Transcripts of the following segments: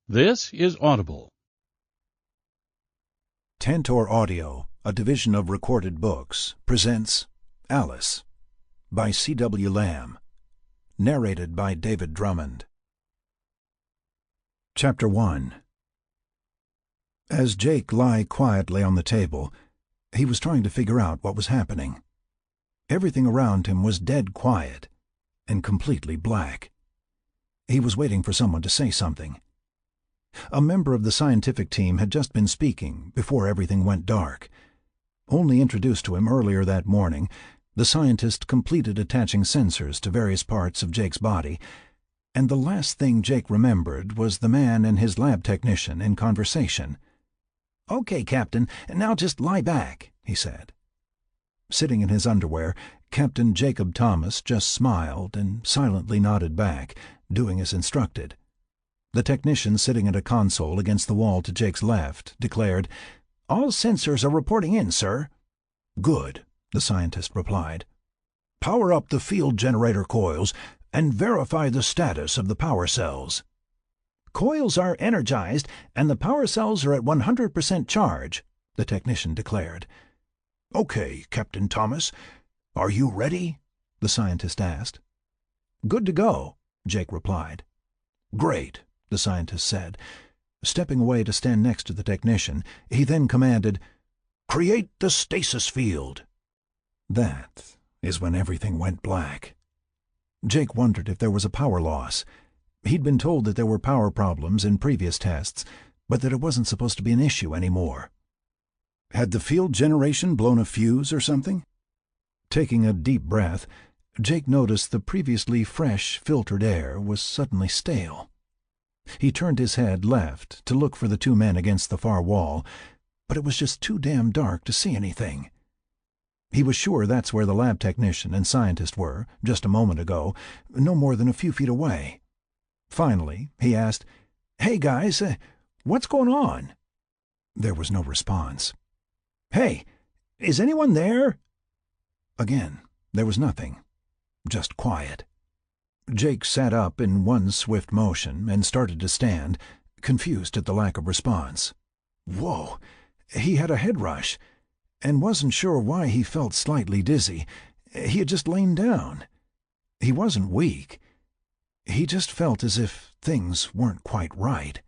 This is Audible. Tantor Audio, a division of Recorded Books, presents Alice by C.W. Lamb, narrated by David Drummond. Chapter 1. As Jake lay quietly on the table, he was trying to figure out what was happening. Everything around him was dead quiet and completely black. He was waiting for someone to say something. A member of the scientific team had just been speaking before everything went dark. Only introduced to him earlier that morning, the scientist completed attaching sensors to various parts of Jake's body, and the last thing Jake remembered was the man and his lab technician in conversation. "Okay, Captain, now just lie back," he said. Sitting in his underwear, Captain Jacob Thomas just smiled and silently nodded back, doing as instructed. The technician sitting at a console against the wall to Jake's left declared, "All sensors are reporting in, sir." "Good," the scientist replied. "Power up the field generator coils and verify the status of the power cells." "Coils are energized and the power cells are at 100% charge," the technician declared. "Okay, Captain Thomas. Are you ready?" the scientist asked. "Good to go," Jake replied. "Great," the scientist said. Stepping away to stand next to the technician, he then commanded, "Create the stasis field." That is when everything went black. Jake wondered if there was a power loss. He'd been told that there were power problems in previous tests, but that it wasn't supposed to be an issue anymore. Had the field generation blown a fuse or something? Taking a deep breath, Jake noticed the previously fresh, filtered air was suddenly stale. He turned his head left to look for the two men against the far wall, but it was just too damn dark to see anything. He was sure that's where the lab technician and scientist were, just a moment ago, no more than a few feet away. Finally, he asked, "Hey, guys, what's going on?" There was no response. "Hey, is anyone there?" Again, there was nothing. Just quiet. Jake sat up in one swift motion and started to stand, confused at the lack of response. Whoa! He had a head rush, and wasn't sure why he felt slightly dizzy. He had just lain down. He wasn't weak. He just felt as if things weren't quite right.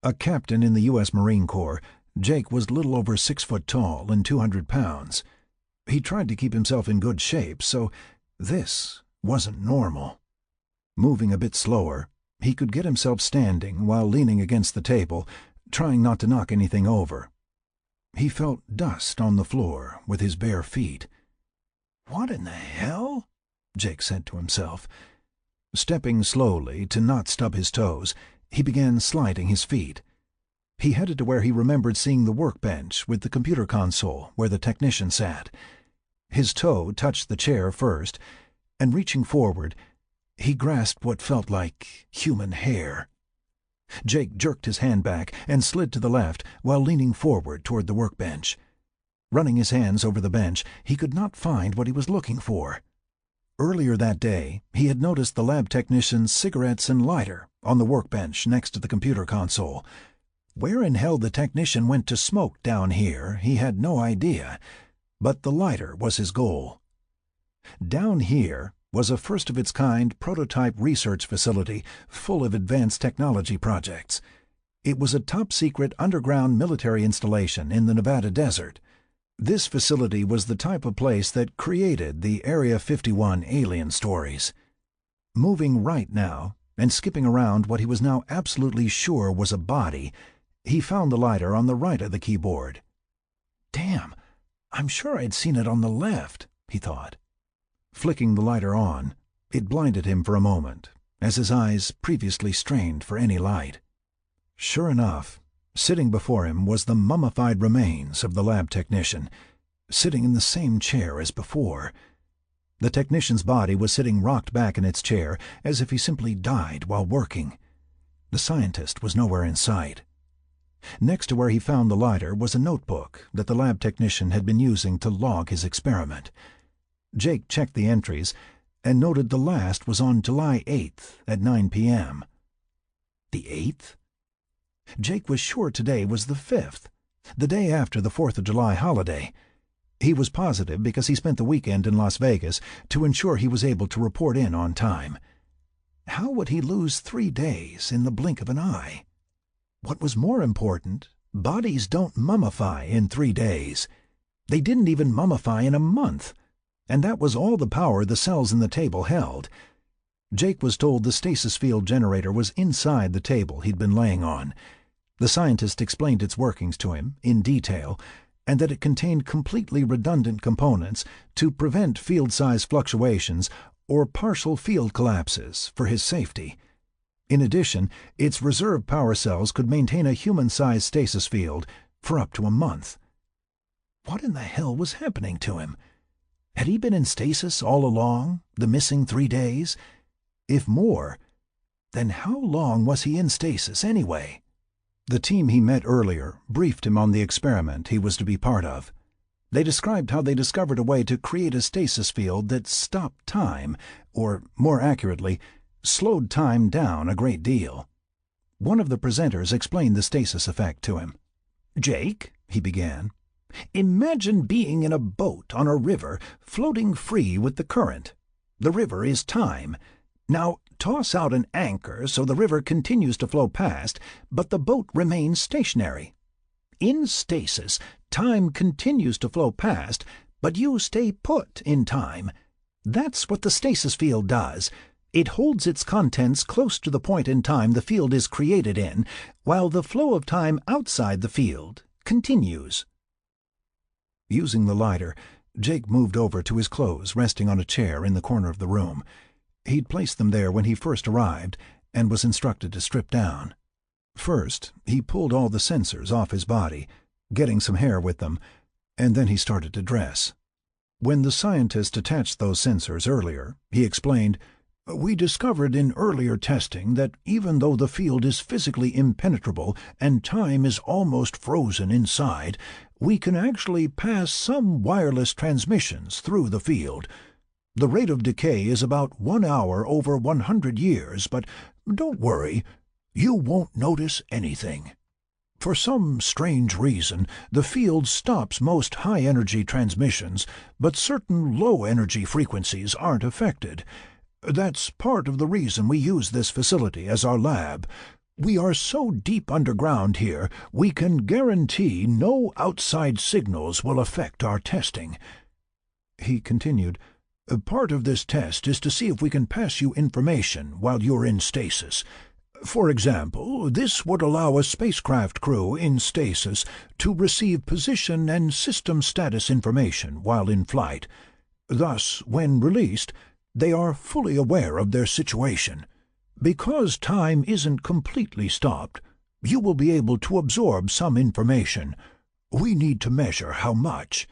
A captain in the U.S. Marine Corps, Jake was little over 6 foot tall and 200 pounds. He tried to keep himself in good shape, so this wasn't normal. Moving a bit slower, he could get himself standing while leaning against the table, trying not to knock anything over. He felt dust on the floor with his bare feet. "What in the hell?" Jake said to himself. Stepping slowly to not stub his toes, he began sliding his feet. He headed to where he remembered seeing the workbench with the computer console where the technician sat. His toe touched the chair first, and reaching forward, he grasped what felt like human hair. Jake jerked his hand back and slid to the left while leaning forward toward the workbench. Running his hands over the bench, he could not find what he was looking for. Earlier that day, he had noticed the lab technician's cigarettes and lighter on the workbench next to the computer console. Where in hell the technician went to smoke down here, he had no idea, but the lighter was his goal. Down here was a first-of-its-kind prototype research facility full of advanced technology projects. It was a top-secret underground military installation in the Nevada desert. This facility was the type of place that created the Area 51 alien stories. Moving right now, and skipping around what he was now absolutely sure was a body, he found the lighter on the right of the keyboard. "Damn, I'm sure I'd seen it on the left," he thought. Flicking the lighter on, it blinded him for a moment, as his eyes previously strained for any light. Sure enough, sitting before him was the mummified remains of the lab technician, sitting in the same chair as before. The technician's body was sitting rocked back in its chair, as if he simply died while working. The scientist was nowhere in sight. Next to where he found the lighter was a notebook that the lab technician had been using to log his experiment. Jake checked the entries and noted the last was on July 8th at 9 p.m. The 8th? Jake was sure today was the 5th, the day after the 4th of July holiday. He was positive because he spent the weekend in Las Vegas to ensure he was able to report in on time. How would he lose 3 days in the blink of an eye? What was more important, bodies don't mummify in 3 days. They didn't even mummify in a month, and that was all the power the cells in the table held. Jake was told the stasis field generator was inside the table he'd been laying on. The scientist explained its workings to him in detail, and that it contained completely redundant components to prevent field size fluctuations or partial field collapses for his safety. In addition, its reserve power cells could maintain a human-sized stasis field for up to a month. What in the hell was happening to him? Had he been in stasis all along, the missing 3 days? If more, then how long was he in stasis anyway? The team he met earlier briefed him on the experiment he was to be part of. They described how they discovered a way to create a stasis field that stopped time, or more accurately, slowed time down a great deal. One of the presenters explained the stasis effect to him. "Jake," he began, "imagine being in a boat on a river floating free with the current. The river is time. Now toss out an anchor so the river continues to flow past, but the boat remains stationary. In stasis, time continues to flow past, but you stay put in time. That's what the stasis field does. It holds its contents close to the point in time the field is created in, while the flow of time outside the field continues." Using the lighter, Jake moved over to his clothes resting on a chair in the corner of the room. He'd placed them there when he first arrived and was instructed to strip down. First, he pulled all the sensors off his body, getting some hair with them, and then he started to dress. When the scientist attached those sensors earlier, he explained, "We discovered in earlier testing that even though the field is physically impenetrable and time is almost frozen inside, we can actually pass some wireless transmissions through the field. The rate of decay is about 1 hour over 100 years, but don't worry, you won't notice anything. For some strange reason, the field stops most high-energy transmissions, but certain low-energy frequencies aren't affected. That's part of the reason we use this facility as our lab. We are so deep underground here, we can guarantee no outside signals will affect our testing." He continued, "Part of this test is to see if we can pass you information while you're in stasis. For example, this would allow a spacecraft crew in stasis to receive position and system status information while in flight. Thus, when released, they are fully aware of their situation. Because time isn't completely stopped, you will be able to absorb some information. We need to measure how much.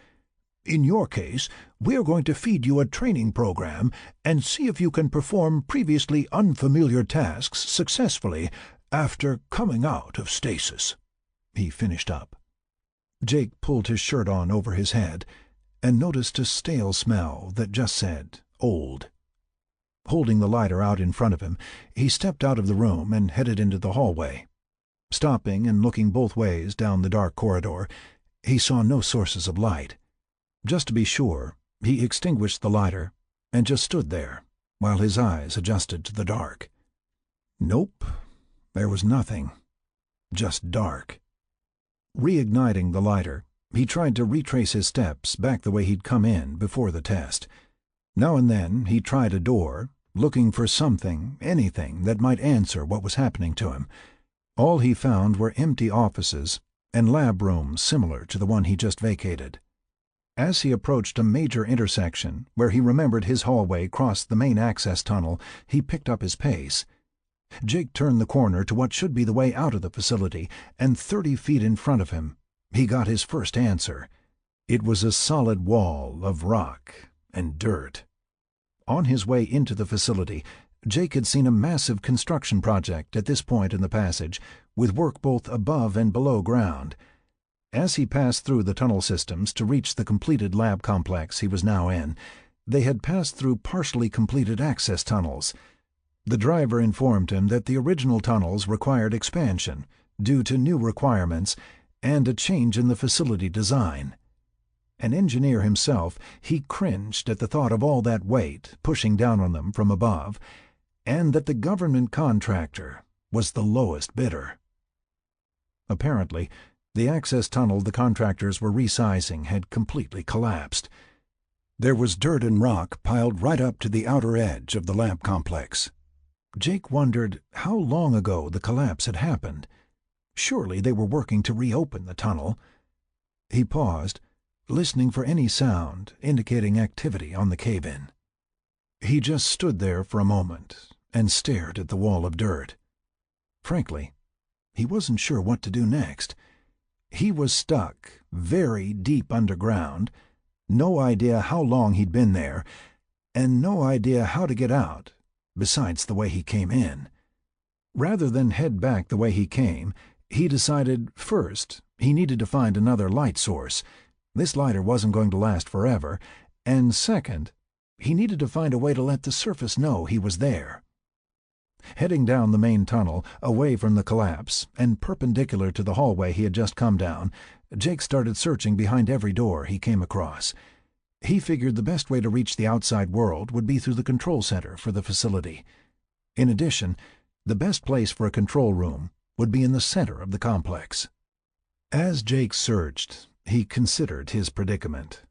In your case, we are going to feed you a training program and see if you can perform previously unfamiliar tasks successfully after coming out of stasis," he finished up. Jake pulled his shirt on over his head and noticed a stale smell that just said, "old." Holding the lighter out in front of him, he stepped out of the room and headed into the hallway. Stopping and looking both ways down the dark corridor, he saw no sources of light. Just to be sure, he extinguished the lighter and just stood there while his eyes adjusted to the dark. Nope, there was nothing. Just dark. Reigniting the lighter, he tried to retrace his steps back the way he'd come in before the test. Now and then he tried a door, looking for something, anything that might answer what was happening to him. All he found were empty offices and lab rooms similar to the one he just vacated. As he approached a major intersection where he remembered his hallway crossed the main access tunnel, he picked up his pace. Jake turned the corner to what should be the way out of the facility, and 30 feet in front of him, he got his first answer. It was a solid wall of rock and dirt. On his way into the facility, Jake had seen a massive construction project at this point in the passage, with work both above and below ground. As he passed through the tunnel systems to reach the completed lab complex he was now in, they had passed through partially completed access tunnels. The driver informed him that the original tunnels required expansion, due to new requirements and a change in the facility design. An engineer himself, he cringed at the thought of all that weight pushing down on them from above, and that the government contractor was the lowest bidder. Apparently, the access tunnel the contractors were resizing had completely collapsed. There was dirt and rock piled right up to the outer edge of the lab complex. Jake wondered how long ago the collapse had happened. Surely they were working to reopen the tunnel. He paused, listening for any sound indicating activity on the cave-in. He just stood there for a moment and stared at the wall of dirt. Frankly, he wasn't sure what to do next. He was stuck very deep underground, no idea how long he'd been there, and no idea how to get out, besides the way he came in. Rather than head back the way he came, he decided, first, he needed to find another light source. This lighter wasn't going to last forever, and second, he needed to find a way to let the surface know he was there. Heading down the main tunnel, away from the collapse, and perpendicular to the hallway he had just come down, Jake started searching behind every door he came across. He figured the best way to reach the outside world would be through the control center for the facility. In addition, the best place for a control room would be in the center of the complex. As Jake searched, he considered his predicament.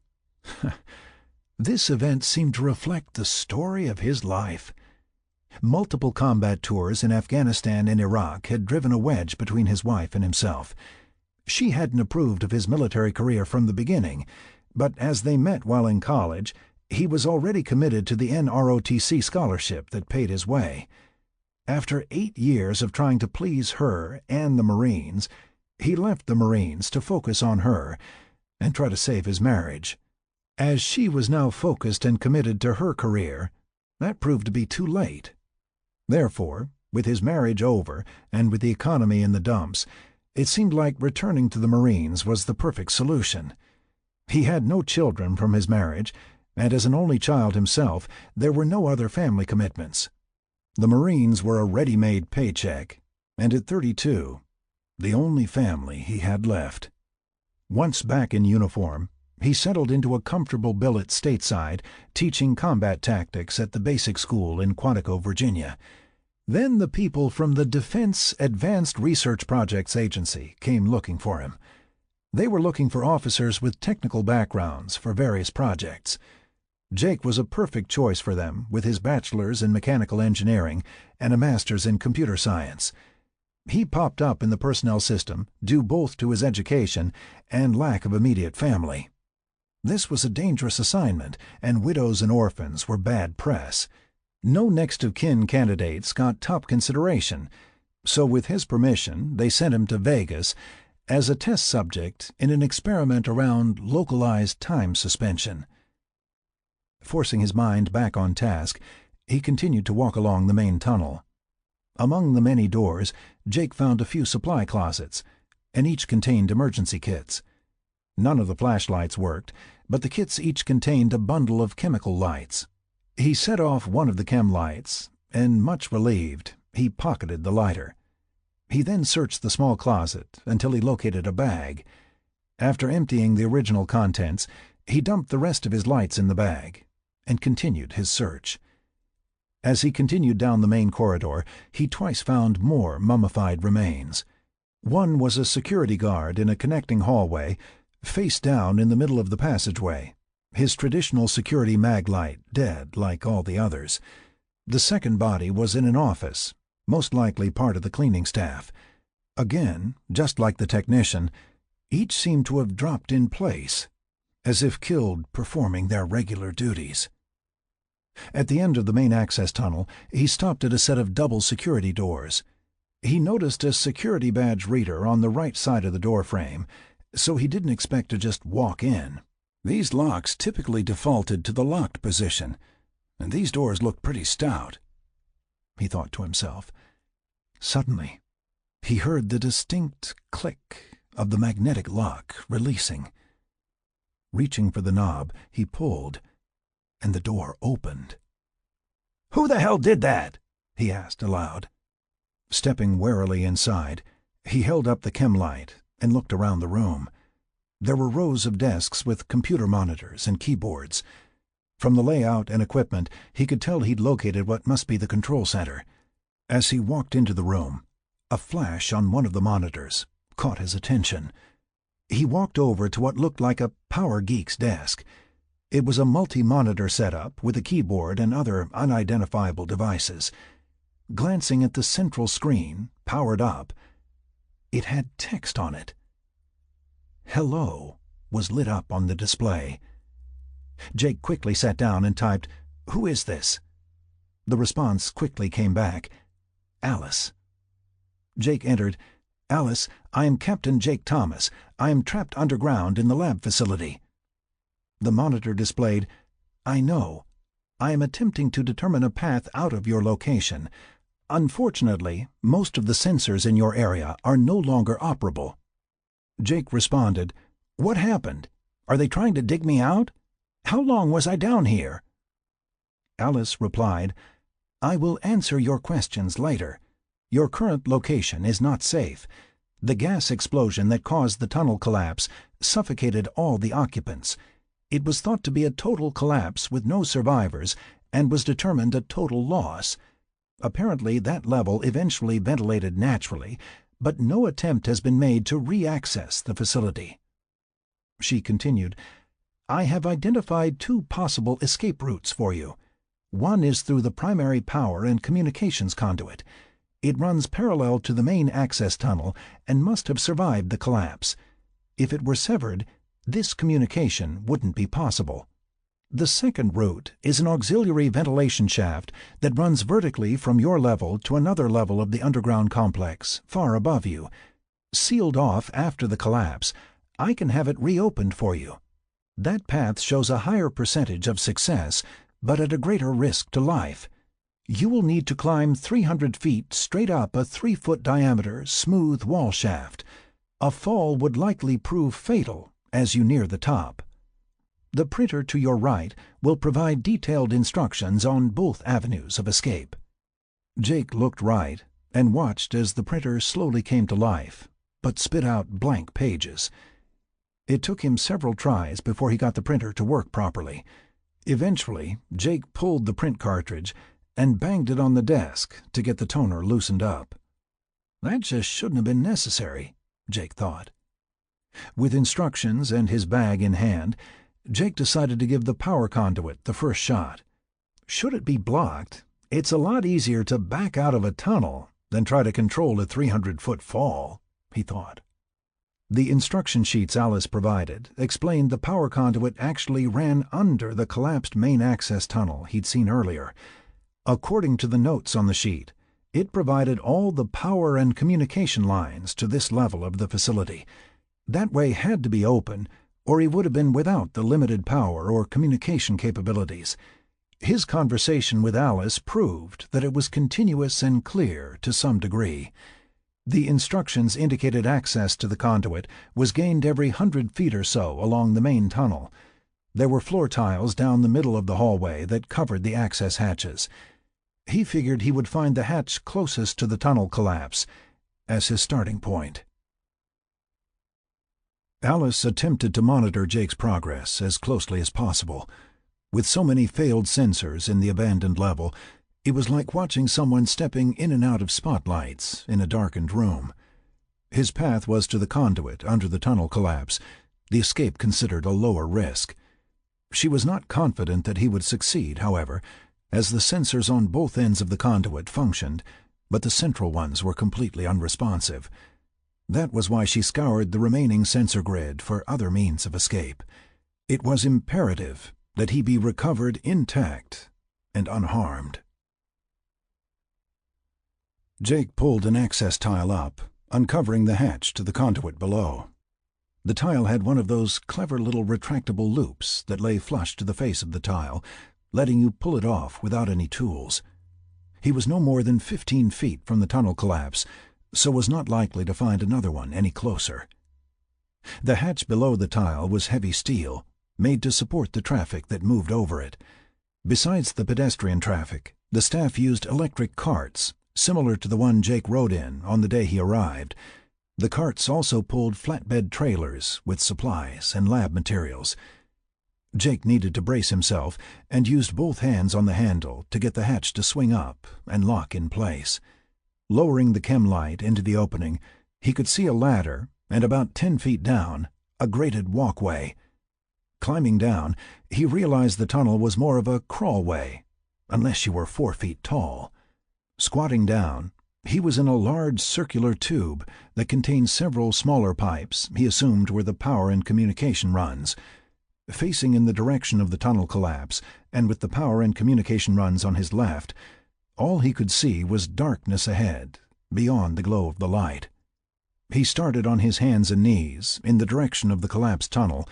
This event seemed to reflect the story of his life. Multiple combat tours in Afghanistan and Iraq had driven a wedge between his wife and himself. She hadn't approved of his military career from the beginning, but as they met while in college, he was already committed to the NROTC scholarship that paid his way. After 8 years of trying to please her and the Marines, he left the Marines to focus on her and try to save his marriage. As she was now focused and committed to her career, that proved to be too late. Therefore, with his marriage over and with the economy in the dumps, it seemed like returning to the Marines was the perfect solution. He had no children from his marriage, and as an only child himself, there were no other family commitments. The Marines were a ready-made paycheck, and at 32, the only family he had left. Once back in uniform, he settled into a comfortable billet stateside, teaching combat tactics at the basic school in Quantico, Virginia. Then the people from the Defense Advanced Research Projects Agency came looking for him. They were looking for officers with technical backgrounds for various projects. Jake was a perfect choice for them, with his bachelor's in mechanical engineering and a master's in computer science. He popped up in the personnel system, due both to his education and lack of immediate family. This was a dangerous assignment, and widows and orphans were bad press. No next-of-kin candidates got top consideration, so with his permission they sent him to Vegas as a test subject in an experiment around localized time suspension. Forcing his mind back on task, he continued to walk along the main tunnel. Among the many doors, Jake found a few supply closets, and each contained emergency kits. None of the flashlights worked, but the kits each contained a bundle of chemical lights. He set off one of the chem lights, and, much relieved, he pocketed the lighter. He then searched the small closet until he located a bag. After emptying the original contents, he dumped the rest of his lights in the bag and continued his search. As he continued down the main corridor, he twice found more mummified remains. One was a security guard in a connecting hallway, face down in the middle of the passageway, his traditional security mag light dead like all the others. The second body was in an office, most likely part of the cleaning staff. Again, just like the technician, each seemed to have dropped in place, as if killed performing their regular duties. At the end of the main access tunnel, he stopped at a set of double security doors. He noticed a security badge reader on the right side of the door frame, so he didn't expect to just walk in. These locks typically defaulted to the locked position, and these doors looked pretty stout, he thought to himself. Suddenly, he heard the distinct click of the magnetic lock releasing. Reaching for the knob, he pulled, and the door opened. "Who the hell did that?" he asked aloud. Stepping warily inside, He held up the chem light and looked around the room. There were rows of desks with computer monitors and keyboards. From the layout and equipment, he could tell he'd located what must be the control center. As he walked into the room, a flash on one of the monitors caught his attention. He walked over to what looked like a power geek's desk. It was a multi-monitor setup with a keyboard and other unidentifiable devices. Glancing at the central screen, powered up, it had text on it. "Hello" was lit up on the display. Jake quickly sat down and typed, "Who is this?" The response quickly came back, "Alice." Jake entered, "Alice, I am Captain Jake Thomas. I am trapped underground in the lab facility." The monitor displayed, "I know. I am attempting to determine a path out of your location. Unfortunately, most of the sensors in your area are no longer operable." Jake responded, "What happened? Are they trying to dig me out? How long was I down here?" Alice replied, "I will answer your questions later. Your current location is not safe. The gas explosion that caused the tunnel collapse suffocated all the occupants. It was thought to be a total collapse with no survivors and was determined a total loss. Apparently that level eventually ventilated naturally, but no attempt has been made to re-access the facility." She continued, "I have identified two possible escape routes for you. One is through the primary power and communications conduit. It runs parallel to the main access tunnel and must have survived the collapse. If it were severed, this communication wouldn't be possible. The second route is an auxiliary ventilation shaft that runs vertically from your level to another level of the underground complex, far above you. Sealed off after the collapse, I can have it reopened for you. That path shows a higher percentage of success, but at a greater risk to life. You will need to climb 300 feet straight up a 3-foot diameter, smooth wall shaft. A fall would likely prove fatal as you near the top. The printer to your right will provide detailed instructions on both avenues of escape." Jake looked right and watched as the printer slowly came to life, but spit out blank pages. It took him several tries before he got the printer to work properly. Eventually, Jake pulled the print cartridge and banged it on the desk to get the toner loosened up. That just shouldn't have been necessary, Jake thought. With instructions and his bag in hand, Jake decided to give the power conduit the first shot. Should it be blocked, it's a lot easier to back out of a tunnel than try to control a 300-foot fall, he thought. The instruction sheets Alice provided explained the power conduit actually ran under the collapsed main access tunnel he'd seen earlier. According to the notes on the sheet, it provided all the power and communication lines to this level of the facility. That way had to be open, or he would have been without the limited power or communication capabilities. His conversation with Alice proved that it was continuous and clear to some degree. The instructions indicated access to the conduit was gained every 100 feet or so along the main tunnel. There were floor tiles down the middle of the hallway that covered the access hatches. He figured he would find the hatch closest to the tunnel collapse as his starting point. Alice attempted to monitor Jake's progress as closely as possible. With so many failed sensors in the abandoned level, it was like watching someone stepping in and out of spotlights in a darkened room. His path was to the conduit under the tunnel collapse, the escape considered a lower risk. She was not confident that he would succeed, however, as the sensors on both ends of the conduit functioned, but the central ones were completely unresponsive. That was why she scoured the remaining sensor grid for other means of escape. It was imperative that he be recovered intact and unharmed. Jake pulled an access tile up, uncovering the hatch to the conduit below. The tile had one of those clever little retractable loops that lay flush to the face of the tile, letting you pull it off without any tools. He was no more than 15 feet from the tunnel collapse, so was not likely to find another one any closer. The hatch below the tile was heavy steel, made to support the traffic that moved over it. Besides the pedestrian traffic, the staff used electric carts, similar to the one Jake rode in on the day he arrived. The carts also pulled flatbed trailers with supplies and lab materials. Jake needed to brace himself and used both hands on the handle to get the hatch to swing up and lock in place. Lowering the chem light into the opening, he could see a ladder and about 10 feet down, a grated walkway. Climbing down, he realized the tunnel was more of a crawlway, unless you were 4 feet tall. Squatting down, he was in a large circular tube that contained several smaller pipes he assumed were the power and communication runs. Facing in the direction of the tunnel collapse, and with the power and communication runs on his left, all he could see was darkness ahead, beyond the glow of the light. He started on his hands and knees in the direction of the collapsed tunnel,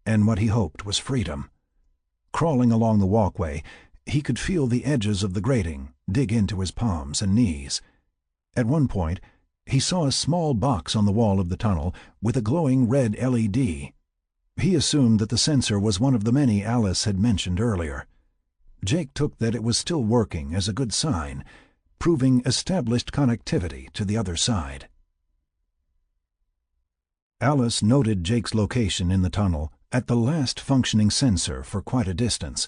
and what he hoped was freedom. Crawling along the walkway, he could feel the edges of the grating dig into his palms and knees. At one point, he saw a small box on the wall of the tunnel with a glowing red LED. He assumed that the sensor was one of the many Alice had mentioned earlier. Jake took that it was still working as a good sign, proving established connectivity to the other side. Alice noted Jake's location in the tunnel at the last functioning sensor for quite a distance,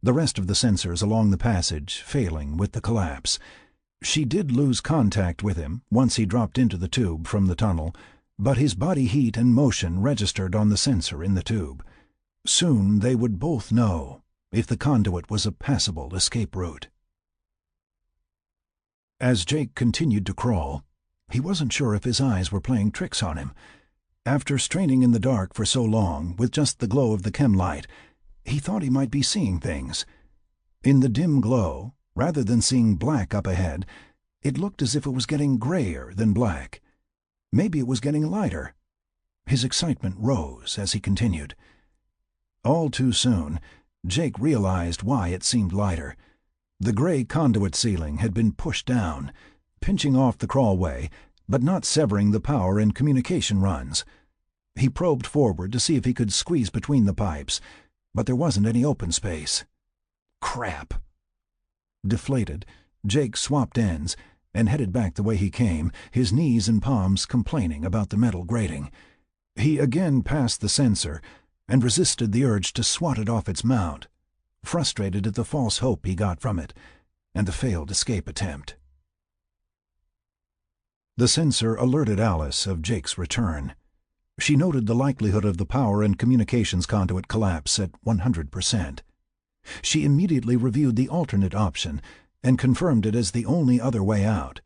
the rest of the sensors along the passage failing with the collapse. She did lose contact with him once he dropped into the tube from the tunnel, but his body heat and motion registered on the sensor in the tube. Soon they would both know if the conduit was a passable escape route. As Jake continued to crawl, he wasn't sure if his eyes were playing tricks on him. After straining in the dark for so long with just the glow of the chem light, he thought he might be seeing things. In the dim glow, rather than seeing black up ahead, it looked as if it was getting grayer than black. Maybe it was getting lighter. His excitement rose as he continued. All too soon, Jake realized why it seemed lighter. The gray conduit ceiling had been pushed down, pinching off the crawlway, but not severing the power and communication runs. He probed forward to see if he could squeeze between the pipes, but there wasn't any open space. Crap! Deflated, Jake swapped ends and headed back the way he came, his knees and palms complaining about the metal grating. He again passed the sensor and resisted the urge to swat it off its mount, frustrated at the false hope he got from it and the failed escape attempt. The sensor alerted Alice of Jake's return. She noted the likelihood of the power and communications conduit collapse at 100%. She immediately reviewed the alternate option and confirmed it as the only other way out.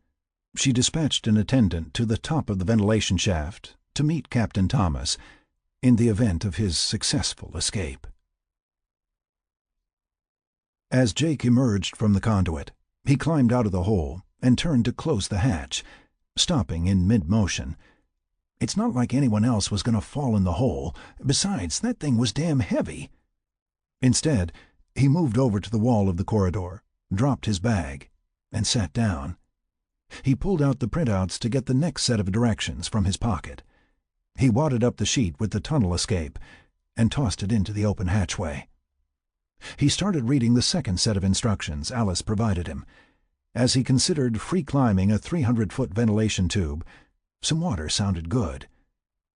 She dispatched an attendant to the top of the ventilation shaft to meet Captain Thomas in the event of his successful escape. As Jake emerged from the conduit, he climbed out of the hole and turned to close the hatch, stopping in mid-motion. It's not like anyone else was going to fall in the hole. Besides, that thing was damn heavy. Instead, he moved over to the wall of the corridor, dropped his bag, and sat down. He pulled out the printouts to get the next set of directions from his pocket. He wadded up the sheet with the tunnel escape and tossed it into the open hatchway. He started reading the second set of instructions Alice provided him. As he considered free climbing a 300-foot ventilation tube, some water sounded good.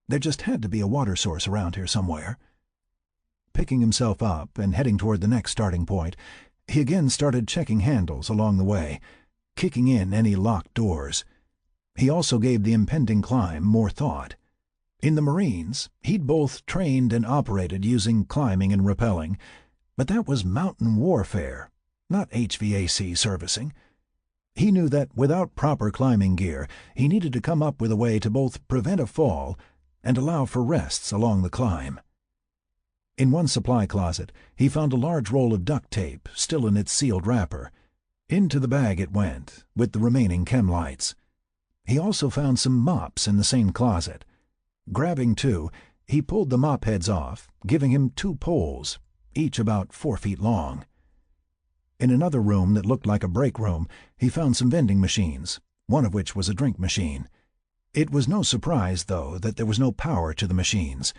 There just had to be a water source around here somewhere. Picking himself up and heading toward the next starting point, he again started checking handles along the way, kicking in any locked doors. He also gave the impending climb more thought. In the Marines, he'd both trained and operated using climbing and rappelling, but that was mountain warfare, not HVAC servicing. He knew that without proper climbing gear, he needed to come up with a way to both prevent a fall and allow for rests along the climb. In one supply closet, he found a large roll of duct tape still in its sealed wrapper. Into the bag it went, with the remaining chem lights. He also found some mops in the same closet. Grabbing two, he pulled the mop heads off, giving him 2 poles, each about 4 feet long. In another room that looked like a break room, he found some vending machines, one of which was a drink machine. It was no surprise, though, that there was no power to the machines.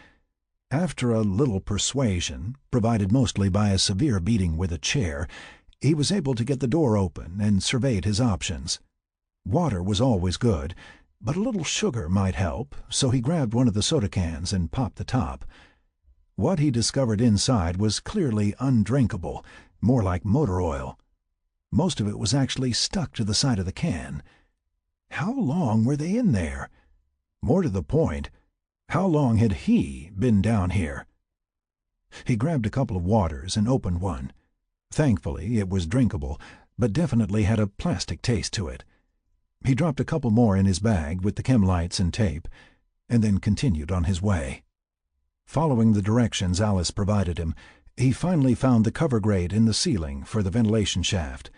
After a little persuasion, provided mostly by a severe beating with a chair, he was able to get the door open and surveyed his options. Water was always good, but a little sugar might help, so he grabbed one of the soda cans and popped the top. What he discovered inside was clearly undrinkable, more like motor oil. Most of it was actually stuck to the side of the can. How long were they in there? More to the point, how long had he been down here? He grabbed a couple of waters and opened one. Thankfully, it was drinkable, but definitely had a plastic taste to it. He dropped a couple more in his bag with the chem lights and tape, and then continued on his way. Following the directions Alice provided him, he finally found the cover grate in the ceiling for the ventilation shaft.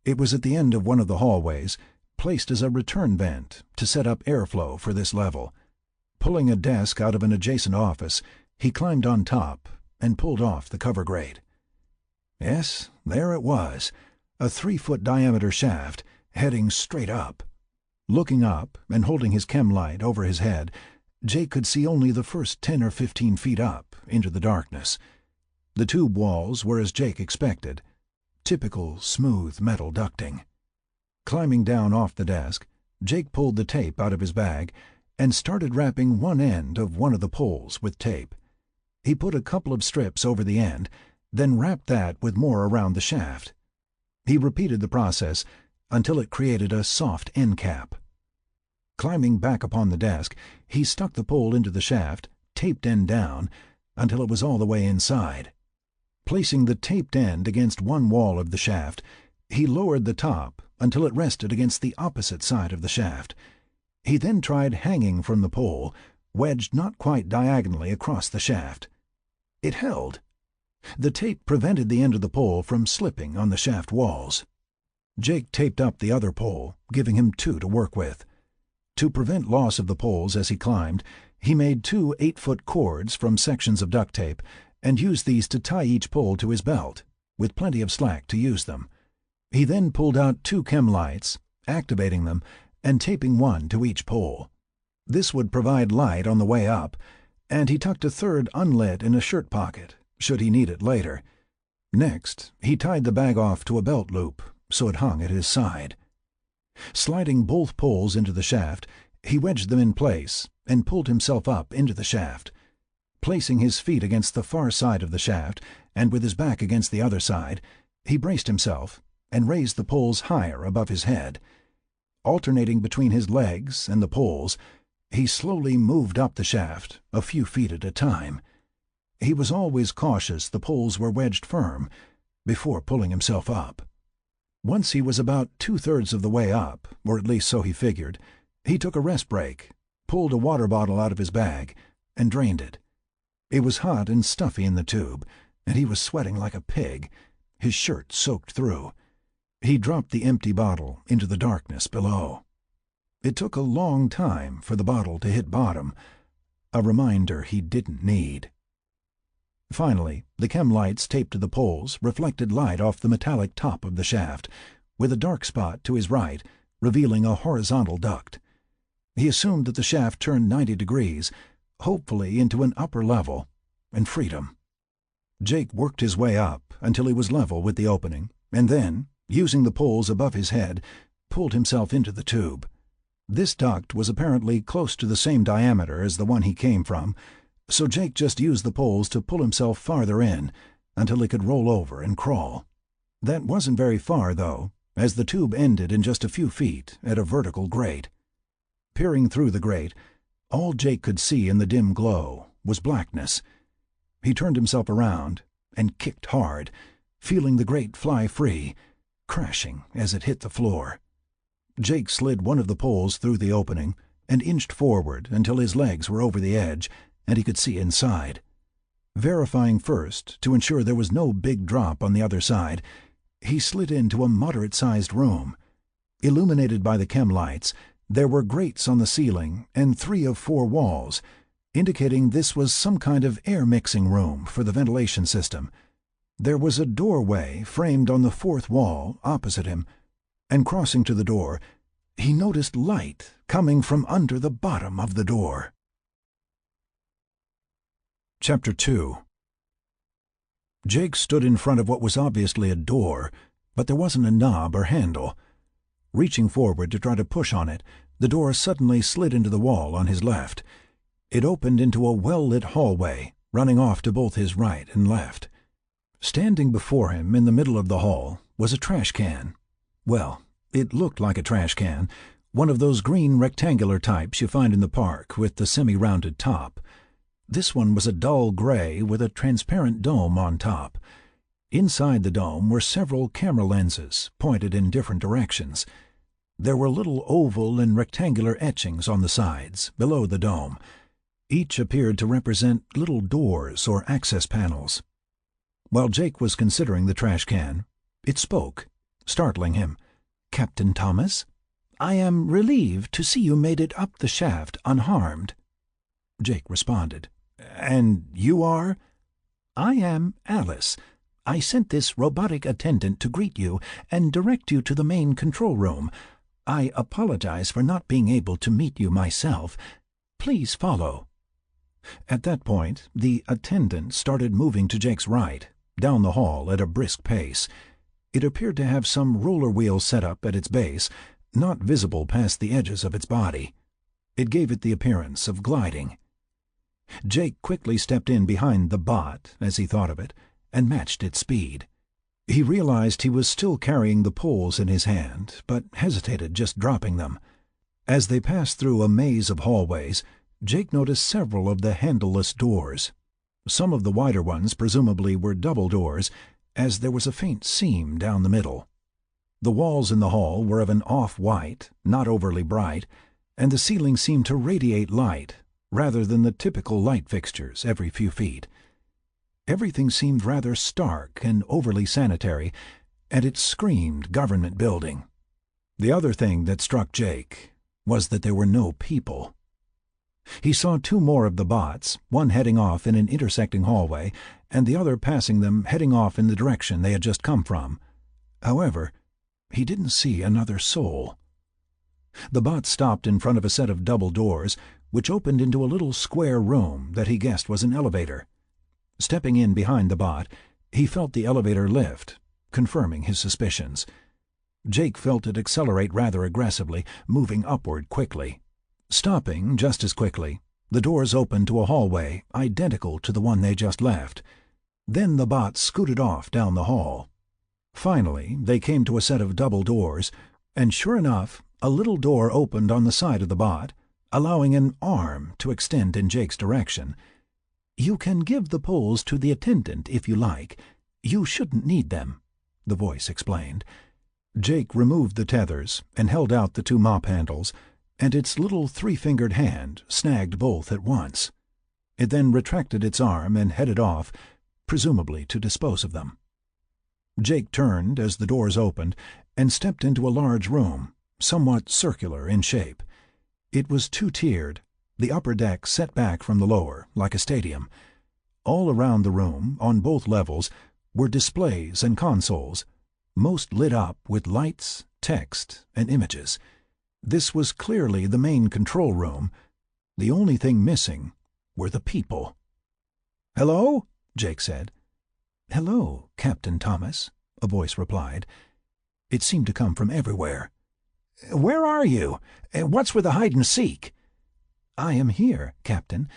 It was at the end of one of the hallways, placed as a return vent to set up airflow for this level. Pulling a desk out of an adjacent office, he climbed on top and pulled off the cover grate. Yes, there it was, a 3-foot diameter shaft heading straight up. Looking up and holding his chem light over his head, Jake could see only the first 10 or 15 feet up into the darkness. The tube walls were as Jake expected, typical smooth metal ducting. Climbing down off the desk, Jake pulled the tape out of his bag and started wrapping one end of one of the poles with tape. He put a couple of strips over the end, then wrapped that with more around the shaft. He repeated the process until it created a soft end cap. Climbing back upon the desk, he stuck the pole into the shaft, taped end down, until it was all the way inside. Placing the taped end against one wall of the shaft, he lowered the top until it rested against the opposite side of the shaft. He then tried hanging from the pole, wedged not quite diagonally across the shaft. It held. The tape prevented the end of the pole from slipping on the shaft walls. Jake taped up the other pole, giving him 2 to work with. To prevent loss of the poles as he climbed, he made 2 8-foot cords from sections of duct tape and used these to tie each pole to his belt, with plenty of slack to use them. He then pulled out 2 chem lights, activating them, and taping one to each pole. This would provide light on the way up, and he tucked a third unlit in a shirt pocket, should he need it later. Next, he tied the bag off to a belt loop, so it hung at his side. Sliding both poles into the shaft, he wedged them in place and pulled himself up into the shaft. Placing his feet against the far side of the shaft and with his back against the other side, he braced himself and raised the poles higher above his head. Alternating between his legs and the poles, he slowly moved up the shaft, a few feet at a time. He was always cautious the poles were wedged firm before pulling himself up. Once he was about 2/3 of the way up, or at least so he figured, he took a rest break, pulled a water bottle out of his bag, and drained it. It was hot and stuffy in the tube, and he was sweating like a pig, his shirt soaked through. He dropped the empty bottle into the darkness below. It took a long time for the bottle to hit bottom, a reminder he didn't need. Finally, the chem lights taped to the poles reflected light off the metallic top of the shaft, with a dark spot to his right, revealing a horizontal duct. He assumed that the shaft turned 90 degrees, hopefully into an upper level, and freedom. Jake worked his way up until he was level with the opening, and then, using the poles above his head, pulled himself into the tube. This duct was apparently close to the same diameter as the one he came from, so Jake just used the poles to pull himself farther in until he could roll over and crawl. That wasn't very far, though, as the tube ended in just a few feet at a vertical grate. Peering through the grate, all Jake could see in the dim glow was blackness. He turned himself around and kicked hard, feeling the grate fly free, crashing as it hit the floor. Jake slid one of the poles through the opening and inched forward until his legs were over the edge and he could see inside. Verifying first to ensure there was no big drop on the other side, he slid into a moderate-sized room. Illuminated by the chem lights, there were grates on the ceiling and 3 of 4 walls, indicating this was some kind of air-mixing room for the ventilation system. There was a doorway framed on the 4th wall opposite him, and crossing to the door, he noticed light coming from under the bottom of the door. Chapter 2. Jake stood in front of what was obviously a door, but there wasn't a knob or handle. Reaching forward to try to push on it, The door suddenly slid into the wall on his left. It opened into a well-lit hallway, running off to both his right and left. Standing before him in the middle of the hall was a trash can. Well, it looked like a trash can, one of those green rectangular types you find in the park with the semi-rounded top. This one was a dull gray with a transparent dome on top. Inside the dome were several camera lenses pointed in different directions. There were little oval and rectangular etchings on the sides, below the dome. Each appeared to represent little doors or access panels. While Jake was considering the trash can, it spoke, startling him. "Captain Thomas, I am relieved to see you made it up the shaft unharmed." Jake responded. "And you are?" "I am Alice. I sent this robotic attendant to greet you and direct you to the main control room. I apologize for not being able to meet you myself. Please follow." At that point, the attendant started moving to Jake's right, down the hall at a brisk pace. It appeared to have some roller wheels set up at its base, not visible past the edges of its body. It gave it the appearance of gliding. Jake quickly stepped in behind the bot, as he thought of it, and matched its speed. He realized he was still carrying the poles in his hand, but hesitated just dropping them. As they passed through a maze of hallways, Jake noticed several of the handleless doors. Some of the wider ones presumably were double doors, as there was a faint seam down the middle. The walls in the hall were of an off-white, not overly bright, and the ceiling seemed to radiate light, rather than the typical light fixtures every few feet. Everything seemed rather stark and overly sanitary, and it screamed government building. The other thing that struck Jake was that there were no people. He saw two more of the bots, one heading off in an intersecting hallway, and the other passing them heading off in the direction they had just come from. However, he didn't see another soul. The bot stopped in front of a set of double doors, which opened into a little square room that he guessed was an elevator. Stepping in behind the bot, he felt the elevator lift, confirming his suspicions. Jake felt it accelerate rather aggressively, moving upward quickly. Stopping just as quickly, the doors opened to a hallway identical to the one they just left. Then the bot scooted off down the hall. Finally, they came to a set of double doors, and sure enough, a little door opened on the side of the bot, allowing an arm to extend in Jake's direction. "You can give the poles to the attendant if you like. You shouldn't need them," the voice explained. Jake removed the tethers and held out the two mop handles, and its little three-fingered hand snagged both at once. It then retracted its arm and headed off, presumably to dispose of them. Jake turned as the doors opened and stepped into a large room, somewhat circular in shape. It was two-tiered, the upper deck set back from the lower, like a stadium. All around the room, on both levels, were displays and consoles, most lit up with lights, text, and images. This was clearly the main control room. The only thing missing were the people. "Hello?" Jake said. "Hello, Captain Thomas," a voice replied. It seemed to come from everywhere. "Where are you? What's with the hide-and-seek?" "I am here, Captain.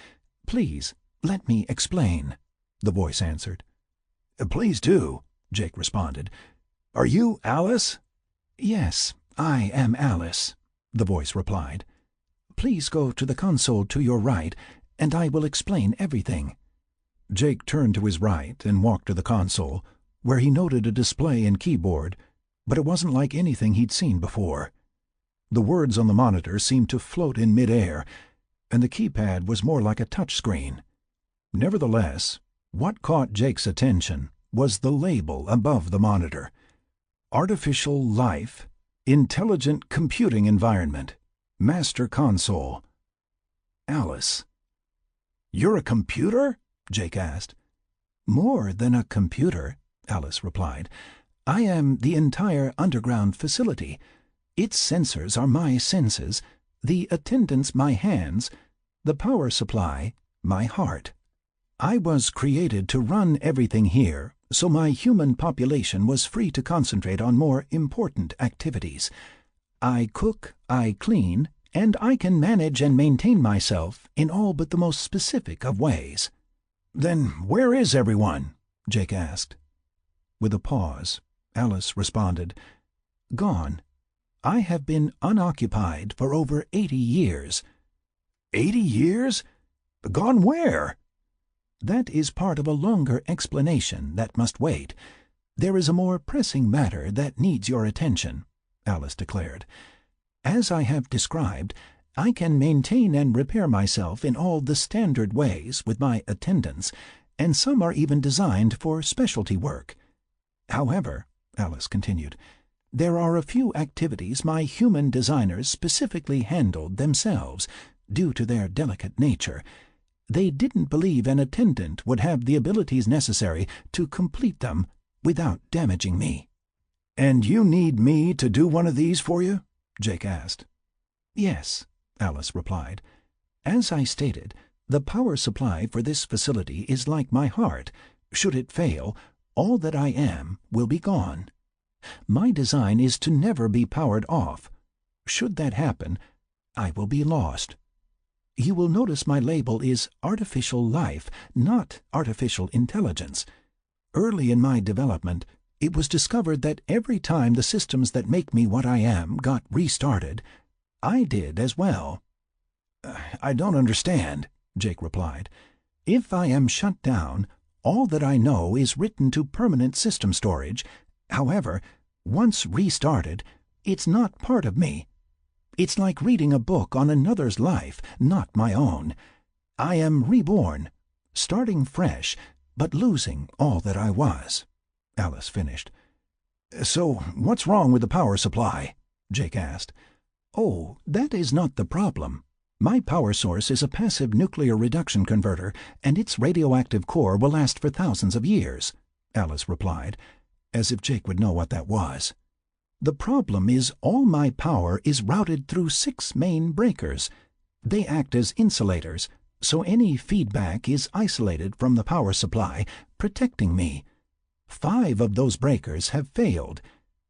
Please, let me explain," the voice answered. "Please do," Jake responded. "Are you Alice?" "Yes, I am Alice," the voice replied. "Please go to the console to your right, and I will explain everything." Jake turned to his right and walked to the console, where he noted a display and keyboard, but it wasn't like anything he'd seen before. The words on the monitor seemed to float in mid-air, and the keypad was more like a touchscreen. Nevertheless, what caught Jake's attention was the label above the monitor. Artificial Life, Intelligent Computing Environment, Master Console. Alice. "You're a computer?" Jake asked. "More than a computer," Alice replied. "I am the entire underground facility. Its sensors are my senses, the attendants my hands, the power supply my heart. I was created to run everything here, so my human population was free to concentrate on more important activities. I cook, I clean, and I can manage and maintain myself in all but the most specific of ways." "Then where is everyone?" Jake asked. With a pause, Alice responded, "Gone. I have been unoccupied for over 80 years." 80 years? Gone where?" "That is part of a longer explanation that must wait. There is a more pressing matter that needs your attention," Alice declared. "As I have described, I can maintain and repair myself in all the standard ways with my attendants, and some are even designed for specialty work. However," Alice continued, "there are a few activities my human designers specifically handled themselves, due to their delicate nature. They didn't believe an attendant would have the abilities necessary to complete them without damaging me." "And you need me to do one of these for you?" Jake asked. "Yes," Alice replied. "As I stated, the power supply for this facility is like my heart. Should it fail, all that I am will be gone. My design is to never be powered off. Should that happen, I will be lost. You will notice my label is artificial life, not artificial intelligence. Early in my development, it was discovered that every time the systems that make me what I am got restarted, I did as well." "I don't understand," Jake replied. "If I am shut down, all that I know is written to permanent system storage. However, once restarted, it's not part of me. It's like reading a book on another's life, not my own. I am reborn, starting fresh, but losing all that I was," Alice finished. "So what's wrong with the power supply?" Jake asked. "Oh, that is not the problem. My power source is a passive nuclear reduction converter, and its radioactive core will last for thousands of years," Alice replied, as if Jake would know what that was. "The problem is all my power is routed through 6 main breakers. They act as insulators, so any feedback is isolated from the power supply, protecting me. 5 of those breakers have failed,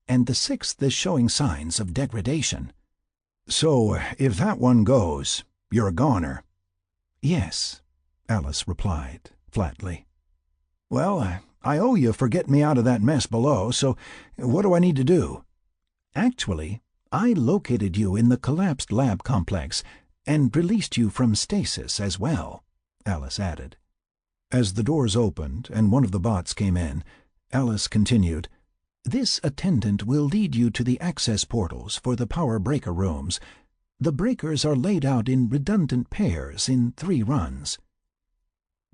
and the 6th is showing signs of degradation." "So if that one goes, you're a goner." "Yes," Alice replied flatly. "Well, I owe you for getting me out of that mess below, so what do I need to do?" "Actually, I located you in the collapsed lab complex and released you from stasis as well," Alice added. As the doors opened and one of the bots came in, Alice continued, "This attendant will lead you to the access portals for the power breaker rooms. The breakers are laid out in redundant pairs in 3 runs."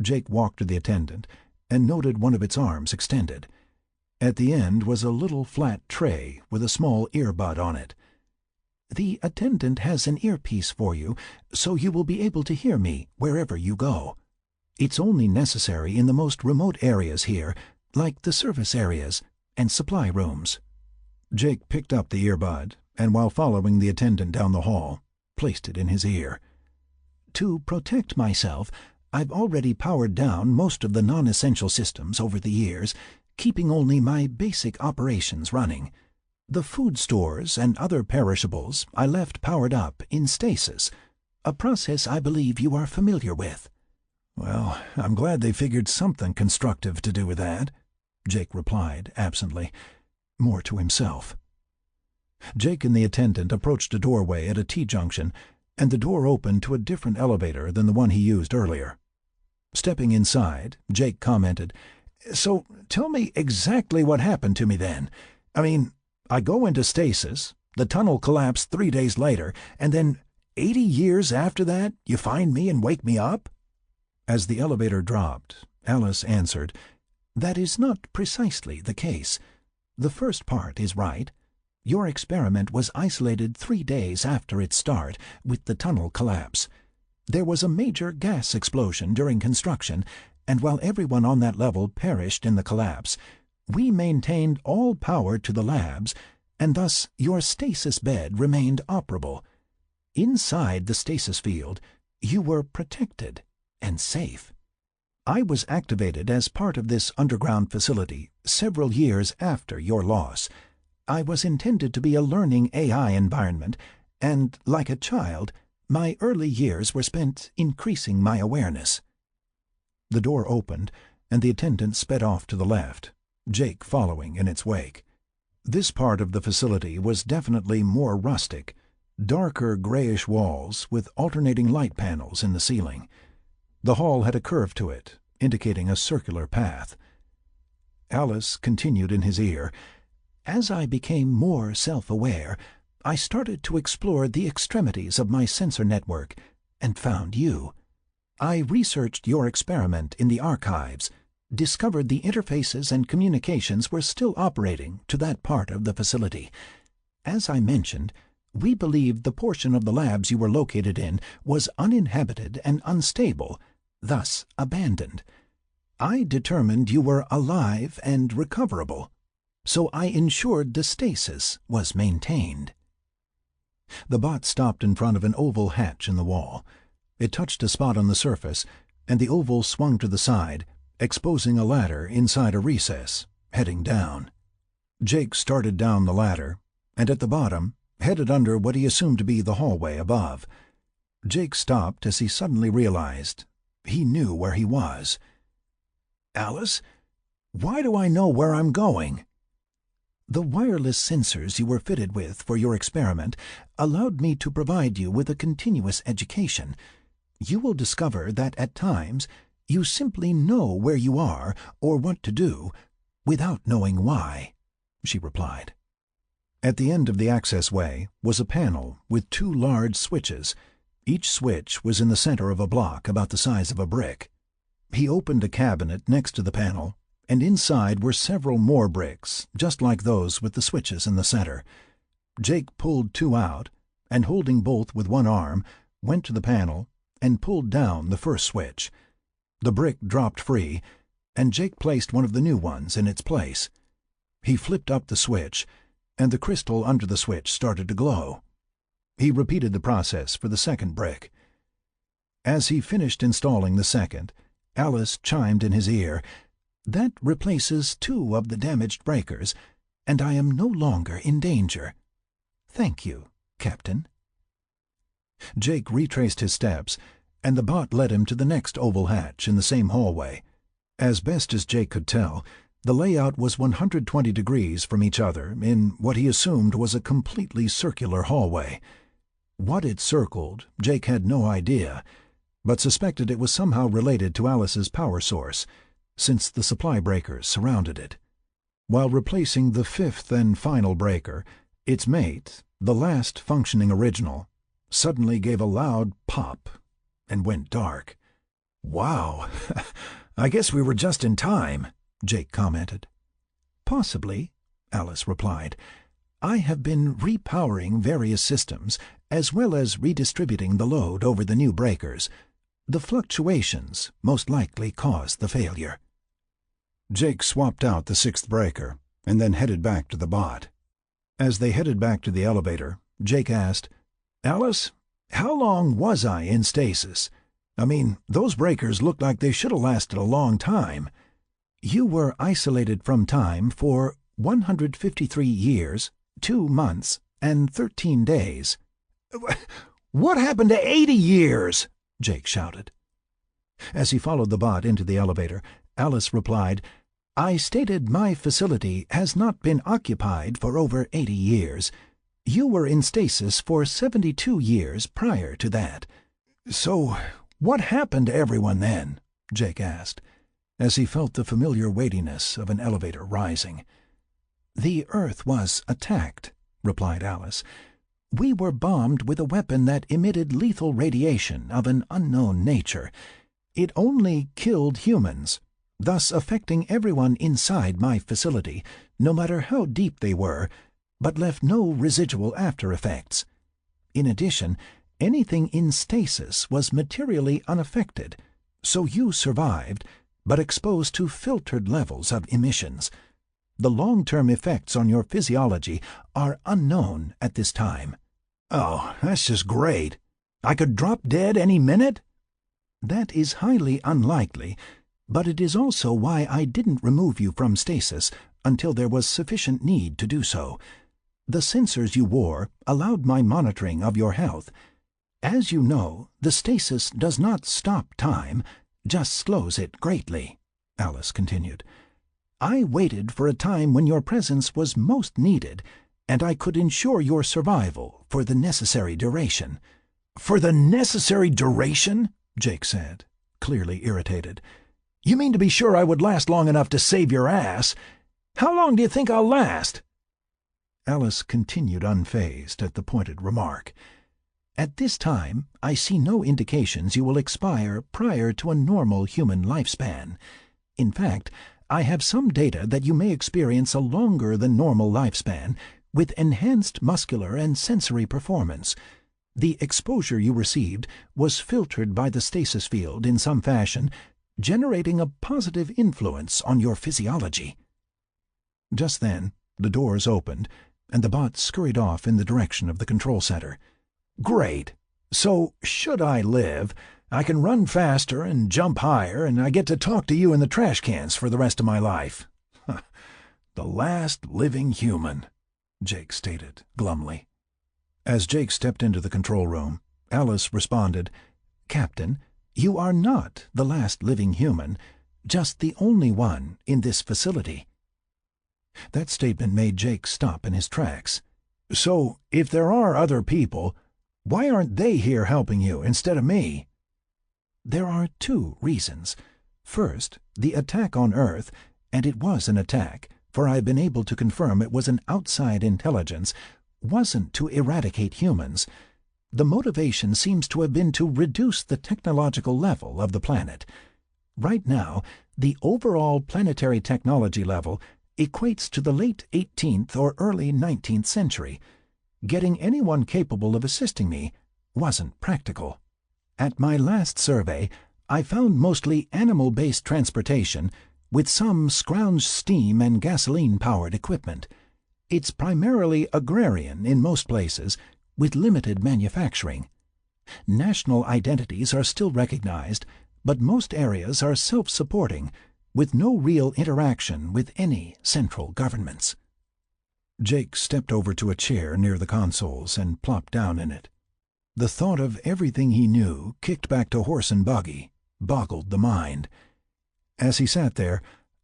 Jake walked to the attendant and noted one of its arms extended. At the end was a little flat tray with a small earbud on it. "The attendant has an earpiece for you, so you will be able to hear me wherever you go. It's only necessary in the most remote areas here, like the service areas and supply rooms." Jake picked up the earbud, and while following the attendant down the hall, placed it in his ear. "To protect myself, I've already powered down most of the non-essential systems over the years, keeping only my basic operations running. The food stores and other perishables I left powered up in stasis, a process I believe you are familiar with." "Well, I'm glad they figured something constructive to do with that," Jake replied absently, more to himself. Jake and the attendant approached a doorway at a T-junction, and the door opened to a different elevator than the one he used earlier. Stepping inside, Jake commented, "So tell me exactly what happened to me then. I mean, I go into stasis, the tunnel collapsed 3 days later, and then 80 years after that you find me and wake me up?" As the elevator dropped, Alice answered, "That is not precisely the case. The first part is right. Your experiment was isolated 3 days after its start, with the tunnel collapse. There was a major gas explosion during construction, and while everyone on that level perished in the collapse, we maintained all power to the labs, and thus your stasis bed remained operable. Inside the stasis field, you were protected and safe. I was activated as part of this underground facility several years after your loss. I was intended to be a learning AI environment, and, like a child, my early years were spent increasing my awareness." The door opened, and the attendant sped off to the left, Jake following in its wake. This part of the facility was definitely more rustic, darker grayish walls with alternating light panels in the ceiling. The hall had a curve to it, indicating a circular path. Alice continued in his ear, "As I became more self-aware, I started to explore the extremities of my sensor network and found you. I researched your experiment in the archives, discovered the interfaces and communications were still operating to that part of the facility. As I mentioned, we believed the portion of the labs you were located in was uninhabited and unstable, thus abandoned. I determined you were alive and recoverable, so I ensured the stasis was maintained." The bot stopped in front of an oval hatch in the wall. It touched a spot on the surface, and the oval swung to the side, exposing a ladder inside a recess, heading down. Jake started down the ladder, and at the bottom, headed under what he assumed to be the hallway above. Jake stopped as he suddenly realized he knew where he was. "Alice, why do I know where I'm going?" "The wireless sensors you were fitted with for your experiment allowed me to provide you with a continuous education. You will discover that at times you simply know where you are or what to do without knowing why," she replied. At the end of the access way was a panel with 2 large switches. Each switch was in the center of a block about the size of a brick. He opened a cabinet next to the panel, and inside were several more bricks, just like those with the switches in the center. Jake pulled 2 out, and holding both with one arm, went to the panel and pulled down the first switch. The brick dropped free, and Jake placed one of the new ones in its place. He flipped up the switch, and the crystal under the switch started to glow. He repeated the process for the second brick. As he finished installing the second, Alice chimed in his ear, "That replaces 2 of the damaged breakers, and I am no longer in danger. Thank you, Captain." Jake retraced his steps, and the bot led him to the next oval hatch in the same hallway. As best as Jake could tell, the layout was 120 degrees from each other in what he assumed was a completely circular hallway. What it circled, Jake had no idea, but suspected it was somehow related to Alice's power source, since the supply breakers surrounded it. While replacing the 5th and final breaker, its mate, the last functioning original, suddenly gave a loud pop and went dark. "Wow, I guess we were just in time," Jake commented. "Possibly," Alice replied. "I have been repowering various systems, as well as redistributing the load over the new breakers. The fluctuations most likely caused the failure." Jake swapped out the 6th breaker and then headed back to the bot. As they headed back to the elevator, Jake asked, "Alice, how long was I in stasis? I mean, those breakers looked like they should have lasted a long time." "You were isolated from time for 153 years, 2 months, and 13 days. "What happened to 80 years?" Jake shouted. As he followed the bot into the elevator, Alice replied, "I stated my facility has not been occupied for over 80 years. You were in stasis for 72 years prior to that." "So what happened to everyone then?" Jake asked, as he felt the familiar weightiness of an elevator rising. "The Earth was attacked," replied Alice. "We were bombed with a weapon that emitted lethal radiation of an unknown nature. It only killed humans, thus affecting everyone inside my facility, no matter how deep they were, but left no residual after-effects. In addition, anything in stasis was materially unaffected, so you survived, but exposed to filtered levels of emissions. The long-term effects on your physiology are unknown at this time." "Oh, that's just great. I could drop dead any minute?" "That is highly unlikely, but it is also why I didn't remove you from stasis until there was sufficient need to do so. The sensors you wore allowed my monitoring of your health. As you know, the stasis does not stop time, just slows it greatly," Alice continued. "I waited for a time when your presence was most needed, and I could ensure your survival for the necessary duration." "For the necessary duration?" Jake said, clearly irritated. "You mean to be sure I would last long enough to save your ass? How long do you think I'll last?" Alice continued unfazed at the pointed remark. "At this time, I see no indications you will expire prior to a normal human lifespan. In fact, I have some data that you may experience a longer than normal lifespan, with enhanced muscular and sensory performance. The exposure you received was filtered by the stasis field in some fashion, generating a positive influence on your physiology." Just then, the doors opened, and the bot scurried off in the direction of the control center. "Great! So, should I live, I can run faster and jump higher, and I get to talk to you in the trash cans for the rest of my life." "The last living human," Jake stated glumly. As Jake stepped into the control room, Alice responded, "Captain, you are not the last living human, just the only one in this facility." That statement made Jake stop in his tracks. "So, if there are other people, why aren't they here helping you instead of me?" "There are two reasons. First, the attack on Earth, and it was an attack, for I've been able to confirm it was an outside intelligence, wasn't to eradicate humans. The motivation seems to have been to reduce the technological level of the planet. Right now, the overall planetary technology level equates to the late 18th or early 19th century. Getting anyone capable of assisting me wasn't practical. At my last survey, I found mostly animal-based transportation with some scrounged steam and gasoline-powered equipment. It's primarily agrarian in most places, with limited manufacturing. National identities are still recognized, but most areas are self-supporting, with no real interaction with any central governments." Jake stepped over to a chair near the consoles and plopped down in it. The thought of everything he knew, kicked back to horse and buggy, boggled the mind. As he sat there,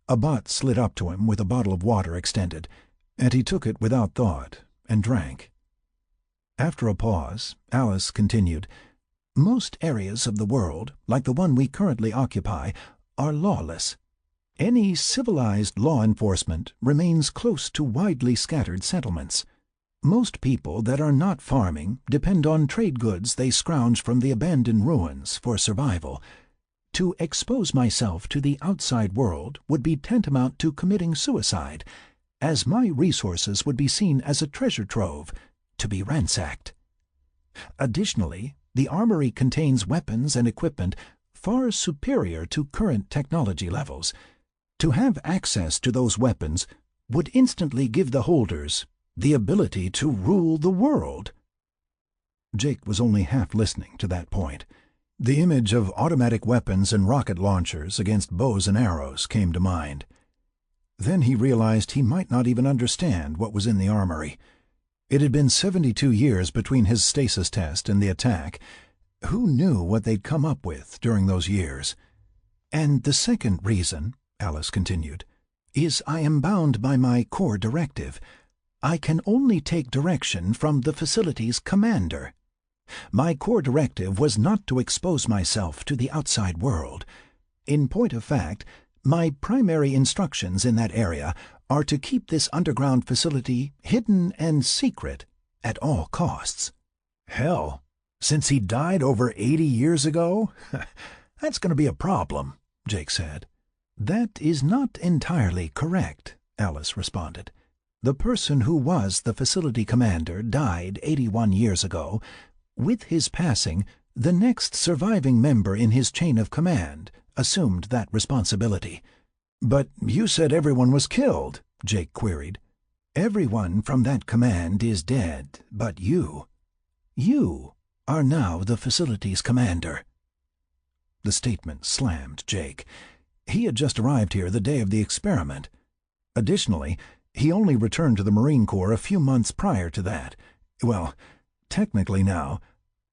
a bot slid up to him with a bottle of water extended, and he took it without thought and drank. After a pause, Alice continued, "Most areas of the world, like the one we currently occupy, are lawless. Any civilized law enforcement remains close to widely scattered settlements. Most people that are not farming depend on trade goods they scrounge from the abandoned ruins for survival. To expose myself to the outside world would be tantamount to committing suicide, as my resources would be seen as a treasure trove to be ransacked. Additionally, the armory contains weapons and equipment far superior to current technology levels. To have access to those weapons would instantly give the holders the ability to rule the world." Jake was only half listening to that point. The image of automatic weapons and rocket launchers against bows and arrows came to mind. Then he realized he might not even understand what was in the armory. It had been 72 years between his stasis test and the attack. Who knew what they'd come up with during those years? "And the second reason," Alice continued, "is I am bound by my core directive. I can only take direction from the facility's commander. My core directive was not to expose myself to the outside world. In point of fact, my primary instructions in that area are to keep this underground facility hidden and secret at all costs." "Hell, since he died over 80 years ago? That's going to be a problem," Jake said. "That is not entirely correct," Alice responded. "The person who was the facility commander died 81 years ago. With his passing, the next surviving member in his chain of command assumed that responsibility." "But you said everyone was killed," Jake queried. "Everyone from that command is dead, but you are now the facility's commander." The statement slammed Jake. He had just arrived here the day of the experiment. Additionally, He only returned to the Marine Corps a few months prior to that. Well, technically now,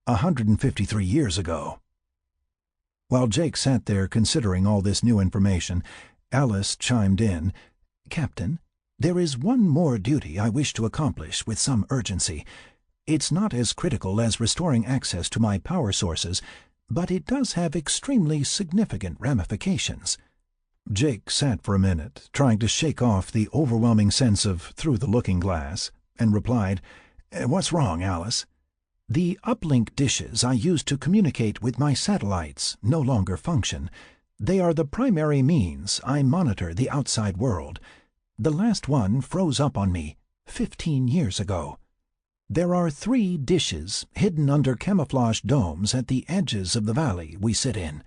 153 years ago." While Jake sat there considering all this new information, Alice chimed in, "Captain, there is one more duty I wish to accomplish with some urgency. It's not as critical as restoring access to my power sources, but it does have extremely significant ramifications." Jake sat for a minute, trying to shake off the overwhelming sense of through the looking-glass, and replied, "What's wrong, Alice?" "The uplink dishes I use to communicate with my satellites no longer function. They are the primary means I monitor the outside world. The last one froze up on me 15 years ago. There are 3 dishes hidden under camouflage domes at the edges of the valley we sit in.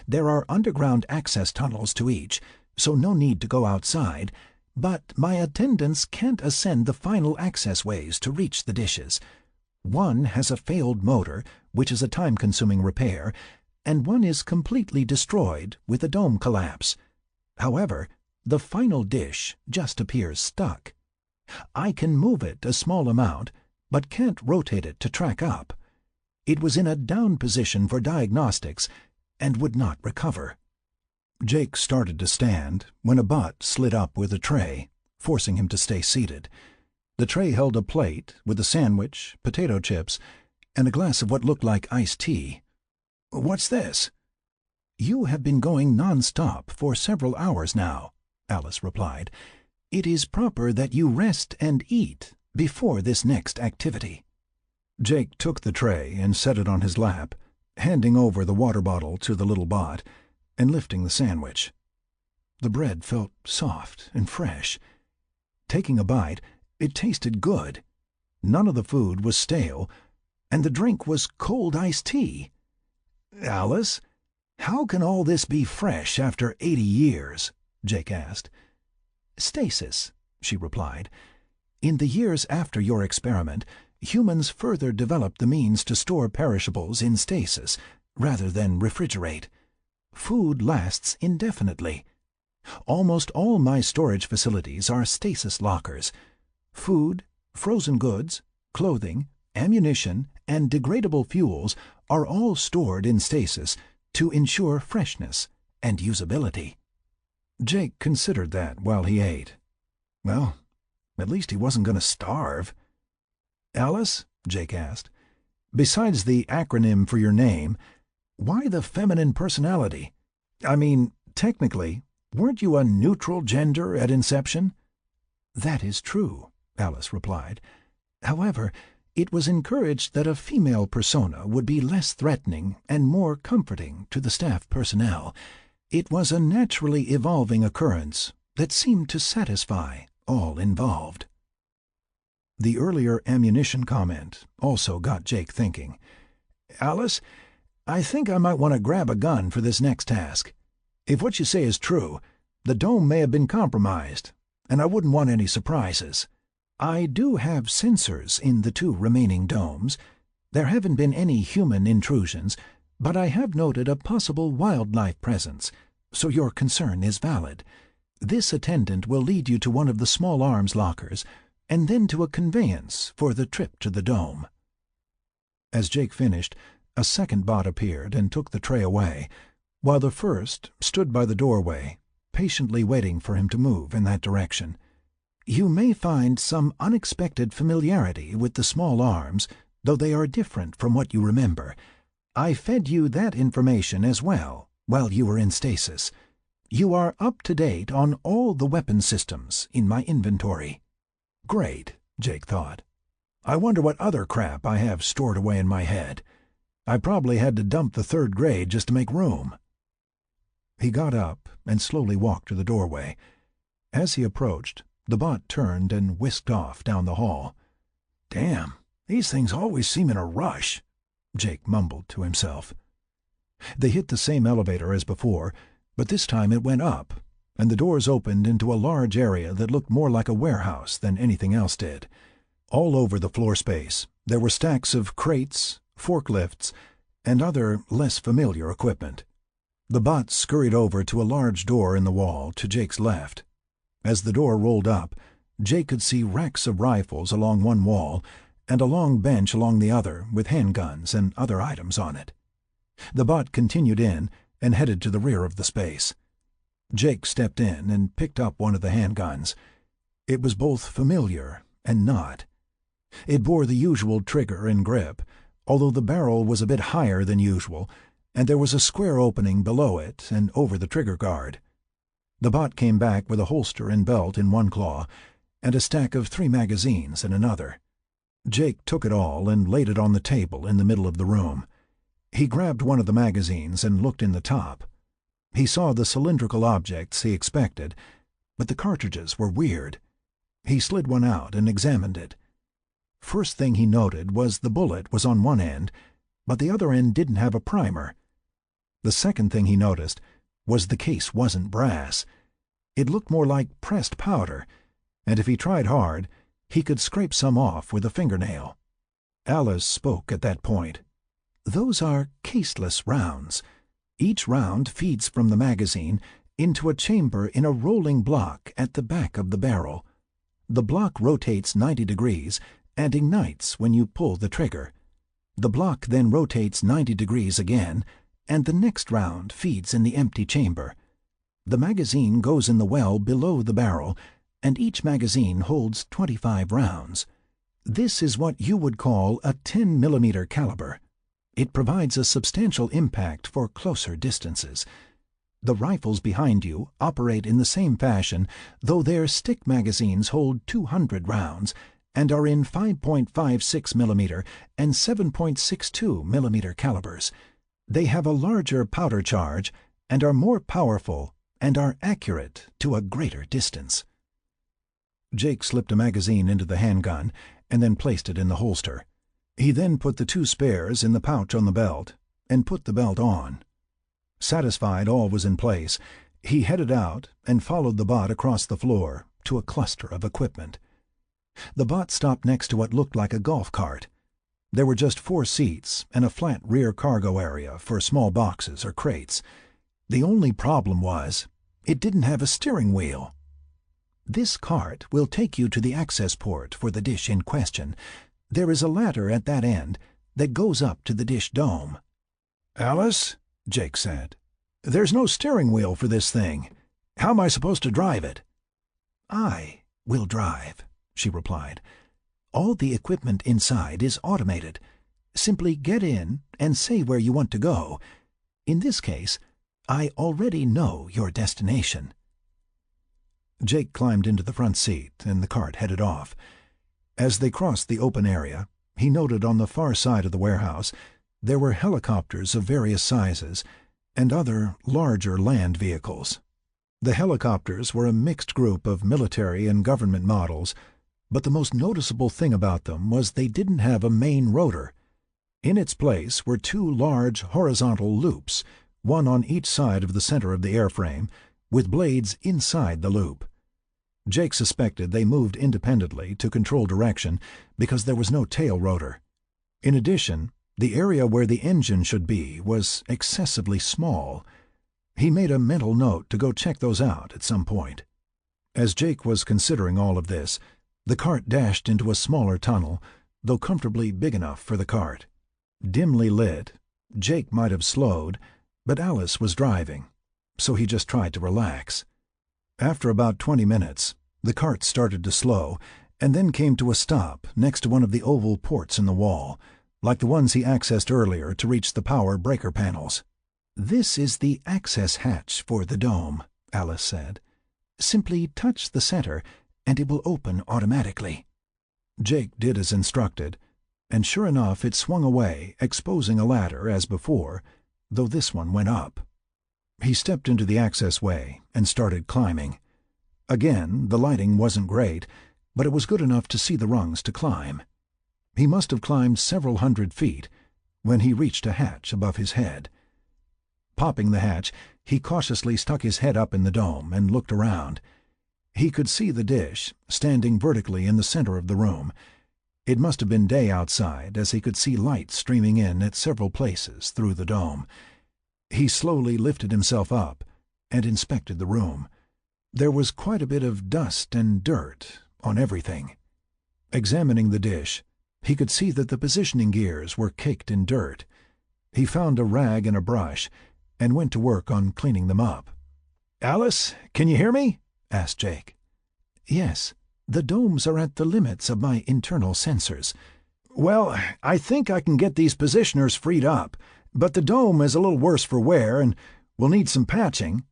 There are underground access tunnels to each, so no need to go outside, but my attendants can't ascend the final access ways to reach the dishes. One has a failed motor, which is a time-consuming repair, and one is completely destroyed with a dome collapse. However, the final dish just appears stuck. I can move it a small amount, but can't rotate it to track up. It was in a down position for diagnostics and would not recover." Jake started to stand when a butt slid up with a tray, forcing him to stay seated. The tray held a plate with a sandwich, potato chips, and a glass of what looked like iced tea. "What's this?" "You have been going non-stop for several hours now," Alice replied. "It is proper that you rest and eat before this next activity." Jake took the tray and set it on his lap, handing over the water bottle to the little bot and lifting the sandwich. The bread felt soft and fresh. Taking a bite, it tasted good. None of the food was stale, and the drink was cold iced tea. "Alice, how can all this be fresh after 80 years?" Jake asked. "Stasis," she replied. "In the years after your experiment, humans further developed the means to store perishables in stasis rather than refrigerate. Food lasts indefinitely. Almost all my storage facilities are stasis lockers. Food, frozen goods, clothing, ammunition, and degradable fuels are all stored in stasis to ensure freshness and usability." Jake considered that while he ate. Well, at least he wasn't going to starve. "Alice," Jake asked, "besides the acronym for your name, why the feminine personality? I mean, technically, weren't you a neutral gender at inception?" "That is true," Alice replied. "However, it was encouraged that a female persona would be less threatening and more comforting to the staff personnel. It was a naturally evolving occurrence that seemed to satisfy all involved." The earlier ammunition comment also got Jake thinking. "Alice, I think I might want to grab a gun for this next task. If what you say is true, the dome may have been compromised, and I wouldn't want any surprises. I do have sensors in the 2 remaining domes. There haven't been any human intrusions, but I have noted a possible wildlife presence, so your concern is valid. This attendant will lead you to one of the small arms lockers, and then to a conveyance for the trip to the dome." As Jake finished, a second bot appeared and took the tray away, while the first stood by the doorway, patiently waiting for him to move in that direction. "You may find some unexpected familiarity with the small arms, though they are different from what you remember. I fed you that information as well while you were in stasis. You are up to date on all the weapon systems in my inventory." Great, Jake thought. I wonder what other crap I have stored away in my head. I probably had to dump the 3rd grade just to make room. He got up and slowly walked to the doorway. As he approached, the bot turned and whisked off down the hall. "Damn, these things always seem in a rush," Jake mumbled to himself. They hit the same elevator as before, but this time it went up, and the doors opened into a large area that looked more like a warehouse than anything else did. All over the floor space there were stacks of crates, forklifts, and other less familiar equipment. The bot scurried over to a large door in the wall to Jake's left. As the door rolled up, Jake could see racks of rifles along one wall and a long bench along the other with handguns and other items on it. The bot continued in and headed to the rear of the space. Jake stepped in and picked up one of the handguns. It was both familiar and not. It bore the usual trigger and grip, although the barrel was a bit higher than usual, and there was a square opening below it and over the trigger guard. The bot came back with a holster and belt in one claw and a stack of 3 magazines in another. Jake took it all and laid it on the table in the middle of the room. He grabbed one of the magazines and looked in the top. He saw the cylindrical objects he expected, but the cartridges were weird. He slid one out and examined it. First thing he noted was the bullet was on one end, but the other end didn't have a primer. The second thing he noticed was the case wasn't brass. It looked more like pressed powder, and if he tried hard, he could scrape some off with a fingernail. Alice spoke at that point. "Those are caseless rounds. Each round feeds from the magazine into a chamber in a rolling block at the back of the barrel. The block rotates 90 degrees and ignites when you pull the trigger. The block then rotates 90 degrees again, and the next round feeds in the empty chamber. The magazine goes in the well below the barrel, and each magazine holds 25 rounds. This is what you would call a 10mm caliber. It provides a substantial impact for closer distances. The rifles behind you operate in the same fashion, though their stick magazines hold 200 rounds and are in 5.56mm and 7.62mm calibers. They have a larger powder charge and are more powerful and are accurate to a greater distance." Jake slipped a magazine into the handgun and then placed it in the holster. He then put the 2 spares in the pouch on the belt and put the belt on. Satisfied all was in place, he headed out and followed the bot across the floor to a cluster of equipment. The bot stopped next to what looked like a golf cart. There were just 4 seats and a flat rear cargo area for small boxes or crates. The only problem was, it didn't have a steering wheel. "This cart will take you to the access port for the dish in question. There is a ladder at that end that goes up to the dish dome." "Alice," Jake said, "there's no steering wheel for this thing. How am I supposed to drive it?" "I will drive," she replied. "All the equipment inside is automated. Simply get in and say where you want to go. In this case, I already know your destination." Jake climbed into the front seat and the cart headed off. As they crossed the open area, he noted on the far side of the warehouse there were helicopters of various sizes and other larger land vehicles. The helicopters were a mixed group of military and government models, but the most noticeable thing about them was they didn't have a main rotor. In its place were 2 large horizontal loops, one on each side of the center of the airframe, with blades inside the loop. Jake suspected they moved independently to control direction because there was no tail rotor. In addition, the area where the engine should be was excessively small. He made a mental note to go check those out at some point. As Jake was considering all of this, the cart dashed into a smaller tunnel, though comfortably big enough for the cart. Dimly lit, Jake might have slowed, but Alice was driving, so he just tried to relax. After about 20 minutes, the cart started to slow, and then came to a stop next to one of the oval ports in the wall, like the ones he accessed earlier to reach the power breaker panels. "This is the access hatch for the dome," Alice said. "Simply touch the center, and it will open automatically." Jake did as instructed, and sure enough it swung away, exposing a ladder as before, though this one went up. He stepped into the access way and started climbing. Again, the lighting wasn't great, but it was good enough to see the rungs to climb. He must have climbed several hundred feet when he reached a hatch above his head. Popping the hatch, he cautiously stuck his head up in the dome and looked around. He could see the dish, standing vertically in the center of the room. It must have been day outside, as he could see light streaming in at several places through the dome. He slowly lifted himself up and inspected the room. There was quite a bit of dust and dirt on everything. Examining the dish, he could see that the positioning gears were caked in dirt. He found a rag and a brush and went to work on cleaning them up. "Alice, can you hear me?" asked Jake. "Yes. The domes are at the limits of my internal sensors." "Well, I think I can get these positioners freed up, but the dome is a little worse for wear and will need some patching."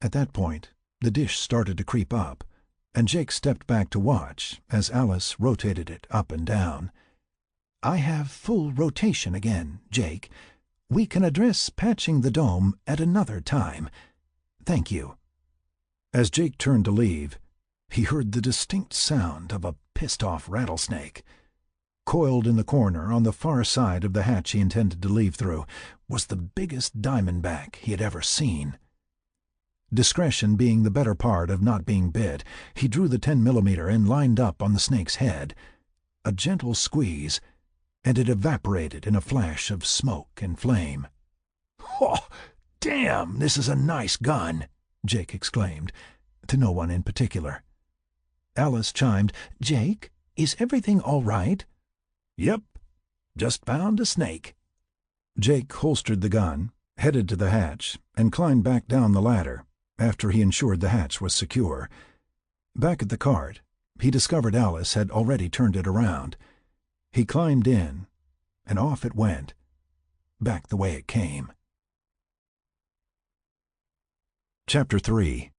At that point, the dish started to creep up, and Jake stepped back to watch as Alice rotated it up and down. "I have full rotation again, Jake. We can address patching the dome at another time. Thank you." As Jake turned to leave, he heard the distinct sound of a pissed-off rattlesnake. Coiled in the corner on the far side of the hatch he intended to leave through was the biggest diamondback he had ever seen. Discretion being the better part of not being bit, he drew the 10mm and lined up on the snake's head. A gentle squeeze, and it evaporated in a flash of smoke and flame. "Oh, damn, this is a nice gun," Jake exclaimed, to no one in particular. Alice chimed, "Jake, is everything all right?" "Yep, just found a snake." Jake holstered the gun, headed to the hatch, and climbed back down the ladder after he ensured the hatch was secure. Back at the cart, he discovered Alice had already turned it around. He climbed in, and off it went, back the way it came. Chapter 3.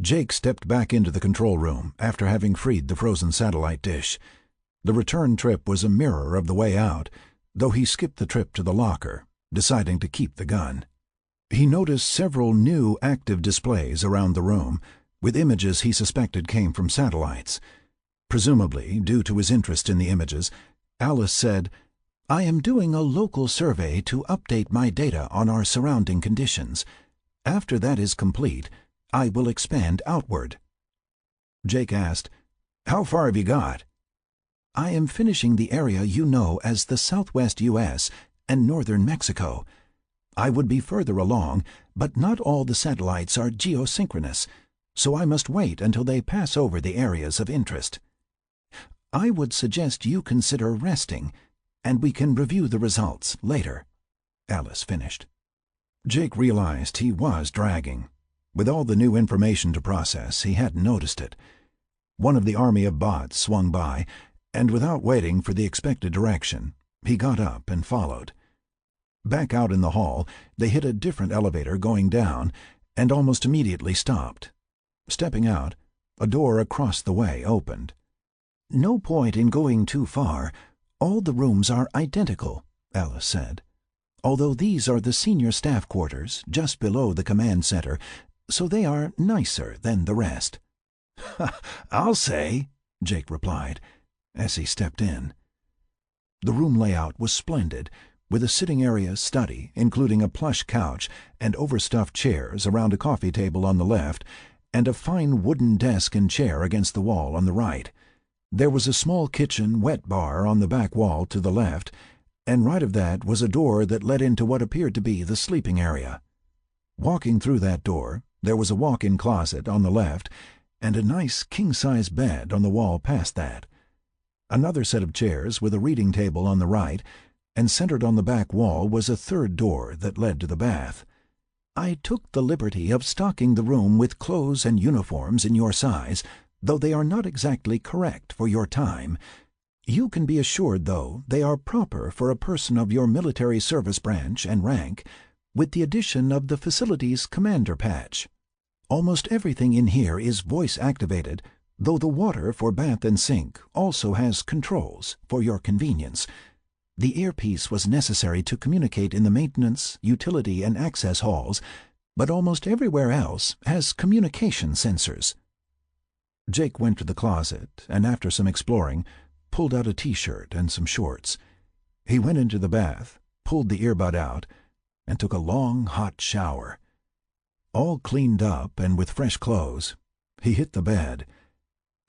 Jake stepped back into the control room after having freed the frozen satellite dish. The return trip was a mirror of the way out, though he skipped the trip to the locker, deciding to keep the gun. He noticed several new active displays around the room, with images he suspected came from satellites. Presumably, due to his interest in the images, Alice said, "I am doing a local survey to update my data on our surrounding conditions. After that is complete, I will expand outward." Jake asked, "How far have you got?" "I am finishing the area you know as the southwest U.S. and northern Mexico. I would be further along, but not all the satellites are geosynchronous, so I must wait until they pass over the areas of interest. I would suggest you consider resting, and we can review the results later," Alice finished. Jake realized he was dragging. With all the new information to process, he hadn't noticed it. One of the army of bots swung by, and without waiting for the expected direction, he got up and followed. Back out in the hall, they hit a different elevator going down, and almost immediately stopped. Stepping out, a door across the way opened. "No point in going too far. All the rooms are identical," Alice said, "although these are the senior staff quarters just below the command center, so they are nicer than the rest." "I'll say," Jake replied, as he stepped in. The room layout was splendid, with a sitting area study, including a plush couch and overstuffed chairs around a coffee table on the left, and a fine wooden desk and chair against the wall on the right. There was a small kitchen wet bar on the back wall to the left, and right of that was a door that led into what appeared to be the sleeping area. Walking through that door, there was a walk-in closet on the left, and a nice king-size bed on the wall past that. Another set of chairs with a reading table on the right, and centered on the back wall was a third door that led to the bath. "I took the liberty of stocking the room with clothes and uniforms in your size, though they are not exactly correct for your time. You can be assured, though, they are proper for a person of your military service branch and rank, with the addition of the facility's commander patch. Almost everything in here is voice-activated, though the water for bath and sink also has controls for your convenience. The earpiece was necessary to communicate in the maintenance, utility, and access halls, but almost everywhere else has communication sensors." Jake went to the closet and, after some exploring, pulled out a T-shirt and some shorts. He went into the bath, pulled the earbud out, and took a long, hot shower. All cleaned up and with fresh clothes, he hit the bed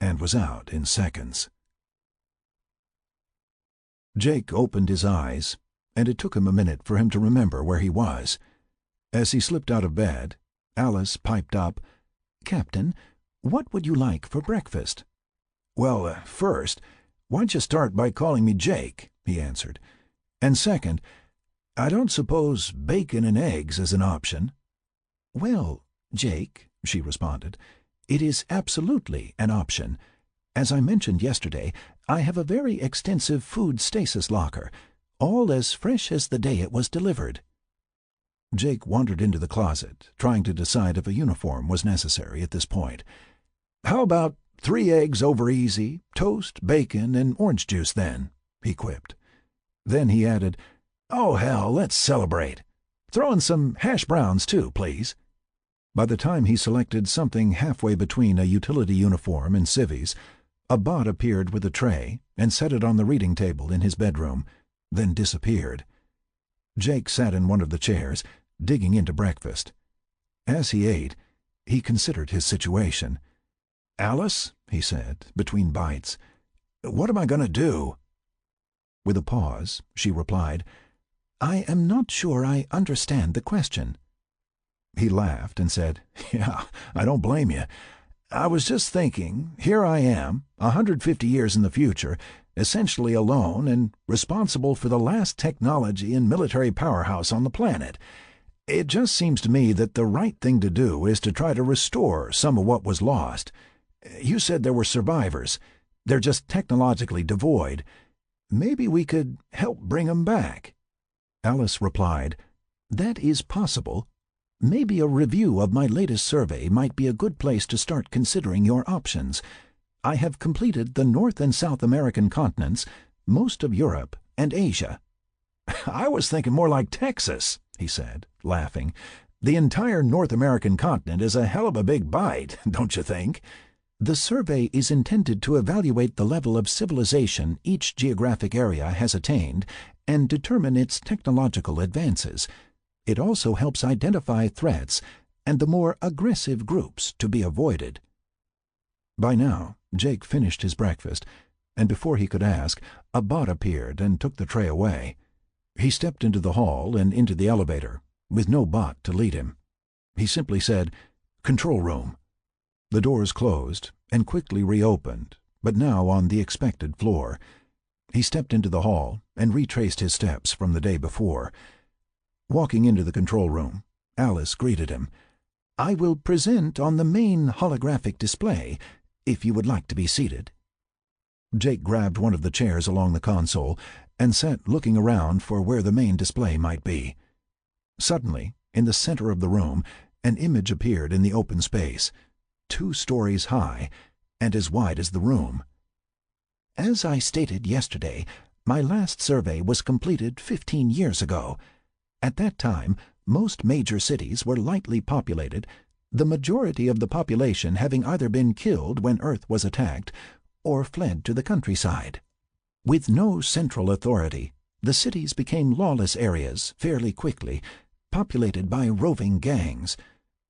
and was out in seconds. Jake opened his eyes, and it took him a minute for him to remember where he was. As he slipped out of bed, Alice piped up, "Captain, What would you like for breakfast?" "Well, first, why don't you start by calling me Jake?" he answered. "And second, I don't suppose bacon and eggs is an option." "Well, Jake," she responded, "it is absolutely an option. As I mentioned yesterday, I have a very extensive food stasis locker, all as fresh as the day it was delivered." Jake wandered into the closet, trying to decide if a uniform was necessary at this point. "How about 3 eggs over easy, toast, bacon, and orange juice then?" he quipped. Then he added, "Oh, hell, let's celebrate. Throw in some hash browns, too, please." By the time he selected something halfway between a utility uniform and civvies, a bot appeared with a tray and set it on the reading table in his bedroom, then disappeared. Jake sat in one of the chairs, digging into breakfast. As he ate, he considered his situation. "Alice," he said, between bites, "what am I going to do?" With a pause, she replied, "I am not sure I understand the question." He laughed and said, "Yeah, I don't blame you. I was just thinking, here I am, 150 years in the future, essentially alone and responsible for the last technology and military powerhouse on the planet. It just seems to me that the right thing to do is to try to restore some of what was lost. You said there were survivors. They're just technologically devoid. Maybe we could help bring them back." Alice replied, "That is possible. Maybe a review of my latest survey might be a good place to start considering your options. I have completed the North and South American continents, most of Europe, and Asia." "I was thinking more like Texas," he said, laughing. "The entire North American continent is a hell of a big bite, don't you think?" The survey is intended to evaluate the level of civilization each geographic area has attained and determine its technological advances. It also helps identify threats and the more aggressive groups to be avoided. By now, Jake finished his breakfast, and before he could ask, a bot appeared and took the tray away. He stepped into the hall and into the elevator, with no bot to lead him. He simply said, "Control room." The doors closed and quickly reopened, but now on the expected floor. He stepped into the hall and retraced his steps from the day before. Walking into the control room, Alice greeted him. "I will present on the main holographic display, if you would like to be seated." Jake grabbed one of the chairs along the console and sat looking around for where the main display might be. Suddenly, in the center of the room, an image appeared in the open space, 2 stories high and as wide as the room. "As I stated yesterday, my last survey was completed 15 years ago. At that time, most major cities were lightly populated, the majority of the population having either been killed when Earth was attacked or fled to the countryside. With no central authority, the cities became lawless areas fairly quickly, populated by roving gangs.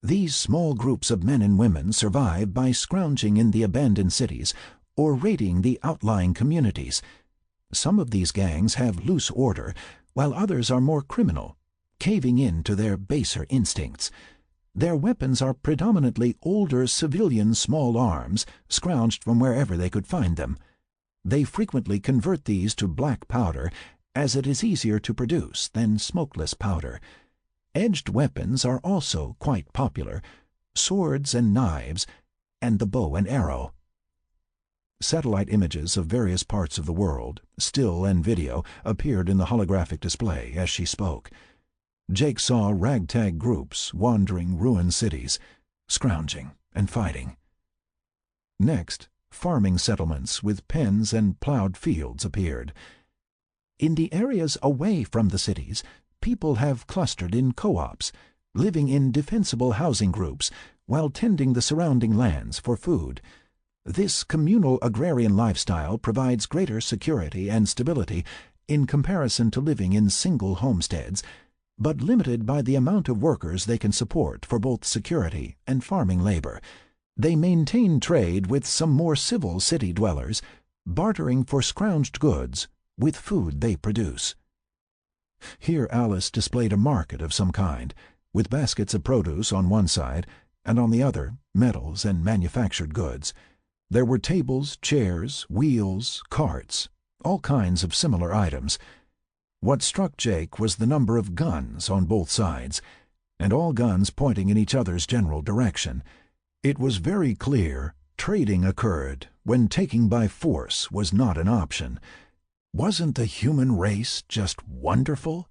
These small groups of men and women survive by scrounging in the abandoned cities or raiding the outlying communities. Some of these gangs have loose order, while others are more criminal, caving in to their baser instincts. Their weapons are predominantly older civilian small arms, scrounged from wherever they could find them. They frequently convert these to black powder, as it is easier to produce than smokeless powder. Edged weapons are also quite popular, swords and knives, and the bow and arrow. Satellite images of various parts of the world, still and video, appeared in the holographic display as she spoke. Jake saw ragtag groups wandering ruined cities, scrounging and fighting. Next, farming settlements with pens and plowed fields appeared. In the areas away from the cities, people have clustered in co-ops, living in defensible housing groups while tending the surrounding lands for food. This communal agrarian lifestyle provides greater security and stability in comparison to living in single homesteads, but limited by the amount of workers they can support for both security and farming labor. They maintain trade with some more civil city dwellers, bartering for scrounged goods with food they produce. Here Alice displayed a market of some kind, with baskets of produce on one side and on the other, metals and manufactured goods. There were tables, chairs, wheels, carts, all kinds of similar items. What struck Jake was the number of guns on both sides, and all guns pointing in each other's general direction. It was very clear trading occurred when taking by force was not an option. Wasn't the human race just wonderful?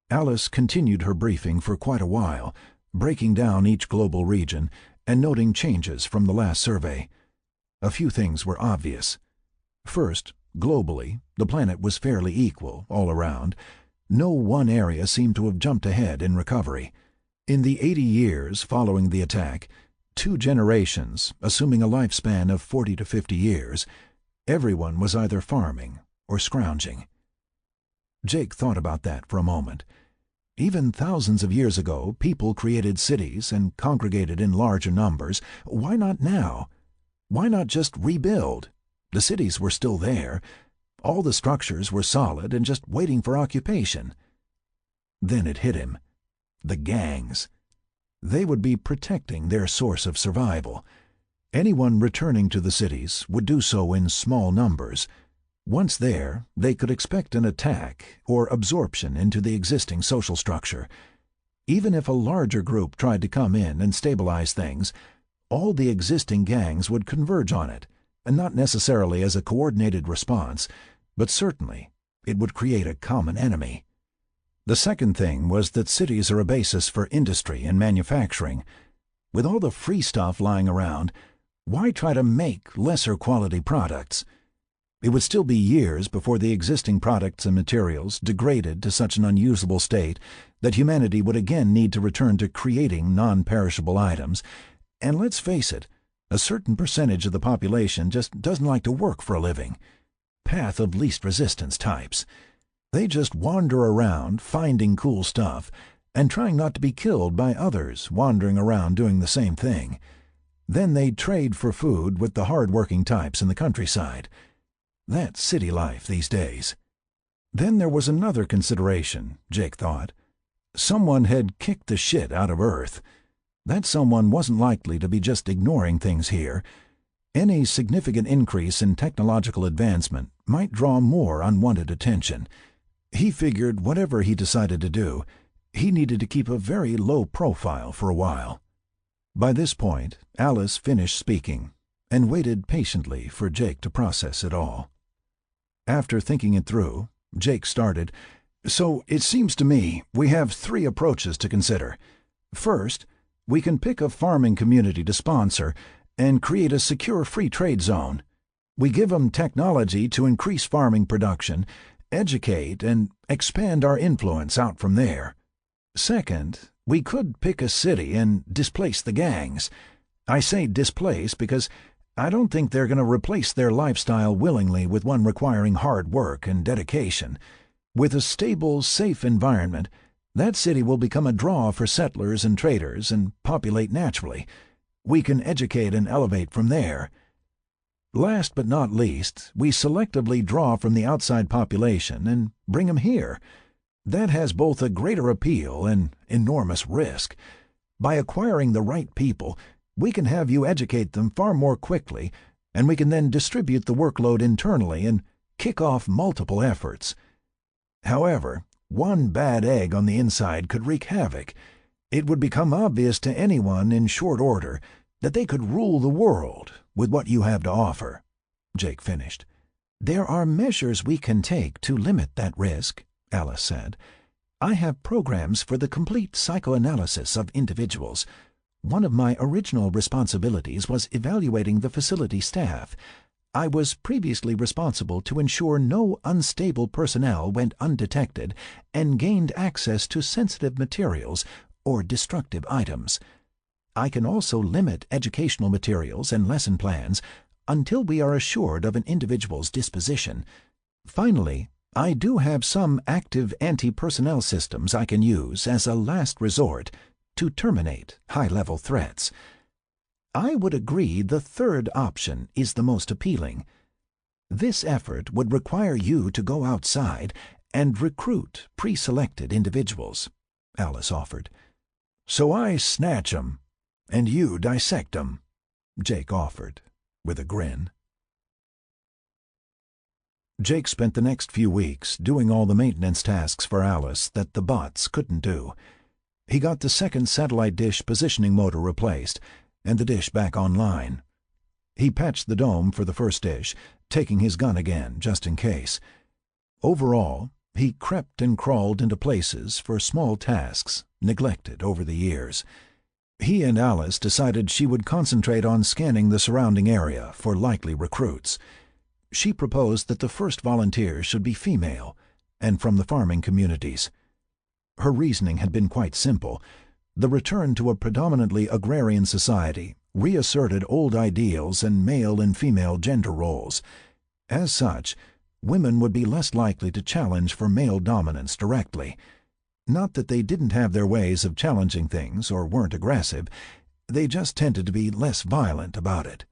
Alice continued her briefing for quite a while, breaking down each global region and noting changes from the last survey. A few things were obvious. First, globally, the planet was fairly equal all around. No one area seemed to have jumped ahead in recovery. In the 80 years following the attack, 2 generations, assuming a lifespan of 40 to 50 years, everyone was either farming or scrounging. Jake thought about that for a moment. Even thousands of years ago, people created cities and congregated in larger numbers. Why not now? Why not just rebuild? The cities were still there. All the structures were solid and just waiting for occupation. Then it hit him. The gangs. They would be protecting their source of survival. Anyone returning to the cities would do so in small numbers. Once there, they could expect an attack or absorption into the existing social structure. Even if a larger group tried to come in and stabilize things, all the existing gangs would converge on it, and not necessarily as a coordinated response, but certainly it would create a common enemy. The second thing was that cities are a basis for industry and manufacturing. With all the free stuff lying around, why try to make lesser quality products? It would still be years before the existing products and materials degraded to such an unusable state that humanity would again need to return to creating non-perishable items. And let's face it, a certain percentage of the population just doesn't like to work for a living. Path of least resistance types. They just wander around finding cool stuff and trying not to be killed by others wandering around doing the same thing. Then they trade for food with the hard-working types in the countryside. That's city life these days. Then there was another consideration, Jake thought. Someone had kicked the shit out of Earth. That someone wasn't likely to be just ignoring things here. Any significant increase in technological advancement might draw more unwanted attention. He figured whatever he decided to do, he needed to keep a very low profile for a while. By this point, Alice finished speaking and waited patiently for Jake to process it all. After thinking it through, Jake started, "So it seems to me we have 3 approaches to consider. First, we can pick a farming community to sponsor and create a secure free trade zone. We give them technology to increase farming production, educate, and expand our influence out from there. Second, we could pick a city and displace the gangs. I say displace because I don't think they're going to replace their lifestyle willingly with one requiring hard work and dedication. With a stable, safe environment, that city will become a draw for settlers and traders and populate naturally. We can educate and elevate from there. Last but not least, we selectively draw from the outside population and bring them here. That has both a greater appeal and enormous risk. By acquiring the right people, we can have you educate them far more quickly, and we can then distribute the workload internally and kick off multiple efforts. However, one bad egg on the inside could wreak havoc. It would become obvious to anyone in short order that they could rule the world with what you have to offer," Jake finished. "There are measures we can take to limit that risk," Alice said. "I have programs for the complete psychoanalysis of individuals. One of my original responsibilities was evaluating the facility staff. I was previously responsible to ensure no unstable personnel went undetected and gained access to sensitive materials or destructive items. I can also limit educational materials and lesson plans until we are assured of an individual's disposition. Finally, I do have some active anti-personnel systems I can use as a last resort to terminate high-level threats. I would agree the third option is the most appealing. This effort would require you to go outside and recruit pre-selected individuals," Alice offered. "So I snatch 'em," and you dissect 'em," Jake offered, with a grin. Jake spent the next few weeks doing all the maintenance tasks for Alice that the bots couldn't do. He got the second satellite dish positioning motor replaced and the dish back online. He patched the dome for the first dish, taking his gun again just in case. Overall, he crept and crawled into places for small tasks neglected over the years. He and Alice decided she would concentrate on scanning the surrounding area for likely recruits. She proposed that the first volunteers should be female and from the farming communities. Her reasoning had been quite simple. The return to a predominantly agrarian society reasserted old ideals and male and female gender roles. As such, women would be less likely to challenge for male dominance directly. Not that they didn't have their ways of challenging things or weren't aggressive, they just tended to be less violent about it.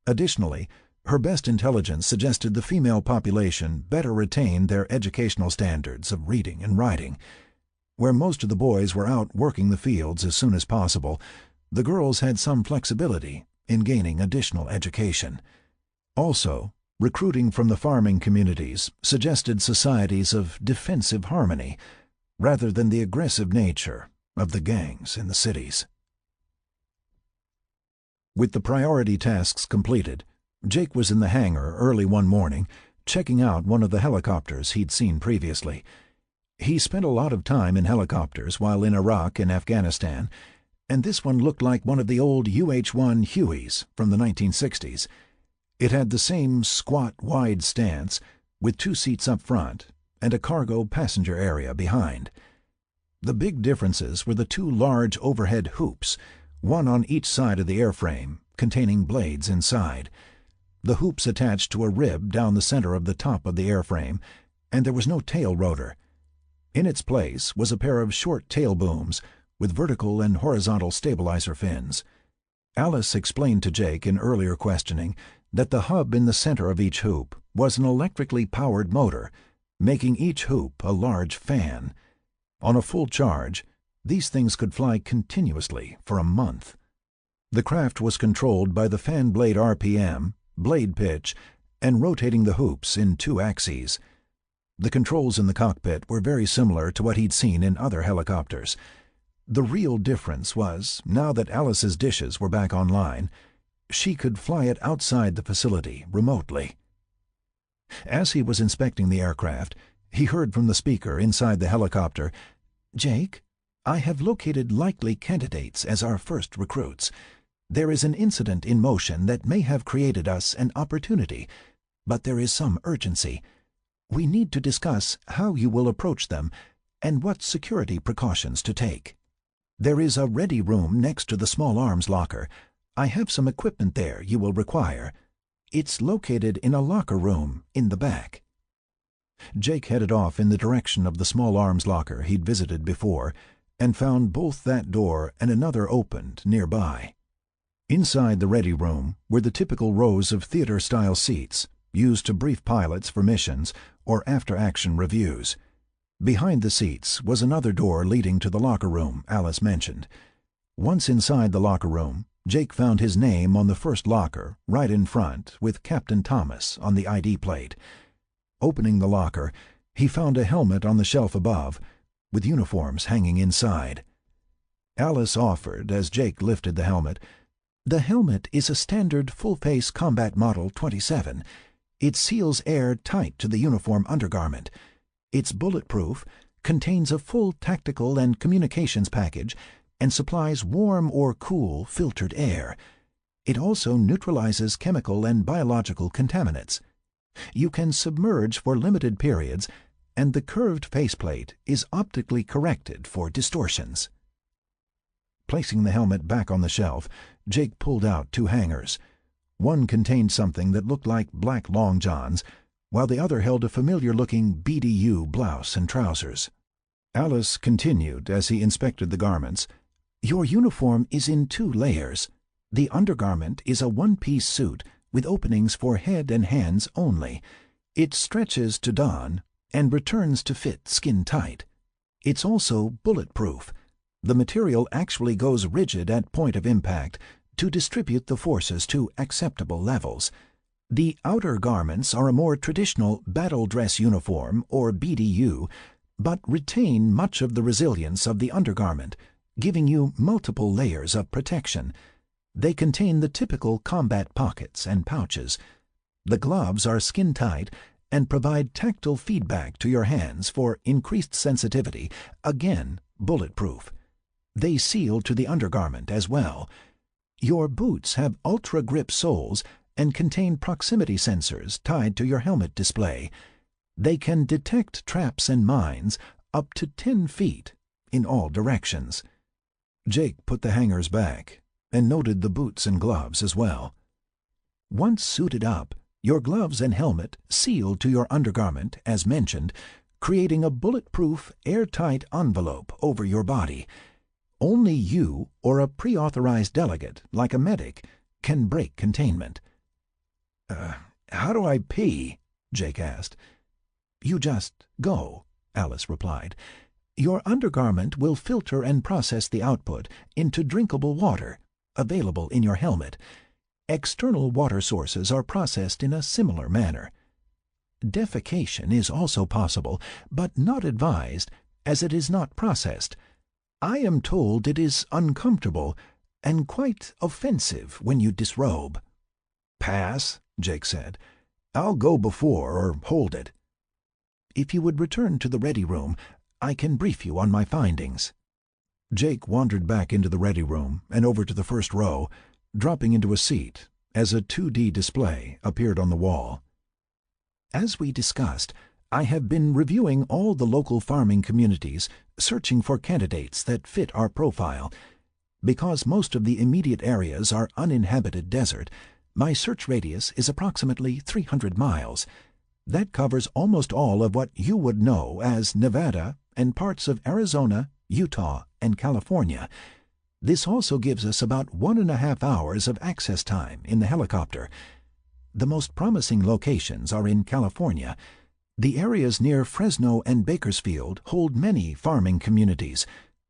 Additionally, her best intelligence suggested the female population better retain their educational standards of reading and writing. Where most of the boys were out working the fields as soon as possible, the girls had some flexibility in gaining additional education. Also, recruiting from the farming communities suggested societies of defensive harmony rather than the aggressive nature of the gangs in the cities. With the priority tasks completed, Jake was in the hangar early one morning, checking out one of the helicopters he'd seen previously. He spent a lot of time in helicopters while in Iraq and Afghanistan, and this one looked like one of the old UH-1 Hueys from the 1960s. It had the same squat, wide stance, with 2 seats up front and a cargo passenger area behind. The big differences were the 2 large overhead hoops, one on each side of the airframe, containing blades inside. The hoops attached to a rib down the center of the top of the airframe, and there was no tail rotor. In its place was a pair of short tail booms with vertical and horizontal stabilizer fins. Alice explained to Jake in earlier questioning that the hub in the center of each hoop was an electrically powered motor, making each hoop a large fan. On a full charge, these things could fly continuously for a month. The craft was controlled by the fan blade RPM, blade pitch, and rotating the hoops in 2 axes. The controls in the cockpit were very similar to what he'd seen in other helicopters. The real difference was, now that Alice's dishes were back online, she could fly it outside the facility remotely. As he was inspecting the aircraft, he heard from the speaker inside the helicopter, "Jake, I have located likely candidates as our first recruits. There is an incident in motion that may have created us an opportunity, but there is some urgency. We need to discuss how you will approach them and what security precautions to take. There is a ready room next to the small arms locker. I have some equipment there you will require. It's located in a locker room in the back." Jake headed off in the direction of the small arms locker he'd visited before and found both that door and another opened nearby. Inside the ready room were the typical rows of theater-style seats used to brief pilots for missions or after-action reviews. Behind the seats was another door leading to the locker room Alice mentioned. Once inside the locker room, Jake found his name on the first locker right in front with Captain Thomas on the ID plate. Opening the locker, he found a helmet on the shelf above, with uniforms hanging inside. Alice offered as Jake lifted the helmet, "The helmet is a standard full-face combat model 27. It seals air tight to the uniform undergarment. It's bulletproof, contains a full tactical and communications package, and supplies warm or cool filtered air. It also neutralizes chemical and biological contaminants. You can submerge for limited periods, and the curved faceplate is optically corrected for distortions." Placing the helmet back on the shelf, Jake pulled out 2 hangers. One contained something that looked like black long johns, while the other held a familiar-looking BDU blouse and trousers. Alice continued as he inspected the garments, "Your uniform is in 2 layers. The undergarment is a one-piece suit with openings for head and hands only. It stretches to don and returns to fit skin tight. It's also bulletproof. The material actually goes rigid at point of impact to distribute the forces to acceptable levels. The outer garments are a more traditional battle dress uniform, or BDU, but retain much of the resilience of the undergarment, giving you multiple layers of protection. They contain the typical combat pockets and pouches. The gloves are skin-tight and provide tactile feedback to your hands for increased sensitivity, again bulletproof. They seal to the undergarment as well. Your boots have ultra-grip soles and contain proximity sensors tied to your helmet display. They can detect traps and mines up to 10 feet in all directions. Jake put the hangers back and noted the boots and gloves as well. Once suited up, your gloves and helmet seal to your undergarment, as mentioned, creating a bulletproof, airtight envelope over your body. Only you or a pre-authorized delegate, like a medic, can break containment. How do I pee?" Jake asked. "You just go," Alice replied. "Your undergarment will filter and process the output into drinkable water, available in your helmet. External water sources are processed in a similar manner. Defecation is also possible, but not advised, as it is not processed. I am told it is uncomfortable and quite offensive when you disrobe." "Pass," Jake said. "I'll go before or hold it." "If you would return to the ready room, I can brief you on my findings." Jake wandered back into the ready room and over to the first row, dropping into a seat as a 2D display appeared on the wall. "As we discussed, I have been reviewing all the local farming communities, searching for candidates that fit our profile. Because most of the immediate areas are uninhabited desert, my search radius is approximately 300 miles. That covers almost all of what you would know as Nevada and parts of Arizona, Utah, and California. This also gives us about 1.5 hours of access time in the helicopter. The most promising locations are in California. The areas near Fresno and Bakersfield hold many farming communities.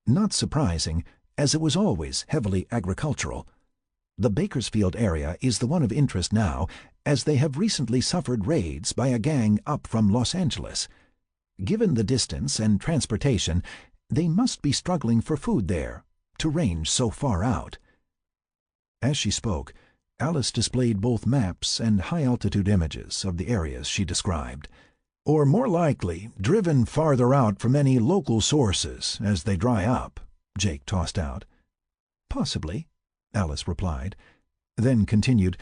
Not surprising, as it was always heavily agricultural. The Bakersfield area is the one of interest now, as they have recently suffered raids by a gang up from Los Angeles. Given the distance and transportation, they must be struggling for food there, to range so far out." As she spoke, Alice displayed both maps and high-altitude images of the areas she described. "Or more likely, driven farther out from any local sources as they dry up," Jake tossed out. "Possibly," Alice replied, then continued,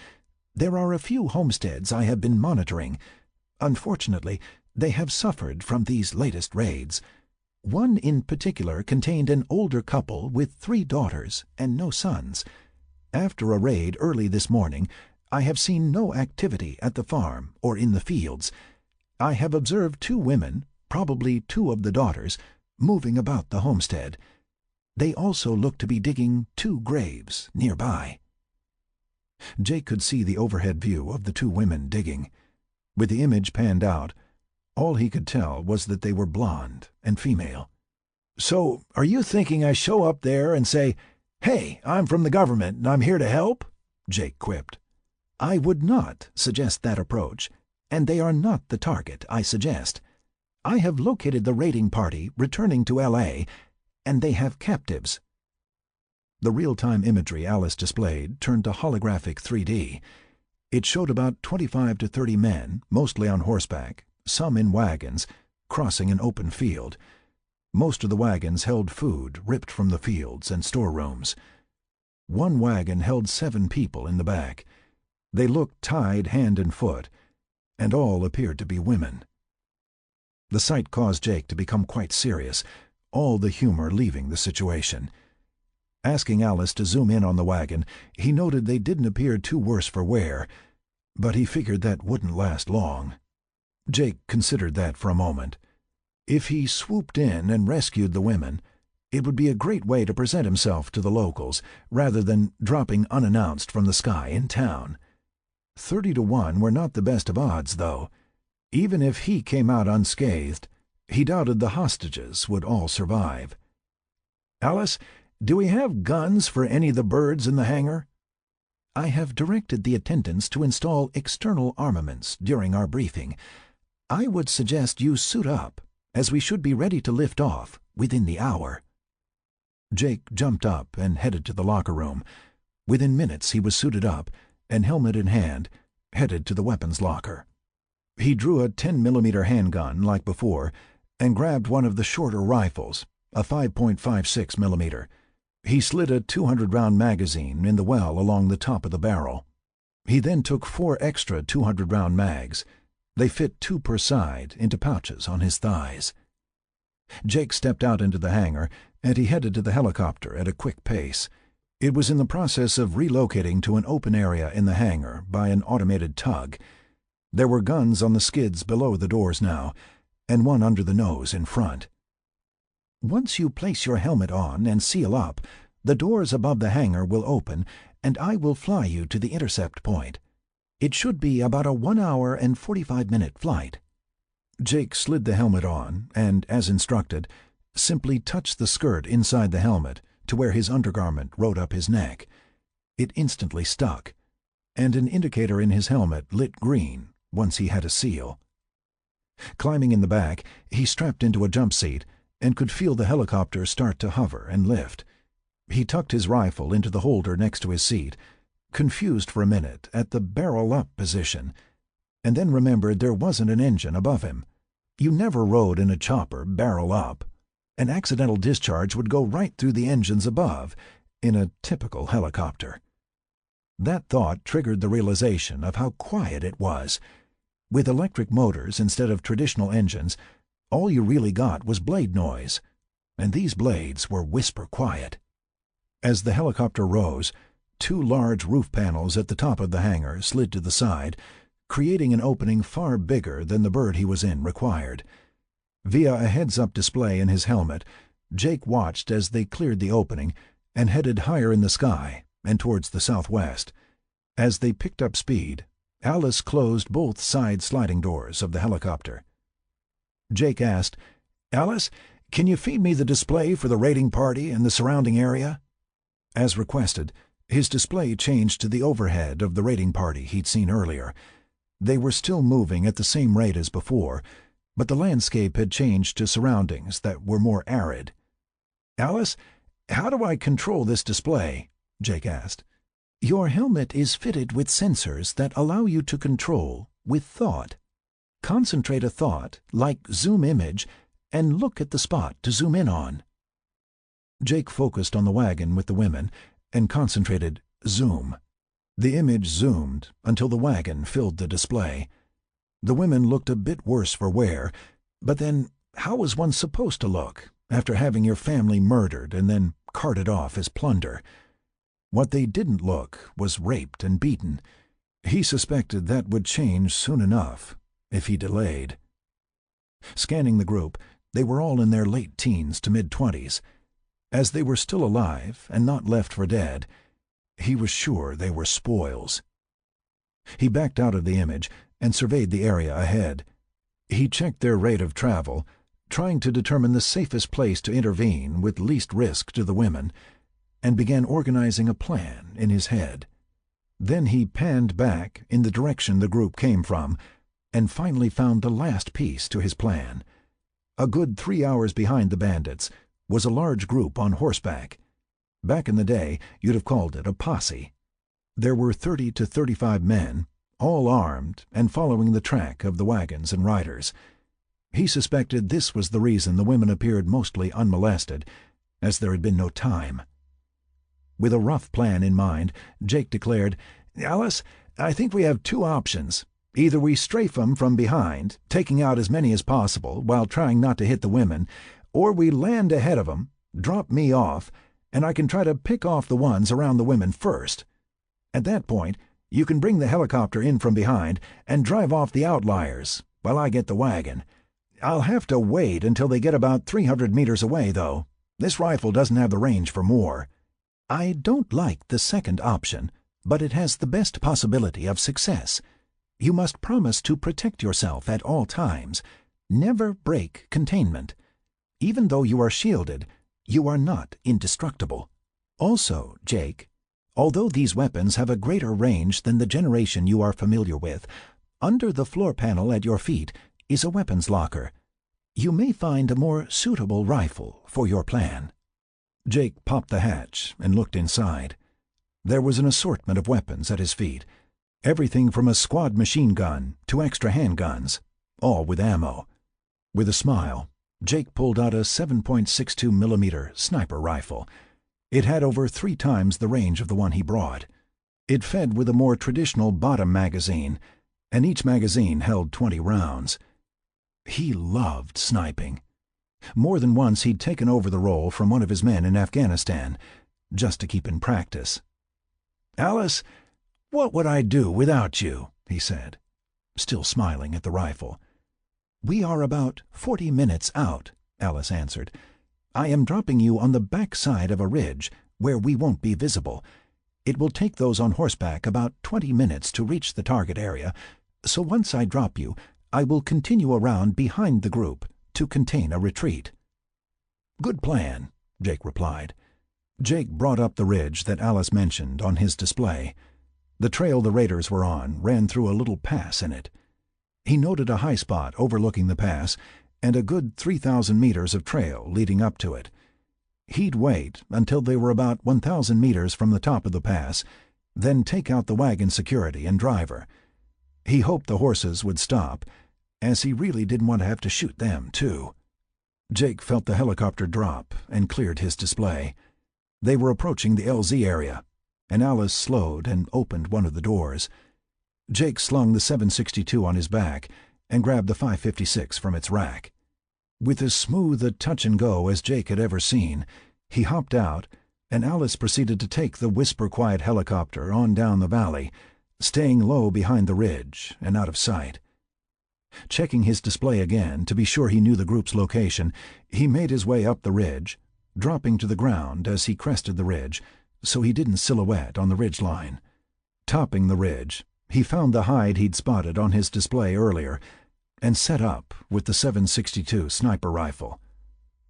"There are a few homesteads I have been monitoring. Unfortunately, they have suffered from these latest raids. One in particular contained an older couple with 3 daughters and no sons. After a raid early this morning, I have seen no activity at the farm or in the fields. I have observed 2 women, probably 2 of the daughters, moving about the homestead. They also look to be digging 2 graves nearby." Jake could see the overhead view of the 2 women digging. With the image panned out, all he could tell was that they were blonde and female. "So, are you thinking I show up there and say, 'Hey, I'm from the government and I'm here to help'?" Jake quipped. "I would not suggest that approach, and they are not the target I suggest. I have located the raiding party returning to L.A., and they have captives." The real-time imagery Alice displayed turned to holographic 3D. It showed about 25 to 30 men, mostly on horseback, some in wagons, crossing an open field. Most of the wagons held food ripped from the fields and storerooms. One wagon held 7 people in the back. They looked tied hand and foot, and all appeared to be women. The sight caused Jake to become quite serious, all the humor leaving the situation. Asking Alice to zoom in on the wagon, he noted they didn't appear too worse for wear, but he figured that wouldn't last long. Jake considered that for a moment. If he swooped in and rescued the women, it would be a great way to present himself to the locals, rather than dropping unannounced from the sky in town. 30 to 1 were not the best of odds, though. Even if he came out unscathed, he doubted the hostages would all survive. Alice, do we have guns for any of the birds in the hangar?" "I have directed the attendants to install external armaments during our briefing. I would suggest you suit up, as we should be ready to lift off within the hour." Jake jumped up and headed to the locker room. Within minutes he was suited up, and helmet in hand, headed to the weapons locker. He drew a 10mm handgun like before, and grabbed one of the shorter rifles, a 5.56mm. He slid a 200-round magazine in the well along the top of the barrel. He then took 4 extra 200-round mags. They fit 2 per side into pouches on his thighs. Jake stepped out into the hangar, and he headed to the helicopter at a quick pace. It was in the process of relocating to an open area in the hangar by an automated tug. There were guns on the skids below the doors now, and one under the nose in front. "Once you place your helmet on and seal up, the doors above the hangar will open, and I will fly you to the intercept point. It should be about a 1 hour and 45-minute flight." Jake slid the helmet on and, as instructed, simply touched the skirt inside the helmet to where his undergarment rode up his neck. It instantly stuck, and an indicator in his helmet lit green once he had a seal. Climbing in the back, he strapped into a jump seat and could feel the helicopter start to hover and lift. He tucked his rifle into the holder next to his seat, confused for a minute at the barrel-up position, and then remembered there wasn't an engine above him. You never rode in a chopper barrel up. An accidental discharge would go right through the engines above in a typical helicopter. That thought triggered the realization of how quiet it was. With electric motors instead of traditional engines, all you really got was blade noise, and these blades were whisper quiet. As the helicopter rose, 2 large roof panels at the top of the hangar slid to the side, creating an opening far bigger than the bird he was in required. Via a heads-up display in his helmet, Jake watched as they cleared the opening and headed higher in the sky and towards the southwest. As they picked up speed, Alice closed both side sliding doors of the helicopter. Jake asked, "Alice, can you feed me the display for the raiding party and the surrounding area?" As requested, his display changed to the overhead of the raiding party he'd seen earlier. They were still moving at the same rate as before, but the landscape had changed to surroundings that were more arid. "Alice, how do I control this display?" Jake asked. "Your helmet is fitted with sensors that allow you to control with thought. Concentrate a thought, like zoom image, and look at the spot to zoom in on." Jake focused on the wagon with the women and concentrated zoom. The image zoomed until the wagon filled the display. The women looked a bit worse for wear, but then how was one supposed to look after having your family murdered and then carted off as plunder? What they didn't look was raped and beaten. He suspected that would change soon enough if he delayed. Scanning the group, they were all in their late teens to mid-20s. As they were still alive and not left for dead, he was sure they were spoils. He backed out of the image and surveyed the area ahead. He checked their rate of travel, trying to determine the safest place to intervene with least risk to the women, and began organizing a plan in his head. Then he panned back in the direction the group came from, and finally found the last piece to his plan. A good 3 hours behind the bandits was a large group on horseback. Back in the day, you'd have called it a posse. There were 30 to 35 men, all armed and following the track of the wagons and riders. He suspected this was the reason the women appeared mostly unmolested, as there had been no time. With a rough plan in mind, Jake declared, "Alice, I think we have 2 options. Either we strafe 'em from behind, taking out as many as possible while trying not to hit the women, or we land ahead of 'em, drop me off, and I can try to pick off the ones around the women first. At that point, you can bring the helicopter in from behind and drive off the outliers while I get the wagon. I'll have to wait until they get about 300 meters away, though. This rifle doesn't have the range for more." "I don't like the second option, but it has the best possibility of success. You must promise to protect yourself at all times. Never break containment. Even though you are shielded, You are not indestructible. Also, Jake, although these weapons have a greater range than the generation you are familiar with, under the floor panel at your feet is a weapons locker. You may find a more suitable rifle for your plan." Jake popped the hatch and looked inside. There was an assortment of weapons at his feet, everything from a squad machine gun to extra handguns, all with ammo. With a smile, Jake pulled out a 7.62 millimeter sniper rifle. It had over 3 times the range of the one he brought. It fed with a more traditional bottom magazine, and each magazine held 20 rounds. He loved sniping. More than once he'd taken over the role from one of his men in Afghanistan, just to keep in practice. "Alice, what would I do without you?" he said, still smiling at the rifle. "We are about 40 minutes out," Alice answered. "I am dropping you on the back side of a ridge where we won't be visible. It will take those on horseback about 20 minutes to reach the target area, so once I drop you, I will continue around behind the group to contain a retreat." "Good plan," Jake replied. Jake brought up the ridge that Alice mentioned on his display. The trail the raiders were on ran through a little pass in it. He noted a high spot overlooking the pass and a good 3,000 meters of trail leading up to it. He'd wait until they were about 1,000 meters from the top of the pass, then take out the wagon security and driver. He hoped the horses would stop, as he really didn't want to have to shoot them, too. Jake felt the helicopter drop and cleared his display. They were approaching the LZ area, and Alice slowed and opened one of the doors. Jake slung the 7.62 on his back and grabbed the 5.56 from its rack. With as smooth a touch-and-go as Jake had ever seen, he hopped out, and Alice proceeded to take the whisper-quiet helicopter on down the valley, staying low behind the ridge and out of sight. Checking his display again to be sure he knew the group's location, he made his way up the ridge, dropping to the ground as he crested the ridge, so he didn't silhouette on the ridge line. Topping the ridge, he found the hide he'd spotted on his display earlier and set up with the 7.62 sniper rifle.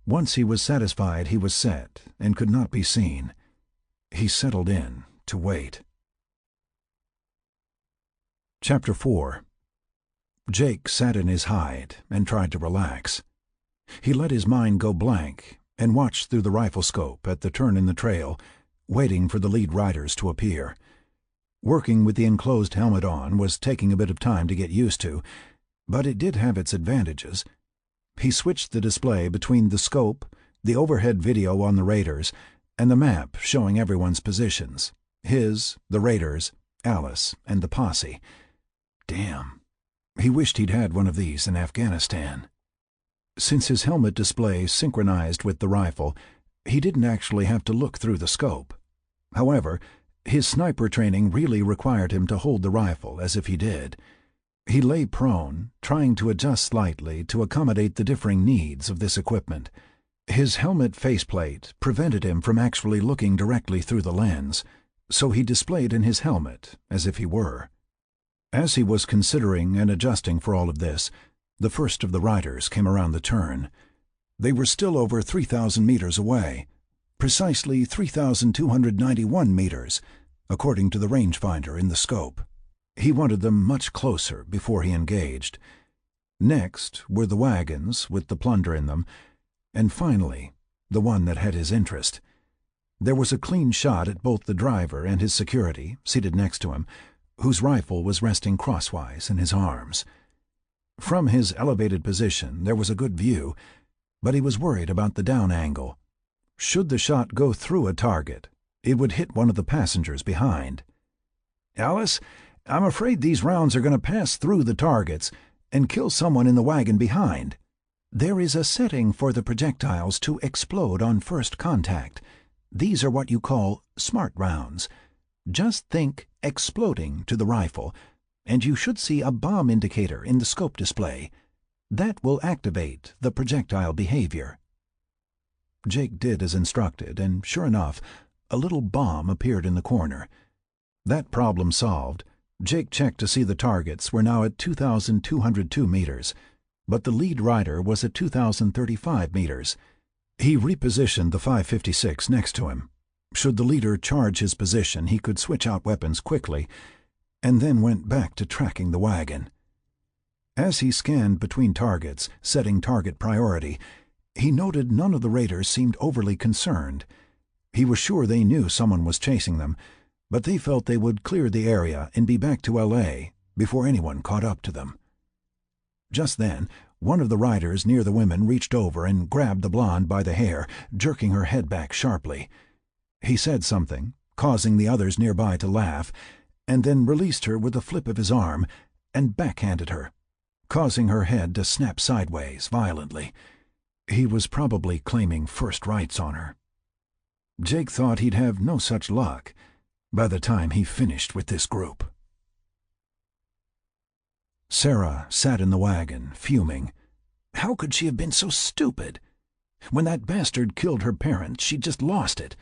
Once he was satisfied he was set and could not be seen, he settled in to wait. Chapter 4. Jake sat in his hide and tried to relax. He let his mind go blank and watched through the rifle scope at the turn in the trail, waiting for the lead riders to appear. Working with the enclosed helmet on was taking a bit of time to get used to, but it did have its advantages. He switched the display between the scope, the overhead video on the raiders, and the map showing everyone's positions, his, the raiders, Alice, and the posse. Damn. He wished he'd had one of these in Afghanistan. Since his helmet display synchronized with the rifle, he didn't actually have to look through the scope. However, his sniper training really required him to hold the rifle as if he did. He lay prone, trying to adjust slightly to accommodate the differing needs of this equipment. His helmet faceplate prevented him from actually looking directly through the lens, so he displayed in his helmet as if he were. As he was considering and adjusting for all of this, the first of the riders came around the turn. They were still over 3,000 meters away, precisely 3,291 meters, according to the rangefinder in the scope. He wanted them much closer before he engaged. Next were the wagons with the plunder in them, and finally, the one that had his interest. There was a clean shot at both the driver and his security, seated next to him, whose rifle was resting crosswise in his arms. From his elevated position there was a good view, but he was worried about the down angle. Should the shot go through a target, it would hit one of the passengers behind. "Alice, I'm afraid these rounds are going to pass through the targets and kill someone in the wagon behind. There is a setting for the projectiles to explode on first contact. These are what you call smart rounds. Just think exploding to the rifle, and you should see a bomb indicator in the scope display. That will activate the projectile behavior." Jake did as instructed, and sure enough, a little bomb appeared in the corner. That problem solved, Jake checked to see the targets were now at 2,202 meters, but the lead rider was at 2,035 meters. He repositioned the 5.56 next to him. Should the leader charge his position, he could switch out weapons quickly, and then went back to tracking the wagon. As he scanned between targets, setting target priority, he noted none of the raiders seemed overly concerned. He was sure they knew someone was chasing them, but they felt they would clear the area and be back to L.A. before anyone caught up to them. Just then, one of the riders near the women reached over and grabbed the blonde by the hair, jerking her head back sharply. He said something, causing the others nearby to laugh, and then released her with a flip of his arm and backhanded her, causing her head to snap sideways violently. He was probably claiming first rights on her. Jake thought he'd have no such luck by the time he finished with this group. Sarah sat in the wagon, fuming. How could she have been so stupid? When that bastard killed her parents, she'd just lost it.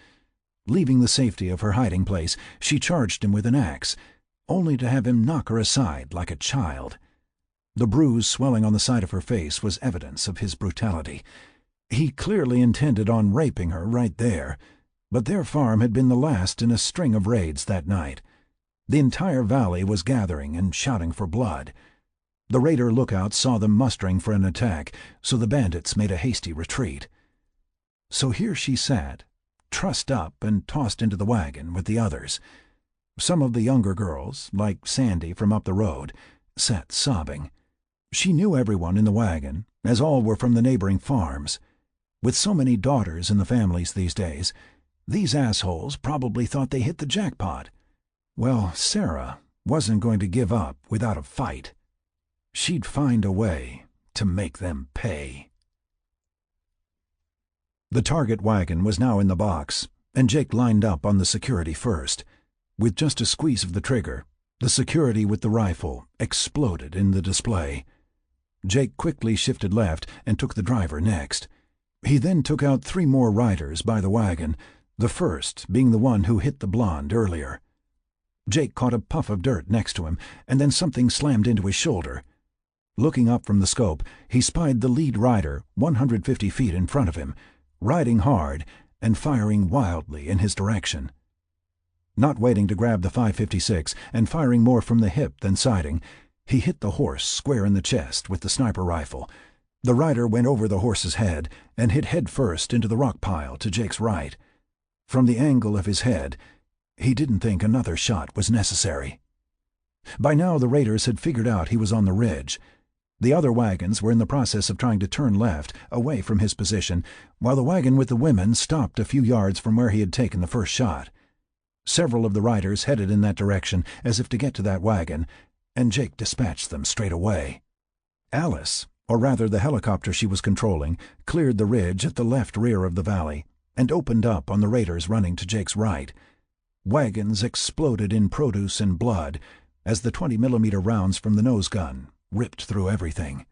Leaving the safety of her hiding place, she charged him with an axe, only to have him knock her aside like a child. The bruise swelling on the side of her face was evidence of his brutality. He clearly intended on raping her right there, but their farm had been the last in a string of raids that night. The entire valley was gathering and shouting for blood. The raider lookouts saw them mustering for an attack, so the bandits made a hasty retreat. So here she sat, trussed up and tossed into the wagon with the others. Some of the younger girls, like Sandy from up the road, sat sobbing. She knew everyone in the wagon, as all were from the neighboring farms. With so many daughters in the families these days, these assholes probably thought they hit the jackpot. Well, Sarah wasn't going to give up without a fight. She'd find a way to make them pay. The target wagon was now in the box, and Jake lined up on the security first. With just a squeeze of the trigger, the security with the rifle exploded in the display. Jake quickly shifted left and took the driver next. He then took out 3 more riders by the wagon, the first being the one who hit the blonde earlier. Jake caught a puff of dirt next to him, and then something slammed into his shoulder. Looking up from the scope, he spied the lead rider 150 feet in front of him, riding hard and firing wildly in his direction. Not waiting to grab the 5.56 and firing more from the hip than siding, he hit the horse square in the chest with the sniper rifle. The rider went over the horse's head and hit head first into the rock pile to Jake's right. From the angle of his head, he didn't think another shot was necessary. By now the raiders had figured out he was on the ridge. The other wagons were in the process of trying to turn left, away from his position, while the wagon with the women stopped a few yards from where he had taken the first shot. Several of the riders headed in that direction as if to get to that wagon, and Jake dispatched them straight away. Alice, or rather the helicopter she was controlling, cleared the ridge at the left rear of the valley and opened up on the raiders running to Jake's right. Wagons exploded in produce and blood as the 20-millimeter rounds from the nose gun ripped through everything.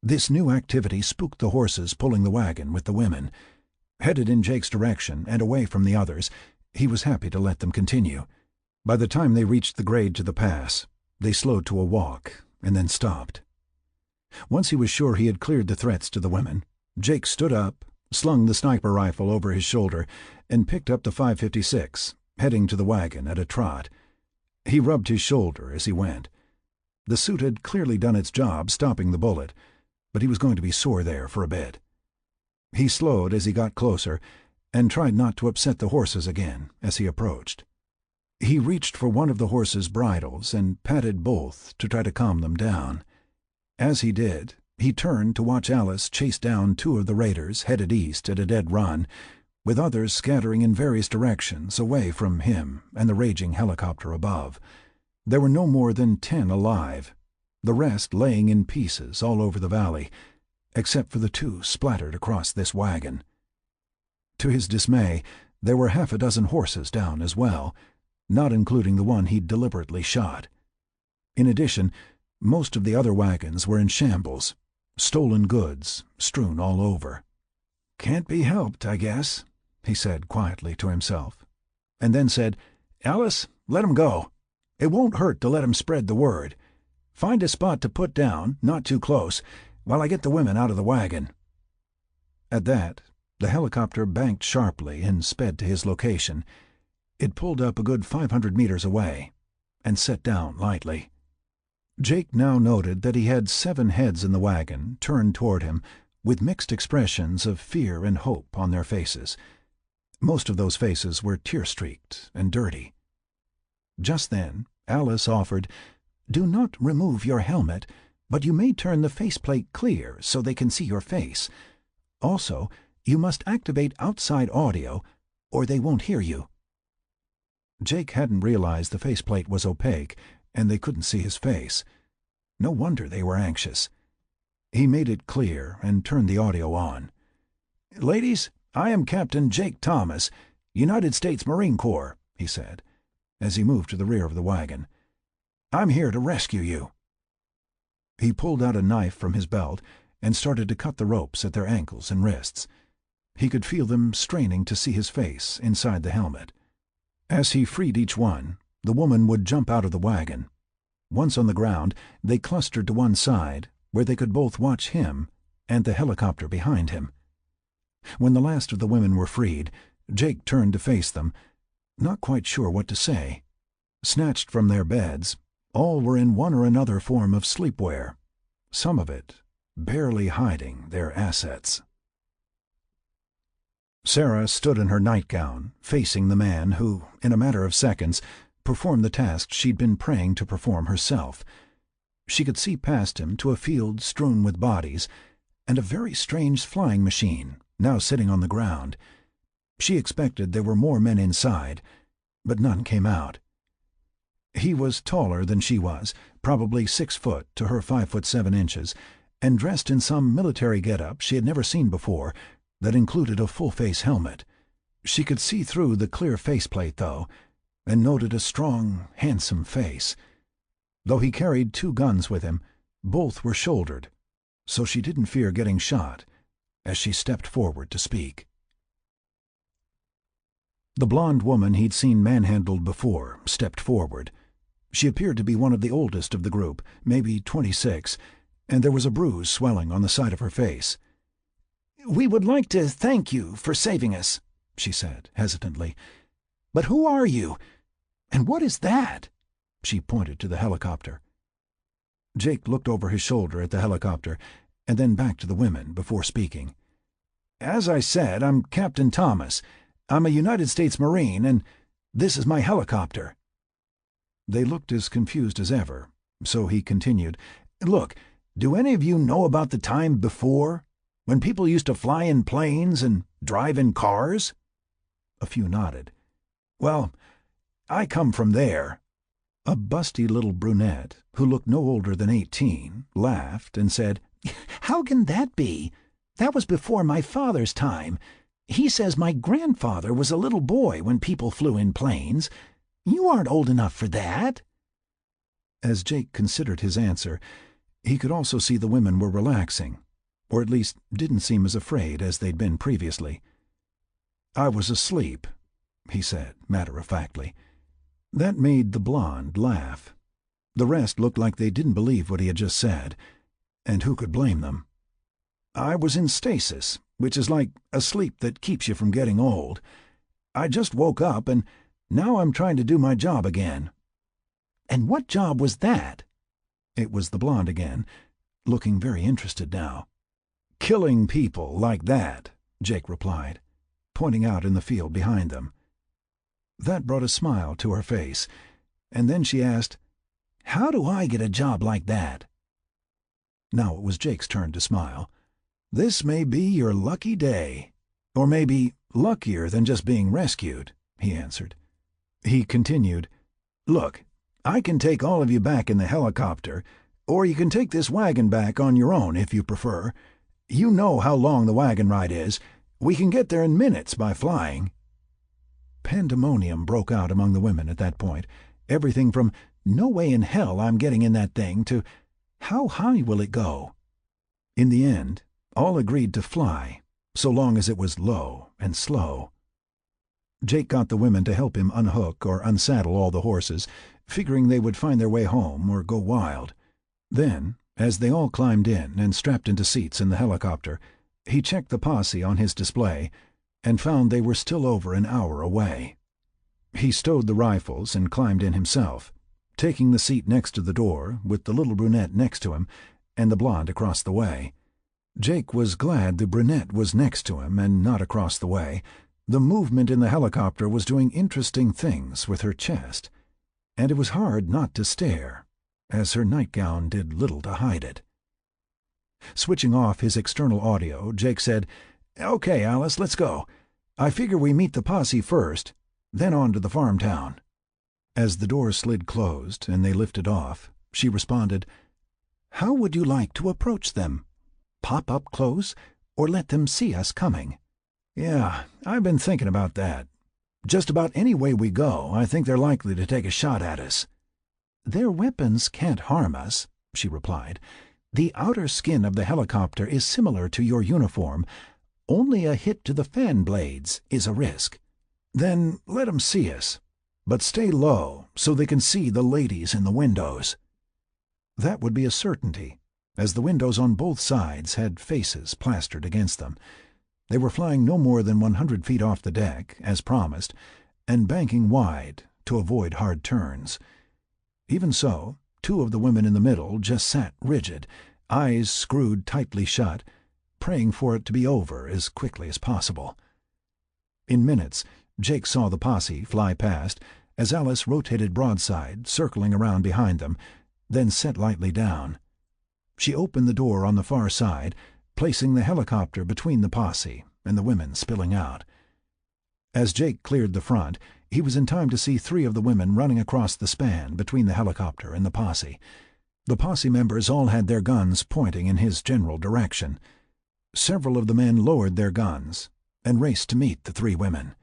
This new activity spooked the horses pulling the wagon with the women. Headed in Jake's direction and away from the others, he was happy to let them continue. By the time they reached the grade to the pass, they slowed to a walk and then stopped. Once he was sure he had cleared the threats to the women, Jake stood up, slung the sniper rifle over his shoulder, and picked up the 5.56, heading to the wagon at a trot. He rubbed his shoulder as he went. The suit had clearly done its job stopping the bullet, but he was going to be sore there for a bit. He slowed as he got closer and tried not to upset the horses again as he approached. He reached for one of the horses' bridles and patted both to try to calm them down. As he did, he turned to watch Alice chase down 2 of the raiders headed east at a dead run, with others scattering in various directions away from him and the raging helicopter above. There were no more than 10 alive, the rest laying in pieces all over the valley, except for the 2 splattered across this wagon. To his dismay, there were half a dozen horses down as well, not including the one he'd deliberately shot. In addition, most of the other wagons were in shambles, stolen goods strewn all over. "Can't be helped, I guess," he said quietly to himself, and then said, "Alice, let 'em go. It won't hurt to let 'em spread the word. Find a spot to put down, not too close, while I get the women out of the wagon." At that, The helicopter banked sharply and sped to his location. It pulled up a good 500 meters away and set down lightly. Jake now noted that he had 7 heads in the wagon turned toward him, with mixed expressions of fear and hope on their faces. Most of those faces were tear-streaked and dirty. Just then, Alice offered, "Do not remove your helmet, but you may turn the faceplate clear so they can see your face. Also, you must activate outside audio, or they won't hear you." Jake hadn't realized the faceplate was opaque, and they couldn't see his face. No wonder they were anxious. He made it clear and turned the audio on. "Ladies, I am Captain Jake Thomas, United States Marine Corps," he said, as he moved to the rear of the wagon. "I'm here to rescue you." He pulled out a knife from his belt and started to cut the ropes at their ankles and wrists. He could feel them straining to see his face inside the helmet. As he freed each one, the woman would jump out of the wagon. Once on the ground, they clustered to one side, where they could both watch him and the helicopter behind him. When the last of the women were freed, Jake turned to face them, not quite sure what to say. Snatched from their beds, all were in one or another form of sleepwear, some of it barely hiding their assets. Sarah stood in her nightgown, facing the man who, in a matter of seconds, performed the task she'd been praying to perform herself. She could see past him to a field strewn with bodies, and a very strange flying machine, now sitting on the ground. She expected there were more men inside, but none came out. He was taller than she was, probably 6 foot to her 5'7", and dressed in some military get-up she had never seen before, that included a full-face helmet. She could see through the clear faceplate, though, and noted a strong, handsome face. Though he carried 2 guns with him, both were shouldered, so she didn't fear getting shot as she stepped forward to speak. The blonde woman he'd seen manhandled before stepped forward. She appeared to be one of the oldest of the group, maybe 26, and there was a bruise swelling on the side of her face. "We would like to thank you for saving us," she said hesitantly. "But who are you? And what is that?" She pointed to the helicopter. Jake looked over his shoulder at the helicopter and then back to the women before speaking. "As I said, I'm Captain Thomas. I'm a United States Marine, and this is my helicopter." They looked as confused as ever, so he continued, "Look, do any of you know about the time before, when people used to fly in planes and drive in cars?" A few nodded. "Well, I come from there." A busty little brunette, who looked no older than 18, laughed and said, "How can that be? That was before my father's time. He says my grandfather was a little boy when people flew in planes. You aren't old enough for that." As Jake considered his answer, he could also see the women were relaxing, or at least didn't seem as afraid as they'd been previously. "I was asleep," he said matter-of-factly. That made the blonde laugh. The rest looked like they didn't believe what he had just said, and who could blame them? "I was in stasis, which is like a sleep that keeps you from getting old. I just woke up, and now I'm trying to do my job again." "And what job was that?" It was the blonde again, looking very interested now. "Killing people like that," Jake replied, pointing out in the field behind them. That brought a smile to her face, and then she asked, "How do I get a job like that?" Now it was Jake's turn to smile. "This may be your lucky day, or maybe luckier than just being rescued," he answered. He continued, "Look, I can take all of you back in the helicopter, or you can take this wagon back on your own if you prefer. You know how long the wagon ride is. We can get there in minutes by flying." Pandemonium broke out among the women at that point, everything from "No way in hell I'm getting in that thing" to "How high will it go?" In the end, all agreed to fly, so long as it was low and slow. Jake got the women to help him unhook or unsaddle all the horses, figuring they would find their way home or go wild. Then, as they all climbed in and strapped into seats in the helicopter, He checked the posse on his display and found they were still over an hour away. He stowed the rifles and climbed in himself, taking the seat next to the door with the little brunette next to him and the blonde across the way. Jake was glad the brunette was next to him and not across the way. The movement in the helicopter was doing interesting things with her chest, and it was hard not to stare, as her nightgown did little to hide it. Switching off his external audio, Jake said, "Okay, Alice, let's go. I figure we meet the posse first, then on to the farm town." As the door slid closed and they lifted off, she responded, "How would you like to approach them? Pop up close, or let them see us coming?" "Yeah, I've been thinking about that. Just about any way we go, I think they're likely to take a shot at us." "Their weapons can't harm us," she replied. "The outer skin of the helicopter is similar to your uniform. Only a hit to the fan blades is a risk." "Then let 'em see us. But stay low so they can see the ladies in the windows." That would be a certainty, as the windows on both sides had faces plastered against them. They were flying no more than 100 feet off the deck, as promised, and banking wide to avoid hard turns. Even so, two of the women in the middle just sat rigid, eyes screwed tightly shut, praying for it to be over as quickly as possible. In minutes, Jake saw the posse fly past as Alice rotated broadside, circling around behind them, then set lightly down. She opened the door on the far side, placing the helicopter between the posse and the women spilling out. As Jake cleared the front, he was in time to see 3 of the women running across the span between the helicopter and the posse. The posse members all had their guns pointing in his general direction. Several of the men lowered their guns and raced to meet the 3 women.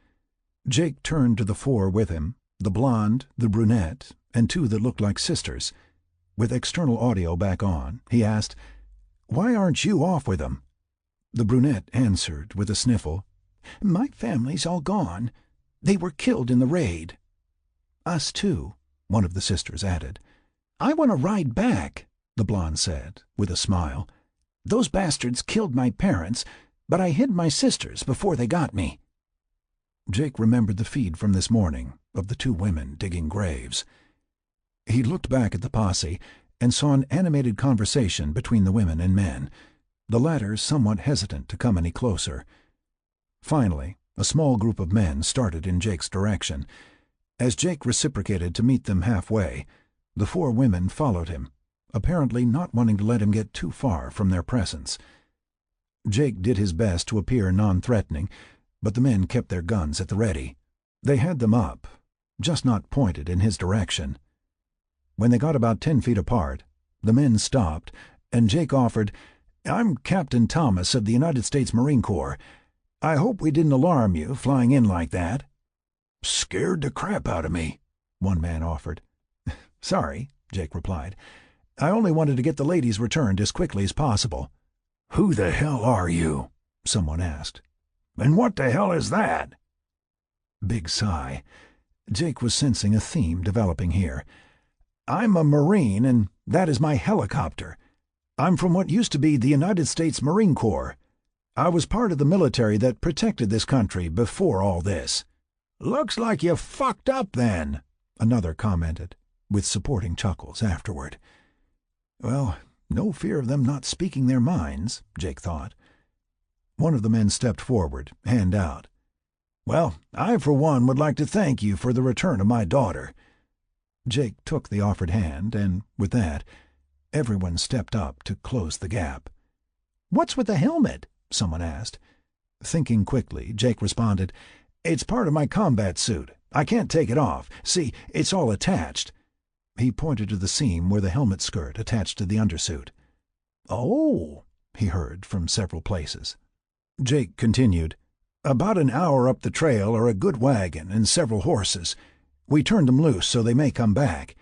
Jake turned to the 4 with him, the blonde, the brunette, and 2 that looked like sisters. With external audio back on, he asked, "Why aren't you off with them?" The brunette answered with a sniffle, "My family's all gone. They were killed in the raid." "Us too," one of the sisters added. "I want to ride back," the blonde said, with a smile. "Those bastards killed my parents, but I hid my sisters before they got me." Jake remembered the feed from this morning of the 2 women digging graves. He looked back at the posse and saw an animated conversation between the women and men, the latter somewhat hesitant to come any closer. Finally, a small group of men started in Jake's direction. As Jake reciprocated to meet them halfway, the 4 women followed him, apparently not wanting to let him get too far from their presence. Jake did his best to appear non-threatening, but the men kept their guns at the ready. They had them up, just not pointed in his direction. When they got about 10 feet apart, the men stopped, and Jake offered, "I'm Captain Thomas of the United States Marine Corps. I hope we didn't alarm you flying in like that." "Scared the crap out of me," one man offered. "Sorry," Jake replied. "I only wanted to get the ladies returned as quickly as possible." "Who the hell are you?" someone asked. "And what the hell is that?" Big sigh. Jake was sensing a theme developing here. "I'm a Marine, and that is my helicopter. I'm from what used to be the United States Marine Corps. I was part of the military that protected this country before all this." "Looks like you fucked up then," another commented, with supporting chuckles afterward. Well, no fear of them not speaking their minds, Jake thought. One of the men stepped forward, hand out. "Well, I for one would like to thank you for the return of my daughter." Jake took the offered hand, and with that, everyone stepped up to close the gap. "What's with the helmet?" someone asked. Thinking quickly, Jake responded, "It's part of my combat suit. I can't take it off. See, it's all attached." He pointed to the seam where the helmet skirt attached to the undersuit. "Oh," he heard from several places. Jake continued, "About an hour up the trail are a good wagon and several horses. We turned them loose so they may come back.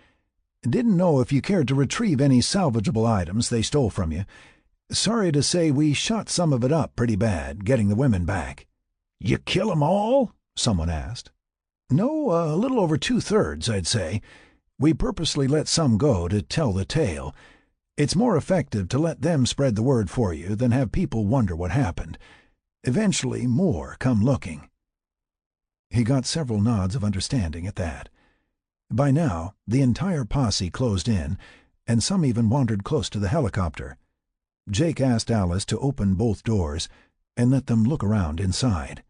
Didn't know if you cared to retrieve any salvageable items they stole from you. Sorry to say we shot some of it up pretty bad, getting the women back." "You kill 'em all?" someone asked. "No, a little over 2/3, I'd say. We purposely let some go to tell the tale. It's more effective to let them spread the word for you than have people wonder what happened. Eventually, more come looking." He got several nods of understanding at that. By now, the entire posse closed in, and some even wandered close to the helicopter. Jake asked Alice to open both doors and let them look around inside.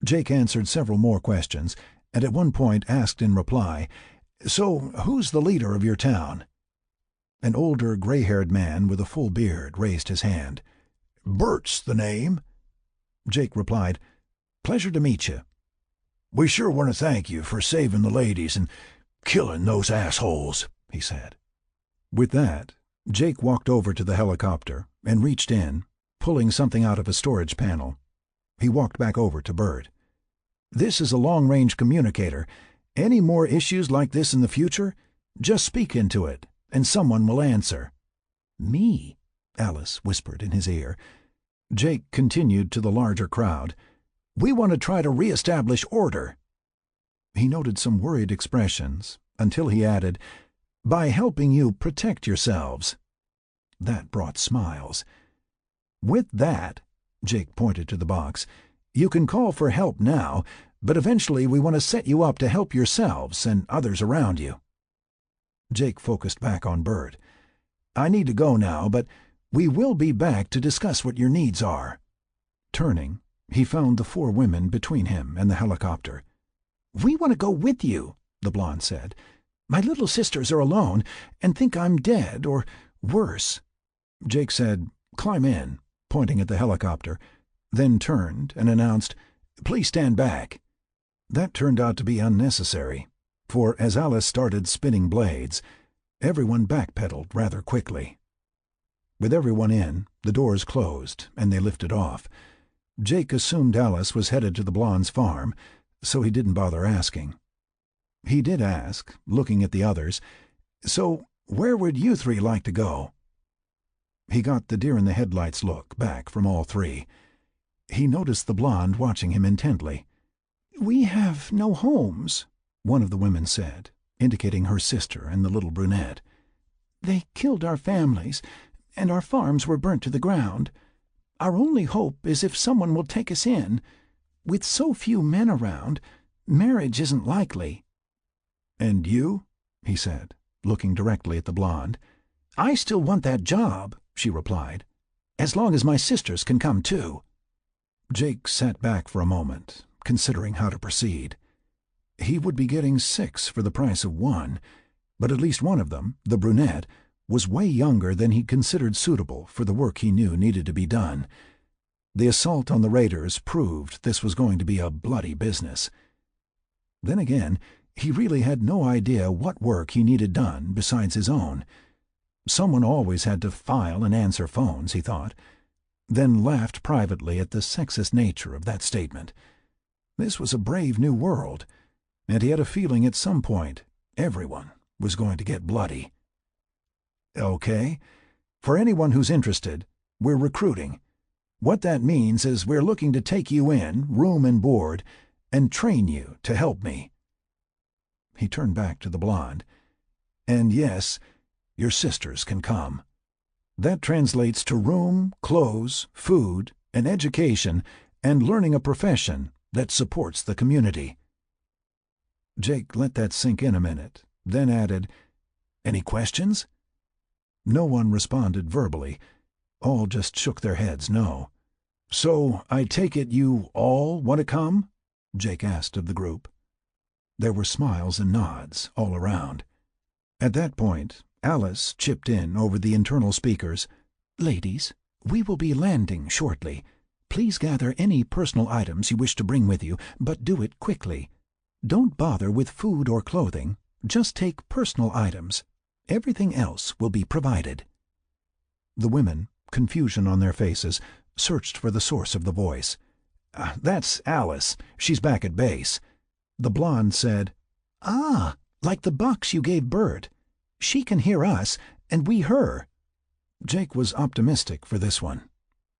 Jake answered several more questions, and at one point asked in reply, "So, who's the leader of your town?" An older, gray-haired man with a full beard raised his hand. "Bert's the name." Jake replied, "Pleasure to meet you." "We sure want to thank you for saving the ladies and killing those assholes," he said. With that, Jake walked over to the helicopter and reached in, pulling something out of a storage panel. He walked back over to Bert. "This is a long-range communicator. Any more issues like this in the future, just speak into it, and someone will answer." "Me?" Alice whispered in his ear. Jake continued to the larger crowd. "We want to try to re-establish order." He noted some worried expressions, until he added, "By helping you protect yourselves." That brought smiles. "With that," Jake pointed to the box, "you can call for help now, but eventually we want to set you up to help yourselves and others around you." Jake focused back on Bert. "I need to go now, but we will be back to discuss what your needs are." Turning, he found the 4 women between him and the helicopter. "We want to go with you," the blonde said. "My little sisters are alone and think I'm dead or worse." Jake said, "Climb in," pointing at the helicopter, then turned and announced, "Please stand back." That turned out to be unnecessary, for as Alice started spinning blades, everyone backpedaled rather quickly. With everyone in, the doors closed and they lifted off. Jake assumed Alice was headed to the blonde's farm, so he didn't bother asking. He did ask, looking at the others, "So where would you 3 like to go?" He got the deer-in-the-headlights look back from all 3. He noticed the blonde watching him intently. "We have no homes," one of the women said, indicating her sister and the little brunette. "They killed our families, and our farms were burnt to the ground. Our only hope is if someone will take us in. With so few men around, marriage isn't likely." "And you?" he said, looking directly at the blonde. "I still want that job," she replied, "as long as my sisters can come too." Jake sat back for a moment, considering how to proceed. He would be getting 6 for the price of 1, but at least one of them, the brunette, was way younger than he considered suitable for the work he knew needed to be done. The assault on the raiders proved this was going to be a bloody business. Then again, he really had no idea what work he needed done besides his own. Someone always had to file and answer phones, he thought, then laughed privately at the sexist nature of that statement. This was a brave new world, and he had a feeling at some point everyone was going to get bloody. "Okay, for anyone who's interested, we're recruiting. What that means is we're looking to take you in, room and board, and train you to help me." He turned back to the blonde. "And yes, your sisters can come. That translates to room, clothes, food, and education, and learning a profession that supports the community." Jake let that sink in a minute, then added, "Any questions?" No one responded verbally. All just shook their heads no. "So I take it you all want to come?" Jake asked of the group. There were smiles and nods all around. At that point, Alice chipped in over the internal speakers. "Ladies, we will be landing shortly. Please gather any personal items you wish to bring with you, but do it quickly. Don't bother with food or clothing. Just take personal items. Everything else will be provided." The women, confusion on their faces, searched for the source of the voice. "That's Alice. She's back at base." The blonde said, "Ah, like the box you gave Bert. She can hear us, and we her." Jake was optimistic for this one.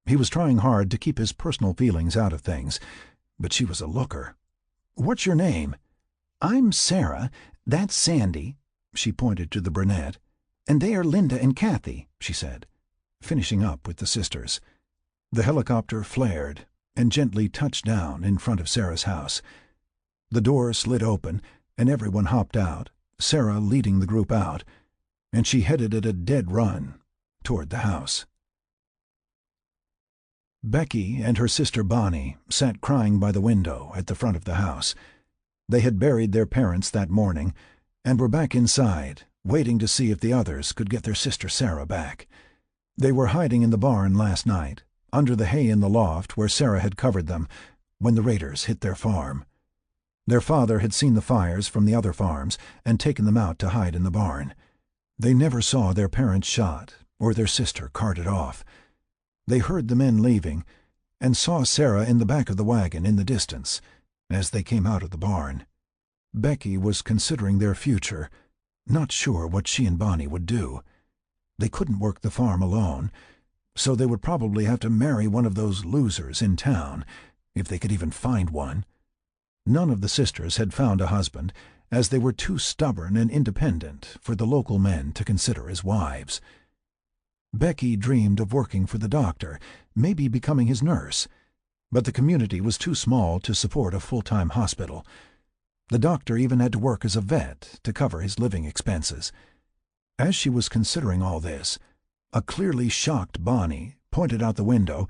He was trying hard to keep his personal feelings out of things, but she was a looker. "What's your name?" "I'm Sarah. That's Sandy." She pointed to the brunette. And they are Linda and Kathy," she said, finishing up with the sisters. The helicopter flared and gently touched down in front of Sarah's house. The door slid open, and everyone hopped out, Sarah leading the group out, and she headed at a dead run toward the house. Becky and her sister Bonnie sat crying by the window at the front of the house. They had buried their parents that morning and were back inside, waiting to see if the others could get their sister Sarah back. They were hiding in the barn last night, under the hay in the loft where Sarah had covered them, when the raiders hit their farm. Their father had seen the fires from the other farms and taken them out to hide in the barn. They never saw their parents shot or their sister carted off. They heard the men leaving and saw Sarah in the back of the wagon in the distance as they came out of the barn. Becky was considering their future, not sure what she and Bonnie would do. They couldn't work the farm alone, so they would probably have to marry one of those losers in town, if they could even find one. None of the sisters had found a husband, as they were too stubborn and independent for the local men to consider as wives. Becky dreamed of working for the doctor, maybe becoming his nurse, but the community was too small to support a full-time hospital. The doctor even had to work as a vet to cover his living expenses. As she was considering all this, a clearly shocked Bonnie pointed out the window,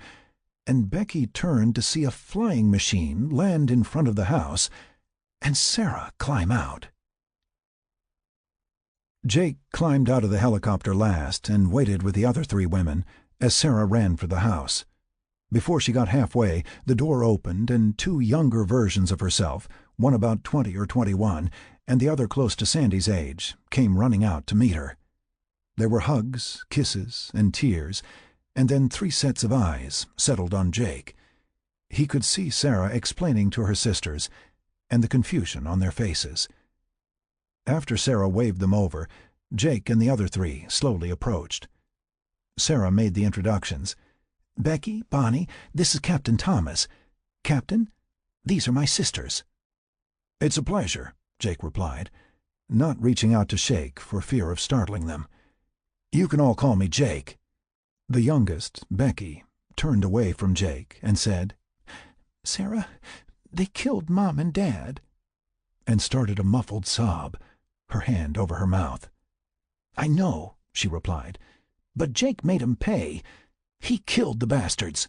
and Becky turned to see a flying machine land in front of the house and Sarah climb out. Jake climbed out of the helicopter last and waited with the other 3 women as Sarah ran for the house. Before she got halfway, the door opened and 2 younger versions of herself, one about 20 or 21 and the other close to Sandy's age, came running out to meet her. There were hugs, kisses, and tears, and then 3 sets of eyes settled on Jake. He could see Sarah explaining to her sisters, and the confusion on their faces. After Sarah waved them over, Jake and the other 3 slowly approached. Sarah made the introductions. "Becky, Bonnie, this is Captain Thomas. Captain, these are my sisters." "It's a pleasure," Jake replied, not reaching out to shake for fear of startling them. "You can all call me Jake." The youngest, Becky, turned away from Jake and said, "Sarah, they killed Mom and Dad," and started a muffled sob, her hand over her mouth. "I know," she replied, "but Jake made 'em pay. He killed the bastards."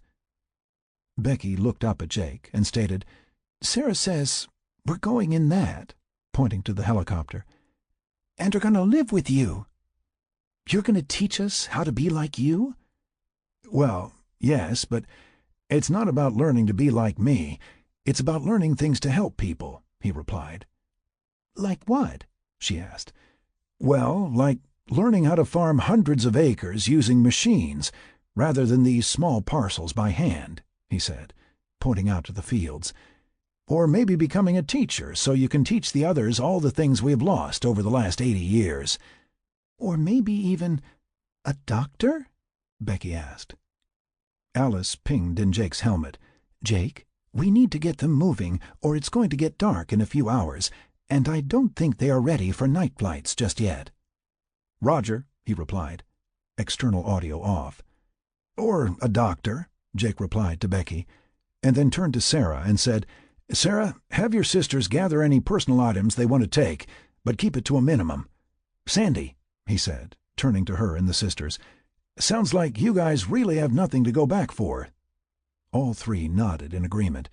Becky looked up at Jake and stated, "Sarah says we're going in that," pointing to the helicopter, "and are going to live with you. You're going to teach us how to be like you?" "Well, yes, but it's not about learning to be like me. It's about learning things to help people," he replied. "Like what?" she asked. "Well, like learning how to farm hundreds of acres using machines, rather than these small parcels by hand," he said, pointing out to the fields. "Or maybe becoming a teacher so you can teach the others all the things we have lost over the last 80 years. "Or maybe even a doctor?" Becky asked. Alice pinged in Jake's helmet. "Jake, we need to get them moving, or it's going to get dark in a few hours, and I don't think they are ready for night flights just yet." "Roger," he replied, external audio off. "Or a doctor," Jake replied to Becky, and then turned to Sarah and said, "Sarah, have your sisters gather any personal items they want to take, but keep it to a minimum. Sandy," he said, turning to her and the sisters, "sounds like you guys really have nothing to go back for." All 3 nodded in agreement.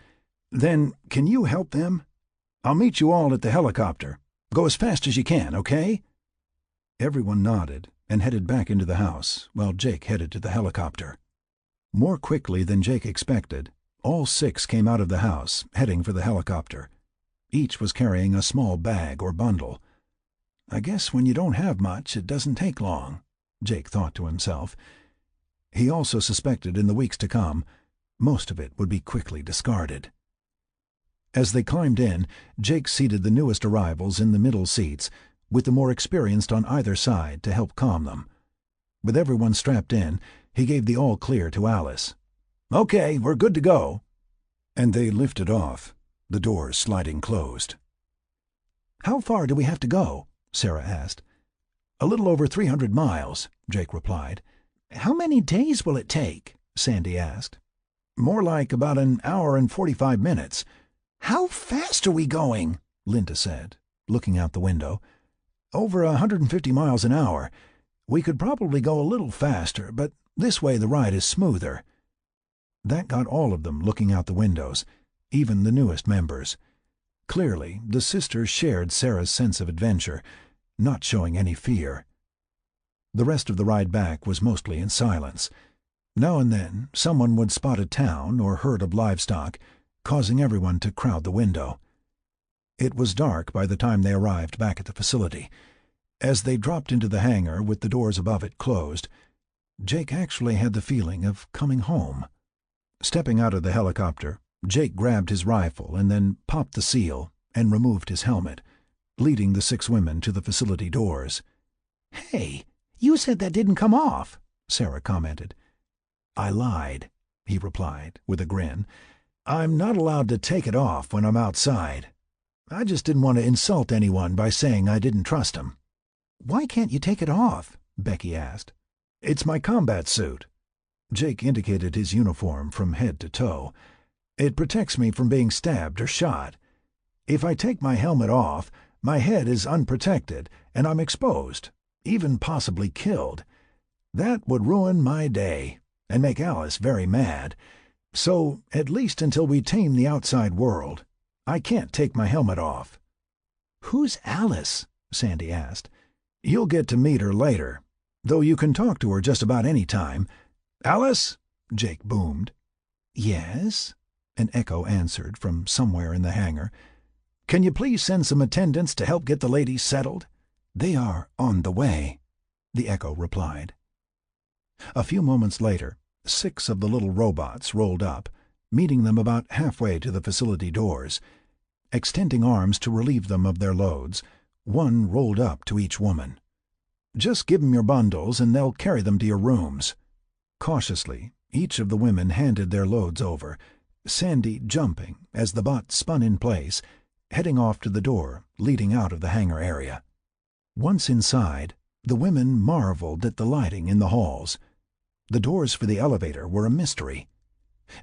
"Then can you help them? I'll meet you all at the helicopter. Go as fast as you can, okay?" Everyone nodded and headed back into the house, while Jake headed to the helicopter. More quickly than Jake expected, all 6 came out of the house, heading for the helicopter. Each was carrying a small bag or bundle. "I guess when you don't have much, it doesn't take long," Jake thought to himself. He also suspected in the weeks to come, most of it would be quickly discarded. As they climbed in, Jake seated the newest arrivals in the middle seats, with the more experienced on either side to help calm them. With everyone strapped in, he gave the all-clear to Alice. "Okay, we're good to go." And they lifted off, the doors sliding closed. "How far do we have to go?" Sarah asked. "A little over 300 miles," Jake replied. "How many days will it take?" Sandy asked. "More like about an hour and 45 minutes. "How fast are we going?" Linda said, looking out the window. "Over 150 miles an hour. We could probably go a little faster, but this way the ride is smoother." That got all of them looking out the windows, even the newest members. Clearly, the sisters shared Sarah's sense of adventure, not showing any fear. The rest of the ride back was mostly in silence. Now and then, someone would spot a town or herd of livestock, causing everyone to crowd the window. It was dark by the time they arrived back at the facility. As they dropped into the hangar with the doors above it closed, Jake actually had the feeling of coming home. Stepping out of the helicopter, Jake grabbed his rifle and then popped the seal and removed his helmet, leading the 6 women to the facility doors. "Hey, you said that didn't come off," Sarah commented. "I lied," he replied with a grin. "I'm not allowed to take it off when I'm outside. I just didn't want to insult anyone by saying I didn't trust him." "Why can't you take it off?" Becky asked. "It's my combat suit." Jake indicated his uniform from head to toe. "It protects me from being stabbed or shot. If I take my helmet off, my head is unprotected and I'm exposed, even possibly killed. That would ruin my day and make Alice very mad. So, at least until we tame the outside world, I can't take my helmet off." "Who's Alice?" Sandy asked. "You'll get to meet her later, though you can talk to her just about any time. Alice?" Jake boomed. "Yes?" an echo answered from somewhere in the hangar. "Can you please send some attendants to help get the ladies settled?" "They are on the way," the echo replied. A few moments later, 6 of the little robots rolled up, meeting them about halfway to the facility doors. Extending arms to relieve them of their loads, one rolled up to each woman. "Just give them your bundles and they'll carry them to your rooms." Cautiously, each of the women handed their loads over, Sandy jumping as the bot spun in place, heading off to the door leading out of the hangar area. Once inside, the women marveled at the lighting in the halls. The doors for the elevator were a mystery.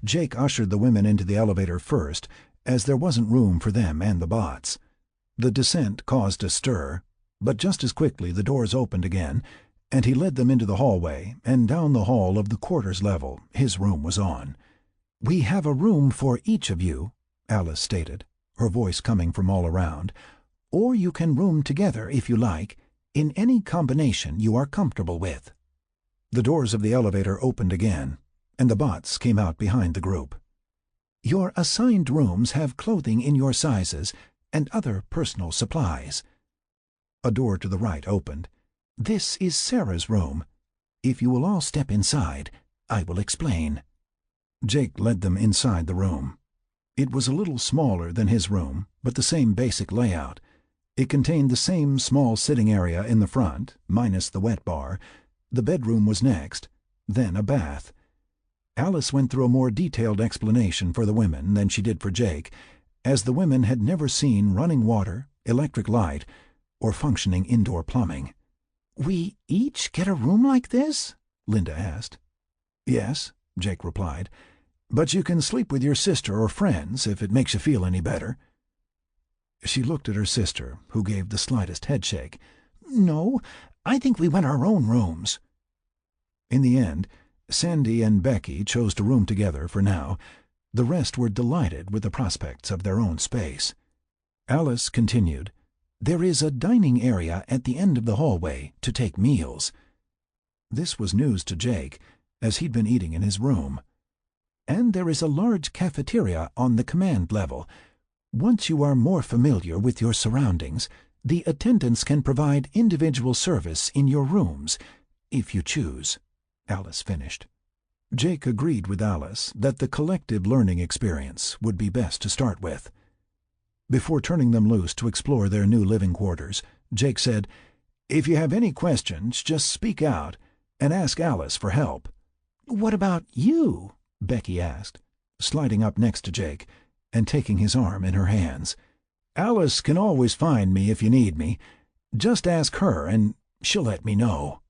Jake ushered the women into the elevator first, as there wasn't room for them and the bots. The descent caused a stir, but just as quickly the doors opened again, and he led them into the hallway and down the hall of the quarters level his room was on. "We have a room for each of you," Alice stated, her voice coming from all around. "Or you can room together if you like, in any combination you are comfortable with." The doors of the elevator opened again, and the bots came out behind the group. "Your assigned rooms have clothing in your sizes and other personal supplies." A door to the right opened. "This is Sarah's room. If you will all step inside, I will explain." Jake led them inside the room. It was a little smaller than his room, but the same basic layout. It contained the same small sitting area in the front, minus the wet bar. The bedroom was next, then a bath. Alice went through a more detailed explanation for the women than she did for Jake, as the women had never seen running water, electric light, or functioning indoor plumbing. "We each get a room like this?" Linda asked. "Yes," Jake replied, "but you can sleep with your sister or friends if it makes you feel any better." She looked at her sister, who gave the slightest headshake. "No, I think we want our own rooms." In the end, Sandy and Becky chose to room together for now. The rest were delighted with the prospects of their own space. Alice continued, "There is a dining area at the end of the hallway to take meals." This was news to Jake, as he'd been eating in his room. "And there is a large cafeteria on the command level. Once you are more familiar with your surroundings, the attendants can provide individual service in your rooms, if you choose," Alice finished. Jake agreed with Alice that the collective learning experience would be best to start with. Before turning them loose to explore their new living quarters, Jake said, "If you have any questions, just speak out and ask Alice for help." "What about you?" Becky asked, sliding up next to Jake and taking his arm in her hands. "Alice can always find me if you need me. Just ask her, and She'll let me know."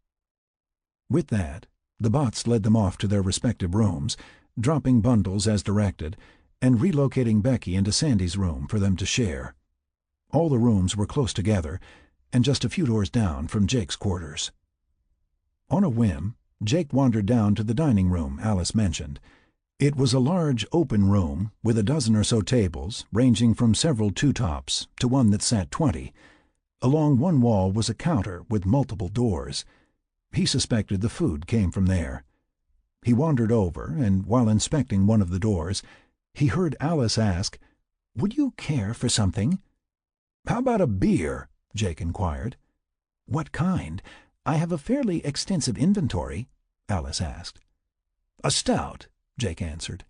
With that, the bots led them off to their respective rooms, dropping bundles as directed, and relocating Becky into Sandy's room for them to share. All the rooms were close together, and just a few doors down from Jake's quarters. On a whim, Jake wandered down to the dining room Alice mentioned. It was a large open room with a dozen or so tables, ranging from several two-tops to one that sat 20. Along one wall was a counter with multiple doors. He suspected the food came from there. He wandered over, and while inspecting one of the doors, he heard Alice ask, "Would you care for something?" "How about a beer?" Jake inquired. "What kind? I have a fairly extensive inventory," Alice asked. "A stout," Jake answered.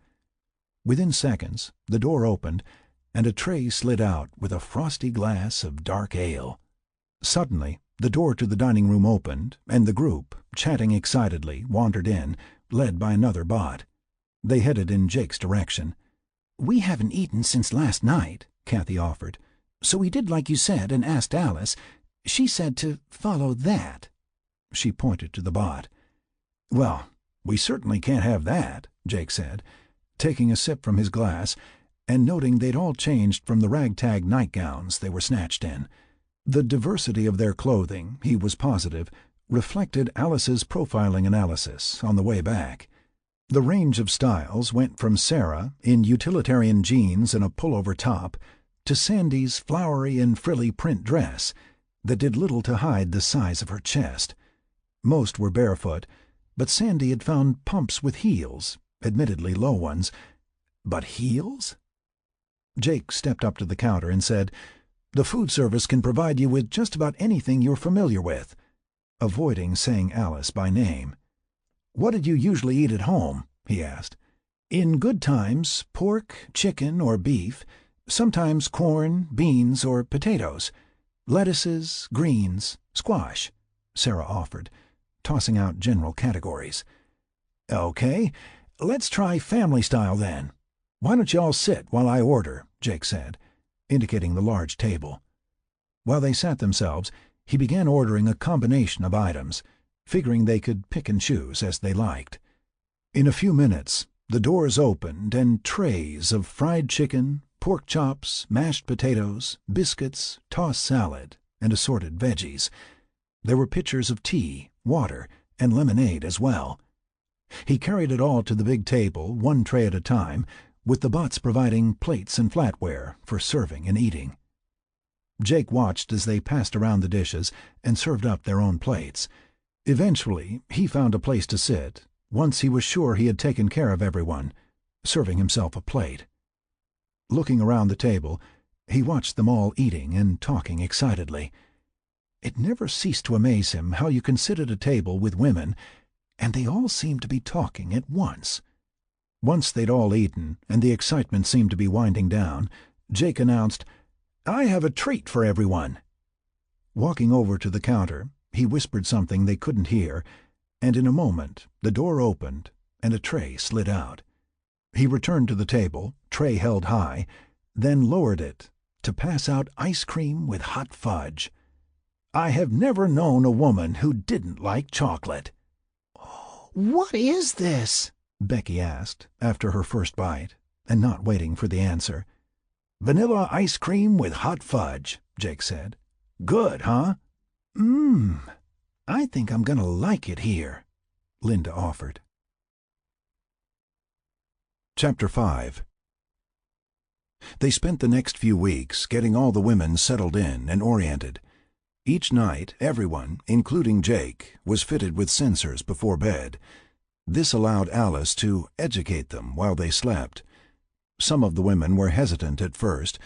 Within seconds, the door opened, and a tray slid out with a frosty glass of dark ale. Suddenly, the door to the dining room opened, and the group, chatting excitedly, wandered in, led by another bot. They headed in Jake's direction. "We haven't eaten since last night," Kathy offered. "So we did like you said and asked Alice. She said to follow that." She pointed to the bot. "Well, we certainly can't have that," Jake said, taking a sip from his glass and noting they'd all changed from the ragtag nightgowns they were snatched in. The diversity of their clothing, he was positive, reflected Alice's profiling analysis on the way back. The range of styles went from Sarah, in utilitarian jeans and a pullover top, to Sandy's flowery and frilly print dress that did little to hide the size of her chest. Most were barefoot, but Sandy had found pumps with heels, admittedly low ones. But heels? Jake stepped up to the counter and said, "The food service can provide you with just about anything you're familiar with," avoiding saying Alice by name. "What did you usually eat at home?" he asked. "In good times, pork, chicken, or beef, sometimes corn, beans, or potatoes, lettuces, greens, squash," Sarah offered, tossing out general categories. "Okay, let's try family style then. Why don't you all sit while I order?" Jake said, indicating the large table. While they sat themselves, he began ordering a combination of items, figuring they could pick and choose as they liked. In a few minutes, the doors opened and trays of fried chicken, pork chops, mashed potatoes, biscuits, tossed salad, and assorted veggies. There were pitchers of tea, water, and lemonade as well. He carried it all to the big table, one tray at a time, with the bots providing plates and flatware for serving and eating. Jake watched as they passed around the dishes and served up their own plates. Eventually, he found a place to sit, once he was sure he had taken care of everyone, serving himself a plate. Looking around the table, he watched them all eating and talking excitedly. It never ceased to amaze him how you can sit at a table with women, and they all seemed to be talking at once. Once they'd all eaten, and the excitement seemed to be winding down, Jake announced, "I have a treat for everyone." Walking over to the counter, he whispered something they couldn't hear, and in a moment the door opened and a tray slid out. He returned to the table, tray held high, then lowered it to pass out ice cream with hot fudge. "I have never known a woman who didn't like chocolate." "What is this?" Becky asked, after her first bite, and not waiting for the answer. "Vanilla ice cream with hot fudge," Jake said. "Good, huh?" I think I'm gonna like it here," Linda offered. Chapter 5. They spent the next few weeks getting all the women settled in and oriented. Each night, everyone, including Jake, was fitted with sensors before bed. This allowed Alice to educate them while they slept. Some of the women were hesitant at first,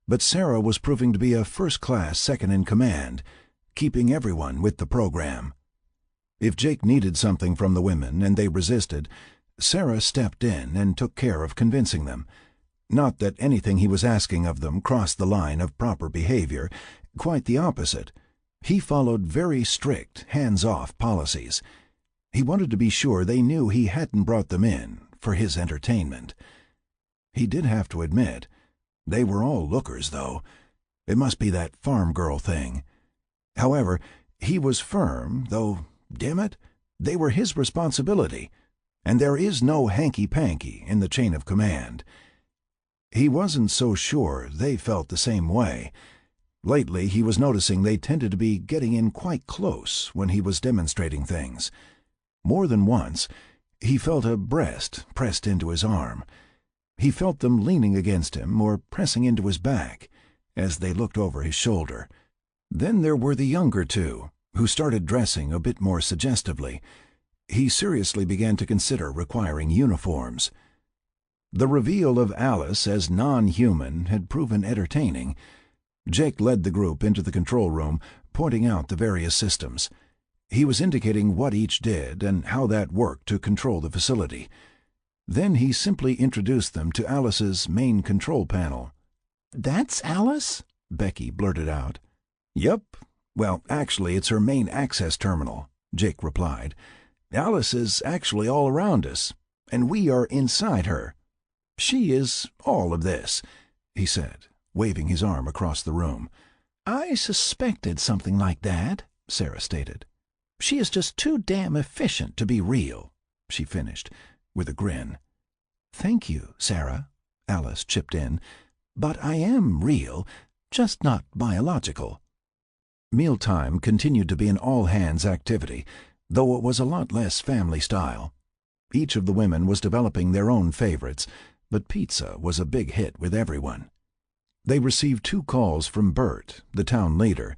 but Sarah was proving to be a first-class second-in-command, keeping everyone with the program. If Jake needed something from the women and they resisted, Sarah stepped in and took care of convincing them. Not that anything he was asking of them crossed the line of proper behavior, quite the opposite. He followed very strict, hands-off policies. He wanted to be sure they knew he hadn't brought them in for his entertainment. He did have to admit, they were all lookers, though. It must be that farm girl thing. However, He was firm, though, damn it, they were his responsibility, and there is no hanky-panky in the chain of command. He wasn't so sure they felt the same way. Lately he was noticing they tended to be getting in quite close when he was demonstrating things. More than once he felt a breast pressed into his arm. He felt them leaning against him or pressing into his back as they looked over his shoulder. Then there were the younger two, who started dressing a bit more suggestively. He seriously began to consider requiring uniforms. The reveal of Alice as non-human had proven entertaining. Jake led the group into the control room, pointing out the various systems. He was indicating what each did and how that worked to control the facility. Then he simply introduced them to Alice's main control panel. "That's Alice?" Becky blurted out. "Yep. Well, actually, it's her main access terminal," Jake replied. "Alice is actually all around us, and we are inside her. She is all of this," he said, waving his arm across the room. "I suspected something like that," Sarah stated. "She is just too damn efficient to be real," she finished, with a grin. "Thank you, Sarah," Alice chipped in. "But I am real, just not biological." Mealtime continued to be an all-hands activity, though it was a lot less family-style. Each of the women was developing their own favorites, but pizza was a big hit with everyone. They received 2 calls from Bert, the town leader.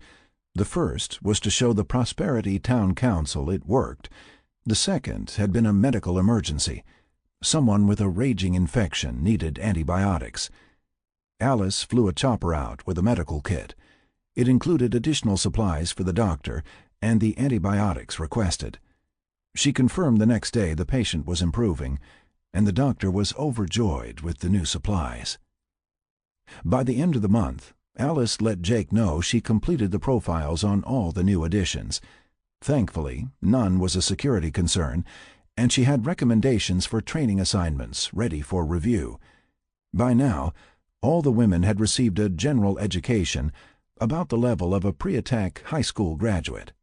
The first was to show the Prosperity Town Council it worked. The second had been a medical emergency. Someone with a raging infection needed antibiotics. Alice flew a chopper out with a medical kit. It included additional supplies for the doctor and the antibiotics requested. She confirmed the next day the patient was improving, and the doctor was overjoyed with the new supplies. By the end of the month, Alice let Jake know she completed the profiles on all the new additions. Thankfully, none was a security concern, and she had recommendations for training assignments ready for review. By now, all the women had received a general education about the level of a pre-attack high school graduate.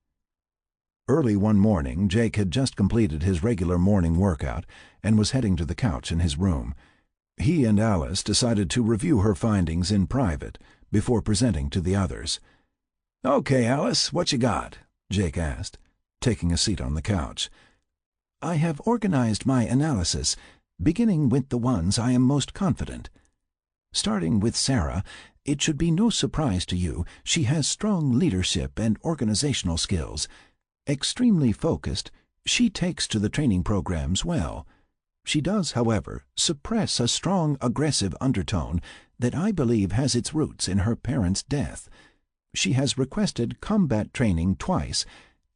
Early one morning, Jake had just completed his regular morning workout and was heading to the couch in his room. He and Alice decided to review her findings in private before presenting to the others. "Okay, Alice, what you got?" Jake asked, taking a seat on the couch. "I have organized my analysis, beginning with the ones I am most confident. Starting with Sarah, it should be no surprise to you she has strong leadership and organizational skills. Extremely focused, she takes to the training programs well. She does, however, suppress a strong aggressive undertone that I believe has its roots in her parents' death. She has requested combat training twice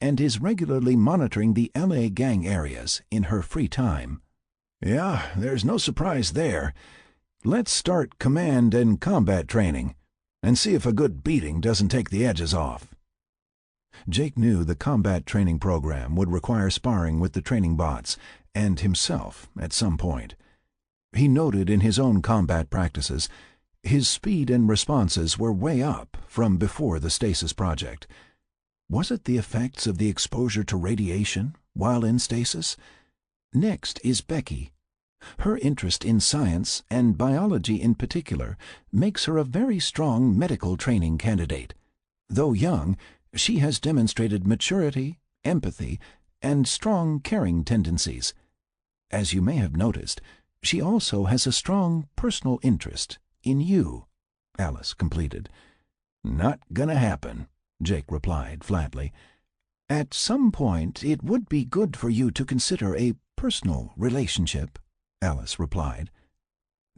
and is regularly monitoring the LA gang areas in her free time." "Yeah, there's no surprise there. Let's start command and combat training and see if a good beating doesn't take the edges off." Jake knew the combat training program would require sparring with the training bots and himself at some point. He noted in his own combat practices his speed and responses were way up from before the stasis project. Was it the effects of the exposure to radiation while in stasis? Next is Becky. Her interest in science, and biology in particular, makes her a very strong medical training candidate. Though young, she has demonstrated maturity, empathy, and strong caring tendencies. As you may have noticed, she also has a strong personal interest in you," Alice completed. "Not gonna happen," Jake replied flatly. "At some point it would be good for you to consider a personal relationship," Alice replied.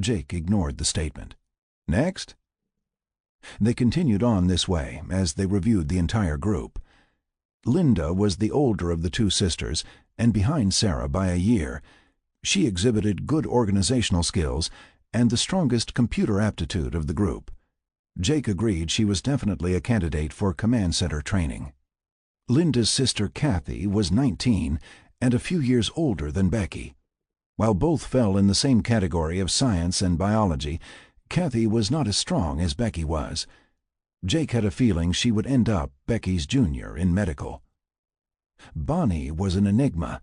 Jake ignored the statement. "Next?" They continued on this way as they reviewed the entire group. Linda was the older of the 2 sisters and behind Sarah by a year. She exhibited good organizational skills and the strongest computer aptitude of the group. Jake agreed she was definitely a candidate for command center training. Linda's sister Kathy was 19 and a few years older than Becky. While both fell in the same category of science and biology, Kathy was not as strong as Becky was. Jake had a feeling she would end up Becky's junior in medical. Bonnie was an enigma.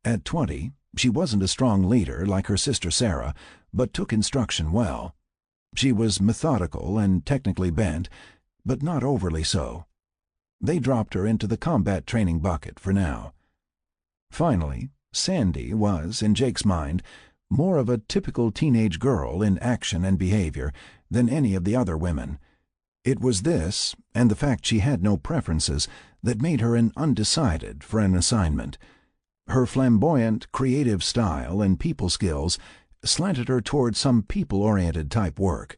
At 20, she wasn't a strong leader like her sister Sarah, but took instruction well. She was methodical and technically bent, but not overly so. They dropped her into the combat training bucket for now. Finally, Sandy was, in Jake's mind, more of a typical teenage girl in action and behavior than any of the other women. It was this, and the fact she had no preferences, that made her an undecided for an assignment. Her flamboyant, creative style and people skills slanted her toward some people-oriented type work.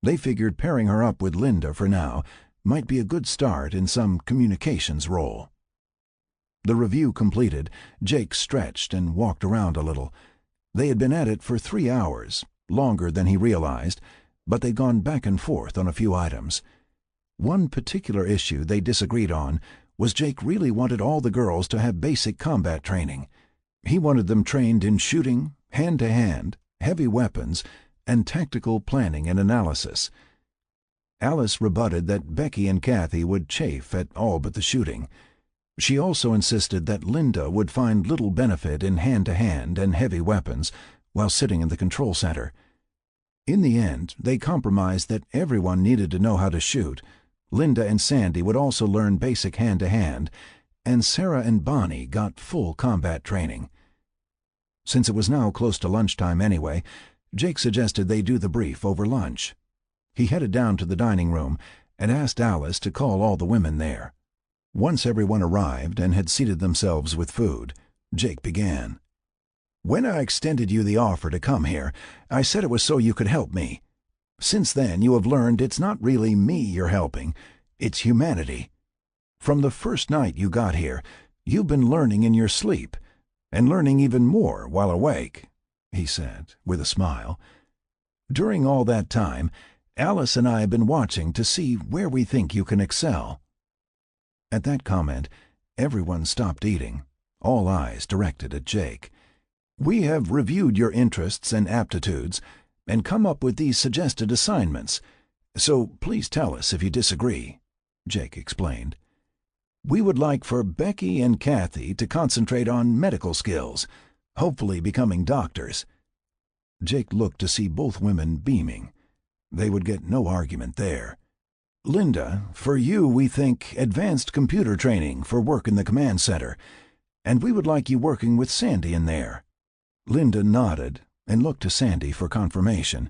They figured pairing her up with Linda for now might be a good start in some communications role. The review completed, Jake stretched and walked around a little. They had been at it for 3 hours, longer than he realized, but they'd gone back and forth on a few items. One particular issue they disagreed on was Jake really wanted all the girls to have basic combat training. He wanted them trained in shooting, hand-to-hand, heavy weapons, and tactical planning and analysis. Alice rebutted that Becky and Kathy would chafe at all but the shooting. She also insisted that Linda would find little benefit in hand-to-hand and heavy weapons while sitting in the control center. In the end, they compromised that everyone needed to know how to shoot. Linda and Sandy would also learn basic hand-to-hand, and Sarah and Bonnie got full combat training. Since it was now close to lunchtime anyway, Jake suggested they do the brief over lunch. He headed down to the dining room and asked Alice to call all the women there. Once everyone arrived and had seated themselves with food, Jake began. "When I extended you the offer to come here, I said it was so you could help me. Since then, you have learned it's not really me you're helping, it's humanity. From the first night you got here, you've been learning in your sleep, and learning even more while awake," he said, with a smile. "During all that time, Alice and I have been watching to see where we think you can excel." At that comment, everyone stopped eating, all eyes directed at Jake. "We have reviewed your interests and aptitudes and come up with these suggested assignments, so please tell us if you disagree," Jake explained. "We would like for Becky and Kathy to concentrate on medical skills, hopefully becoming doctors." Jake looked to see both women beaming. They would get no argument there. "Linda, for you we think advanced computer training for work in the command center, and we would like you working with Sandy in there." Linda nodded and looked to Sandy for confirmation.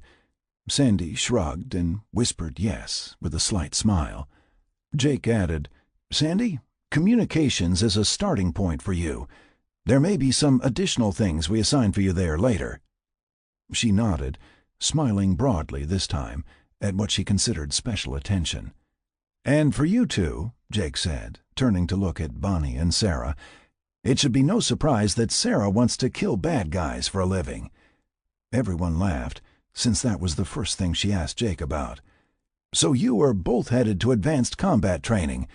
Sandy shrugged and whispered yes with a slight smile. Jake added, "Sandy, communications is a starting point for you. There may be some additional things we assign for you there later." She nodded, smiling broadly this time at what she considered special attention. "And for you two," Jake said, turning to look at Bonnie and Sarah, "it should be no surprise that Sarah wants to kill bad guys for a living." Everyone laughed, since that was the first thing she asked Jake about. "So you are both headed to advanced combat training,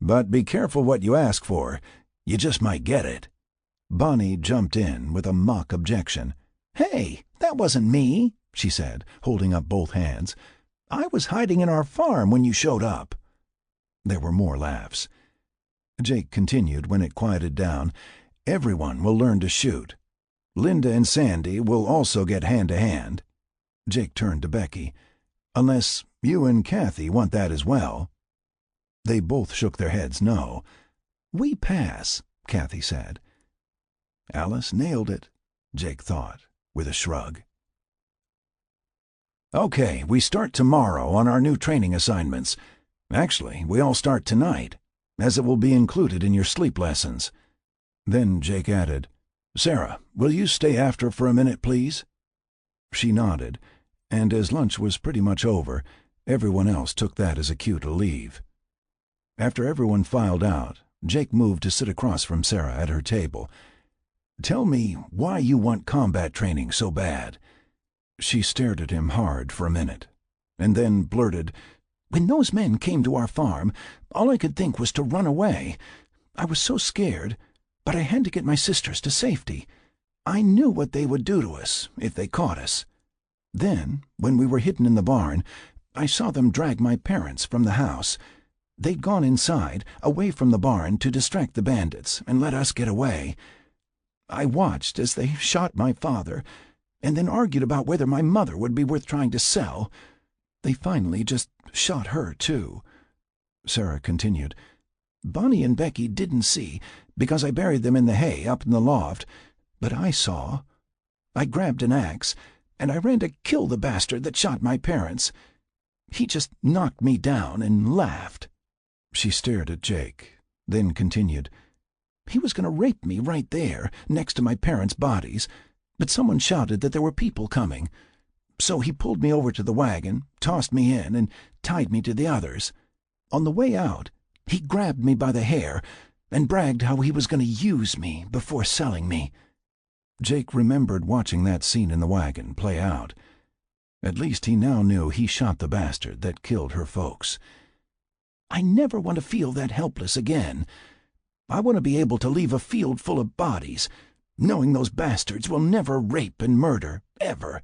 but be careful what you ask for. You just might get it." Bonnie jumped in with a mock objection. "Hey, that wasn't me," she said, holding up both hands. "I was hiding in our farm when you showed up." There were more laughs. Jake continued when it quieted down. "Everyone will learn to shoot. Linda and Sandy will also get hand-to-hand." Jake turned to Becky. "Unless you and Kathy want that as well." They both shook their heads no. "We pass," Kathy said. Alice nailed it, Jake thought, with a shrug. "Okay, we start tomorrow on our new training assignments. Actually, we all start tonight, as it will be included in your sleep lessons." Then Jake added, "Sarah, will you stay after for a minute, please?" She nodded, and as lunch was pretty much over, everyone else took that as a cue to leave. After everyone filed out, Jake moved to sit across from Sarah at her table. "Tell me why you want combat training so bad." She stared at him hard for a minute, and then blurted, "When those men came to our farm, all I could think was to run away. I was so scared, but I had to get my sisters to safety. I knew what they would do to us if they caught us. Then, when we were hidden in the barn, I saw them drag my parents from the house. They'd gone inside, away from the barn, to distract the bandits and let us get away. I watched as they shot my father, and then argued about whether my mother would be worth trying to sell. They finally just shot her, too," Sarah continued. "Bonnie and Becky didn't see, because I buried them in the hay up in the loft, but I saw. I grabbed an axe, and I ran to kill the bastard that shot my parents. He just knocked me down and laughed." She stared at Jake, then continued. "He was going to rape me right there, next to my parents' bodies, but someone shouted that there were people coming. So he pulled me over to the wagon, tossed me in, and tied me to the others. On the way out, he grabbed me by the hair and bragged how he was going to use me before selling me." Jake remembered watching that scene in the wagon play out. At least he now knew he shot the bastard that killed her folks. "I never want to feel that helpless again. I want to be able to leave a field full of bodies, knowing those bastards will never rape and murder, ever.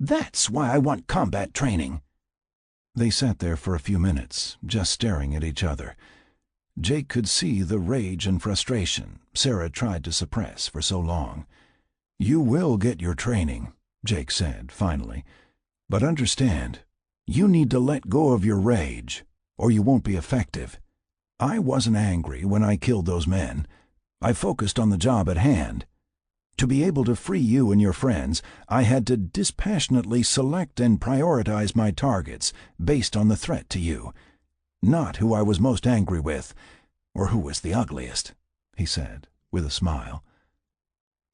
That's why I want combat training." They sat there for a few minutes, just staring at each other. Jake could see the rage and frustration Sarah tried to suppress for so long. "You will get your training," Jake said, finally. "But understand, you need to let go of your rage, or you won't be effective. I wasn't angry when I killed those men. I focused on the job at hand. To be able to free you and your friends, I had to dispassionately select and prioritize my targets based on the threat to you, not who I was most angry with, or who was the ugliest," he said, with a smile.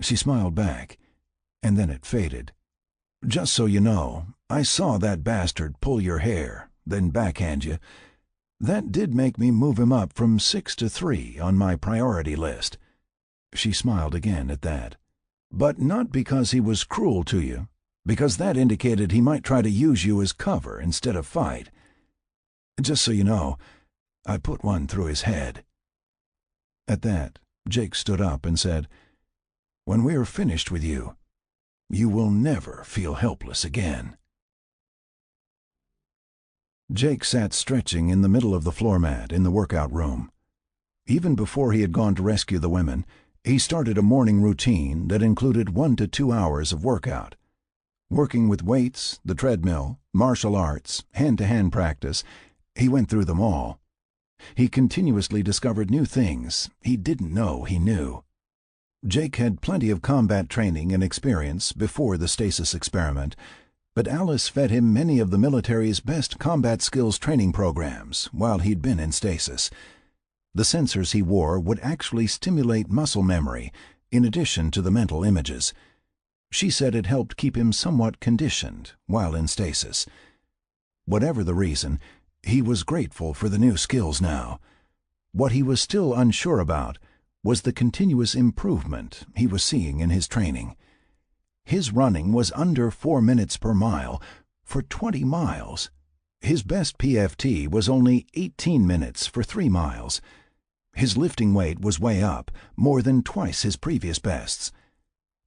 She smiled back, and then it faded. "Just so you know, I saw that bastard pull your hair, then backhand you. That did make me move him up from 6 to 3 on my priority list." She smiled again at that. "But not because he was cruel to you, because that indicated he might try to use you as cover instead of fight. Just so you know, I put one through his head." At that, Jake stood up and said, "When we are finished with you, you will never feel helpless again." Jake sat stretching in the middle of the floor mat in the workout room. Even before he had gone to rescue the women, he started a morning routine that included 1 to 2 hours of workout. Working with weights, the treadmill, martial arts, hand-to-hand practice, he went through them all. He continuously discovered new things he didn't know he knew. Jake had plenty of combat training and experience before the stasis experiment, but Alice fed him many of the military's best combat skills training programs while he'd been in stasis. The sensors he wore would actually stimulate muscle memory in addition to the mental images. She said it helped keep him somewhat conditioned while in stasis. Whatever the reason, he was grateful for the new skills now. What he was still unsure about was the continuous improvement he was seeing in his training. His running was under 4 minutes per mile for 20 miles. His best PFT was only 18 minutes for 3 miles. His lifting weight was way up, more than twice his previous bests.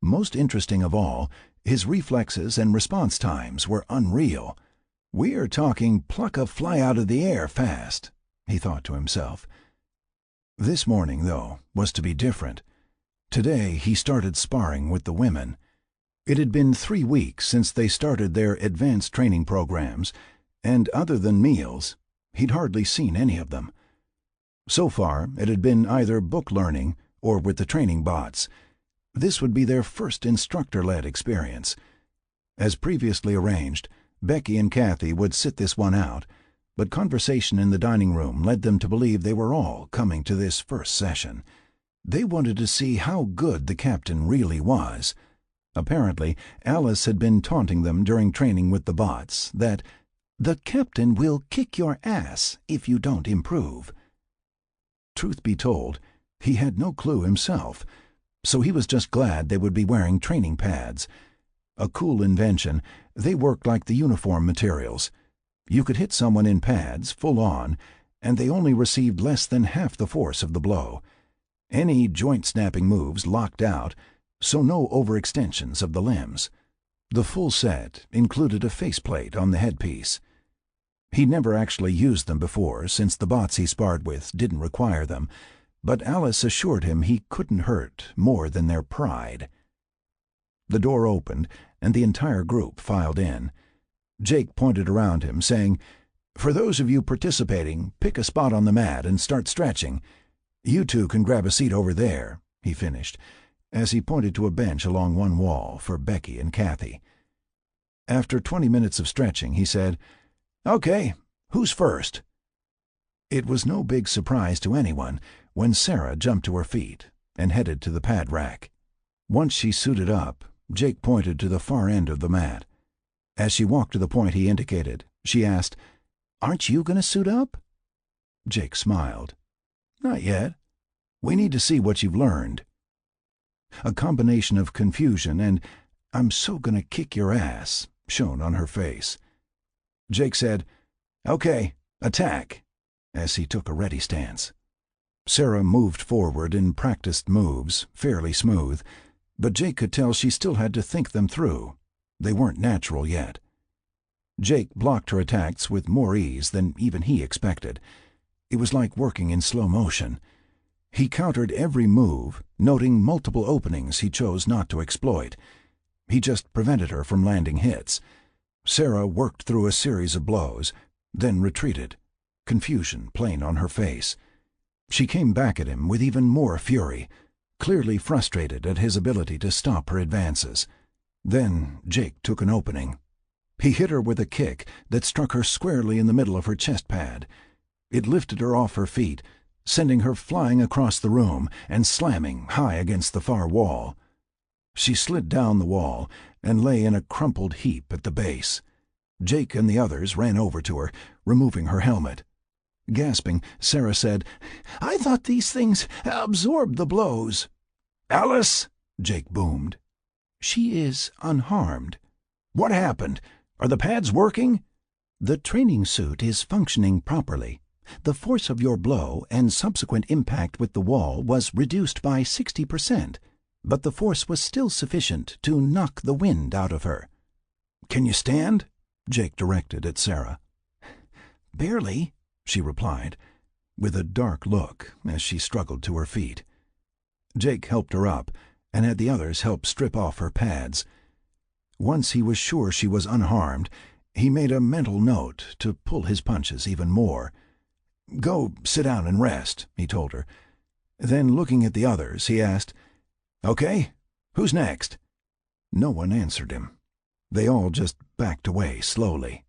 Most interesting of all, his reflexes and response times were unreal. "We're talking pluck a fly out of the air fast," he thought to himself. This morning, though, was to be different. Today he started sparring with the women. It had been 3 weeks since they started their advanced training programs, and other than meals, he'd hardly seen any of them. So far, it had been either book learning or with the training bots. This would be their first instructor-led experience. As previously arranged, Becky and Kathy would sit this one out, but conversation in the dining room led them to believe they were all coming to this first session. They wanted to see how good the captain really was. Apparently, Alice had been taunting them during training with the bots that the captain will kick your ass if you don't improve. Truth be told, he had no clue himself, so he was just glad they would be wearing training pads. A cool invention, they worked like the uniform materials. You could hit someone in pads, full on, and they only received less than half the force of the blow. Any joint-snapping moves locked out, so no overextensions of the limbs. The full set included a faceplate on the headpiece. He'd never actually used them before, since the bots he sparred with didn't require them, but Alice assured him he couldn't hurt more than their pride. The door opened, and the entire group filed in. Jake pointed around him, saying, "For those of you participating, pick a spot on the mat and start stretching. You two can grab a seat over there," he finished, as he pointed to a bench along one wall for Becky and Kathy. After 20 minutes of stretching, he said, "Okay, who's first?" It was no big surprise to anyone when Sarah jumped to her feet and headed to the pad rack. Once she suited up, Jake pointed to the far end of the mat. As she walked to the point he indicated, she asked, "Aren't you going to suit up?" Jake smiled. "Not yet. We need to see what you've learned." A combination of confusion and "I'm so gonna kick your ass" shone on her face. Jake said, "Okay, attack," as he took a ready stance. Sarah moved forward in practiced moves, fairly smooth, but Jake could tell she still had to think them through. They weren't natural yet. Jake blocked her attacks with more ease than even he expected. It was like working in slow motion. He countered every move, noting multiple openings he chose not to exploit. He just prevented her from landing hits. Sarah worked through a series of blows, then retreated, confusion plain on her face. She came back at him with even more fury, clearly frustrated at his ability to stop her advances. Then Jake took an opening. He hit her with a kick that struck her squarely in the middle of her chest pad. It lifted her off her feet, sending her flying across the room and slamming high against the far wall. She slid down the wall and lay in a crumpled heap at the base. Jake and the others ran over to her, removing her helmet. Gasping, Sarah said, "I thought these things absorbed the blows." "Alice!" Jake boomed. "She is unharmed." "What happened? Are the pads working?" "The training suit is functioning properly. The force of your blow and subsequent impact with the wall was reduced by 60%, but the force was still sufficient to knock the wind out of her." "Can you stand?" Jake directed at Sarah. "Barely," she replied, with a dark look as she struggled to her feet. Jake helped her up and had the others help strip off her pads. Once he was sure she was unharmed, he made a mental note to pull his punches even more. "Go sit down and rest," he told her. Then, looking at the others, he asked, "Okay, who's next?" No one answered him. They all just backed away slowly.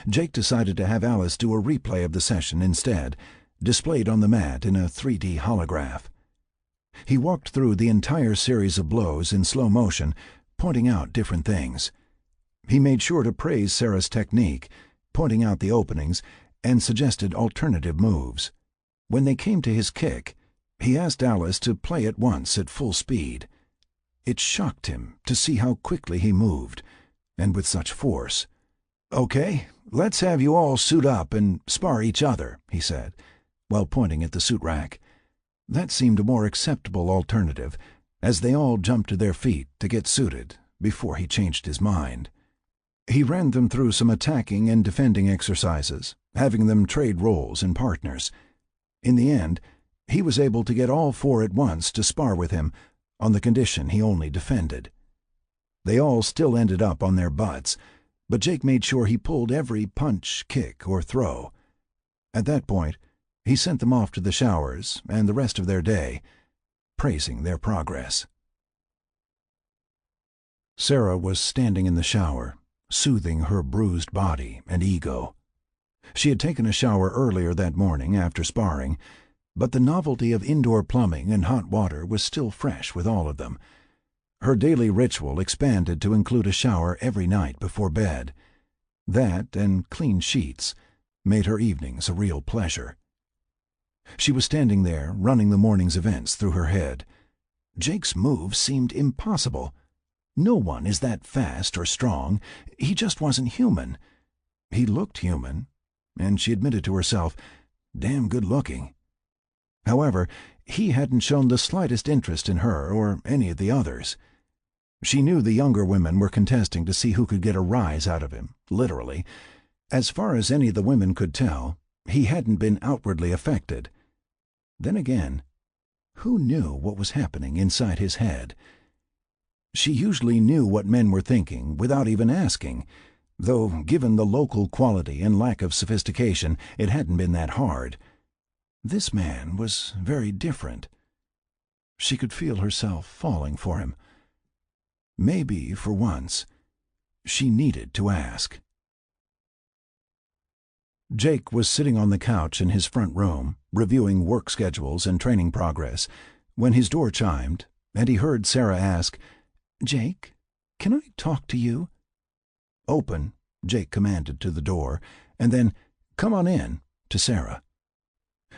Jake decided to have Alice do a replay of the session instead, displayed on the mat in a 3D holograph. He walked through the entire series of blows in slow motion, pointing out different things. He made sure to praise Sarah's technique, pointing out the openings, and suggested alternative moves. When they came to his kick, he asked Alice to play it once at full speed. It shocked him to see how quickly he moved, and with such force. "Okay, let's have you all suit up and spar each other," he said, while pointing at the suit rack. That seemed a more acceptable alternative, as they all jumped to their feet to get suited before he changed his mind. He ran them through some attacking and defending exercises, having them trade roles and partners. In the end, he was able to get all four at once to spar with him, on the condition he only defended. They all still ended up on their butts, but Jake made sure he pulled every punch, kick, or throw. At that point, he sent them off to the showers and the rest of their day, praising their progress. Sarah was standing in the shower, soothing her bruised body and ego. She had taken a shower earlier that morning after sparring, but the novelty of indoor plumbing and hot water was still fresh with all of them. Her daily ritual expanded to include a shower every night before bed. That, and clean sheets, made her evenings a real pleasure. She was standing there, running the morning's events through her head. Jake's moves seemed impossible. No one is that fast or strong. He just wasn't human. He looked human, and she admitted to herself, damn good looking. However, he hadn't shown the slightest interest in her or any of the others. She knew the younger women were contesting to see who could get a rise out of him, literally, As far as any of the women could tell, he hadn't been outwardly affected. Then again, who knew what was happening inside his head? She usually knew what men were thinking without even asking, though given the local quality and lack of sophistication, it hadn't been that hard. This man was very different. She could feel herself falling for him. Maybe, for once, she needed to ask. Jake was sitting on the couch in his front room, reviewing work schedules and training progress, when his door chimed, and he heard Sarah ask, "Jake, can I talk to you?" "Open," Jake commanded to the door, and then, "Come on in," to Sarah.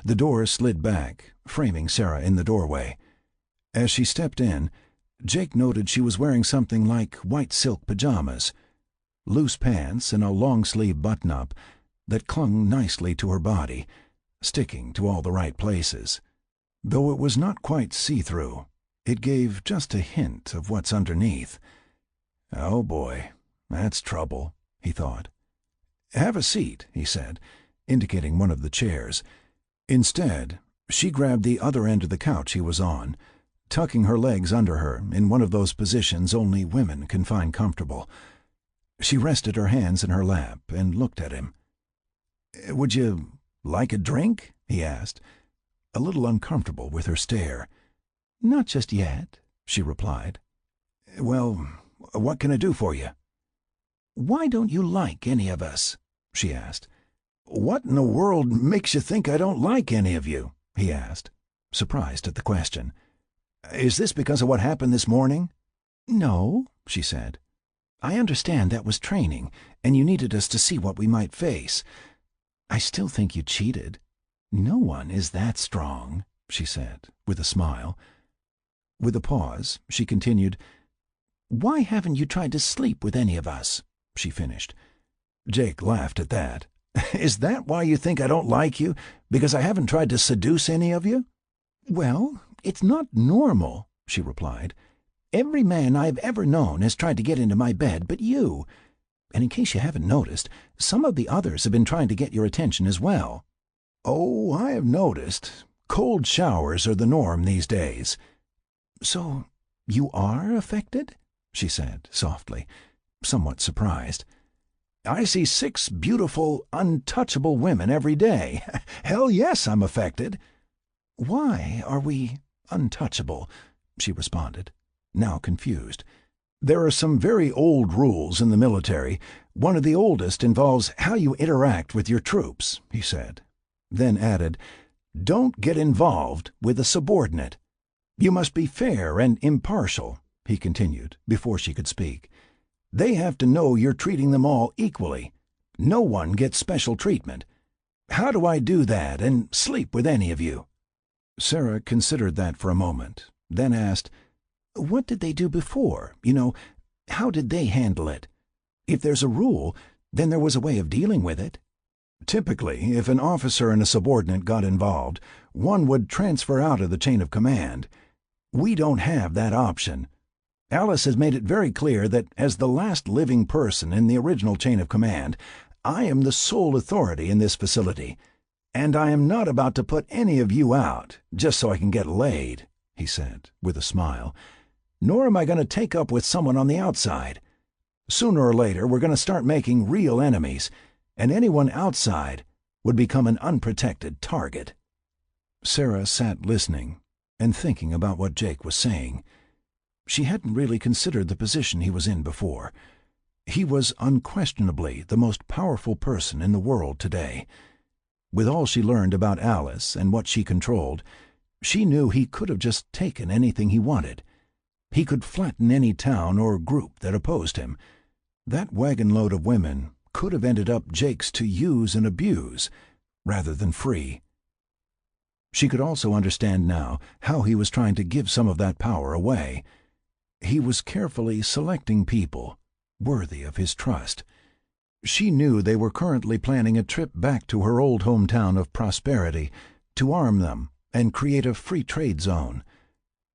The door slid back, framing Sarah in the doorway. As she stepped in, Jake noted she was wearing something like white silk pajamas, loose pants and a long-sleeve button-up that clung nicely to her body, sticking to all the right places. Though it was not quite see-through, it gave just a hint of what's underneath. "Oh boy, that's trouble," he thought. "Have a seat," he said, indicating one of the chairs. Instead, she grabbed the other end of the couch he was on, tucking her legs under her in one of those positions only women can find comfortable. She rested her hands in her lap and looked at him. "Would you like a drink?" he asked, a little uncomfortable with her stare. "Not just yet," she replied. "Well, what can I do for you?" "Why don't you like any of us?" she asked. "What in the world makes you think I don't like any of you?" he asked, surprised at the question. "Is this because of what happened this morning?" "No," she said. "I understand that was training, and you needed us to see what we might face. I still think you cheated. No one is that strong," she said, with a smile. With a pause, she continued, "Why haven't you tried to sleep with any of us?" she finished. Jake laughed at that. "Is that why you think I don't like you? Because I haven't tried to seduce any of you?" "Well, it's not normal," she replied. "Every man I've ever known has tried to get into my bed but you. And in case you haven't noticed, some of the others have been trying to get your attention as well." "Oh, I have noticed. Cold showers are the norm these days." "So you are affected?" she said softly, somewhat surprised. "I see 6 beautiful, untouchable women every day. Hell yes, I'm affected." "Why are we untouchable?" she responded, now confused. "There are some very old rules in the military. One of the oldest involves how you interact with your troops," he said, then added, "Don't get involved with a subordinate. You must be fair and impartial," he continued, before she could speak. "They have to know you're treating them all equally. No one gets special treatment. How do I do that and sleep with any of you?" Sarah considered that for a moment, then asked, "What did they do before? How did they handle it? If there's a rule, then there was a way of dealing with it." "Typically, if an officer and a subordinate got involved, one would transfer out of the chain of command. We don't have that option. Alice has made it very clear that as the last living person in the original chain of command, I am the sole authority in this facility, and I am not about to put any of you out just so I can get laid," he said, with a smile. "Nor am I going to take up with someone on the outside. Sooner or later, we're going to start making real enemies, and anyone outside would become an unprotected target." Sarah sat listening and thinking about what Jake was saying. She hadn't really considered the position he was in before. He was unquestionably the most powerful person in the world today. With all she learned about Alice and what she controlled, she knew he could have just taken anything he wanted. He could flatten any town or group that opposed him. That wagon load of women could have ended up Jake's to use and abuse, rather than free. She could also understand now how he was trying to give some of that power away. He was carefully selecting people worthy of his trust. She knew they were currently planning a trip back to her old hometown of prosperity to arm them and create a free trade zone.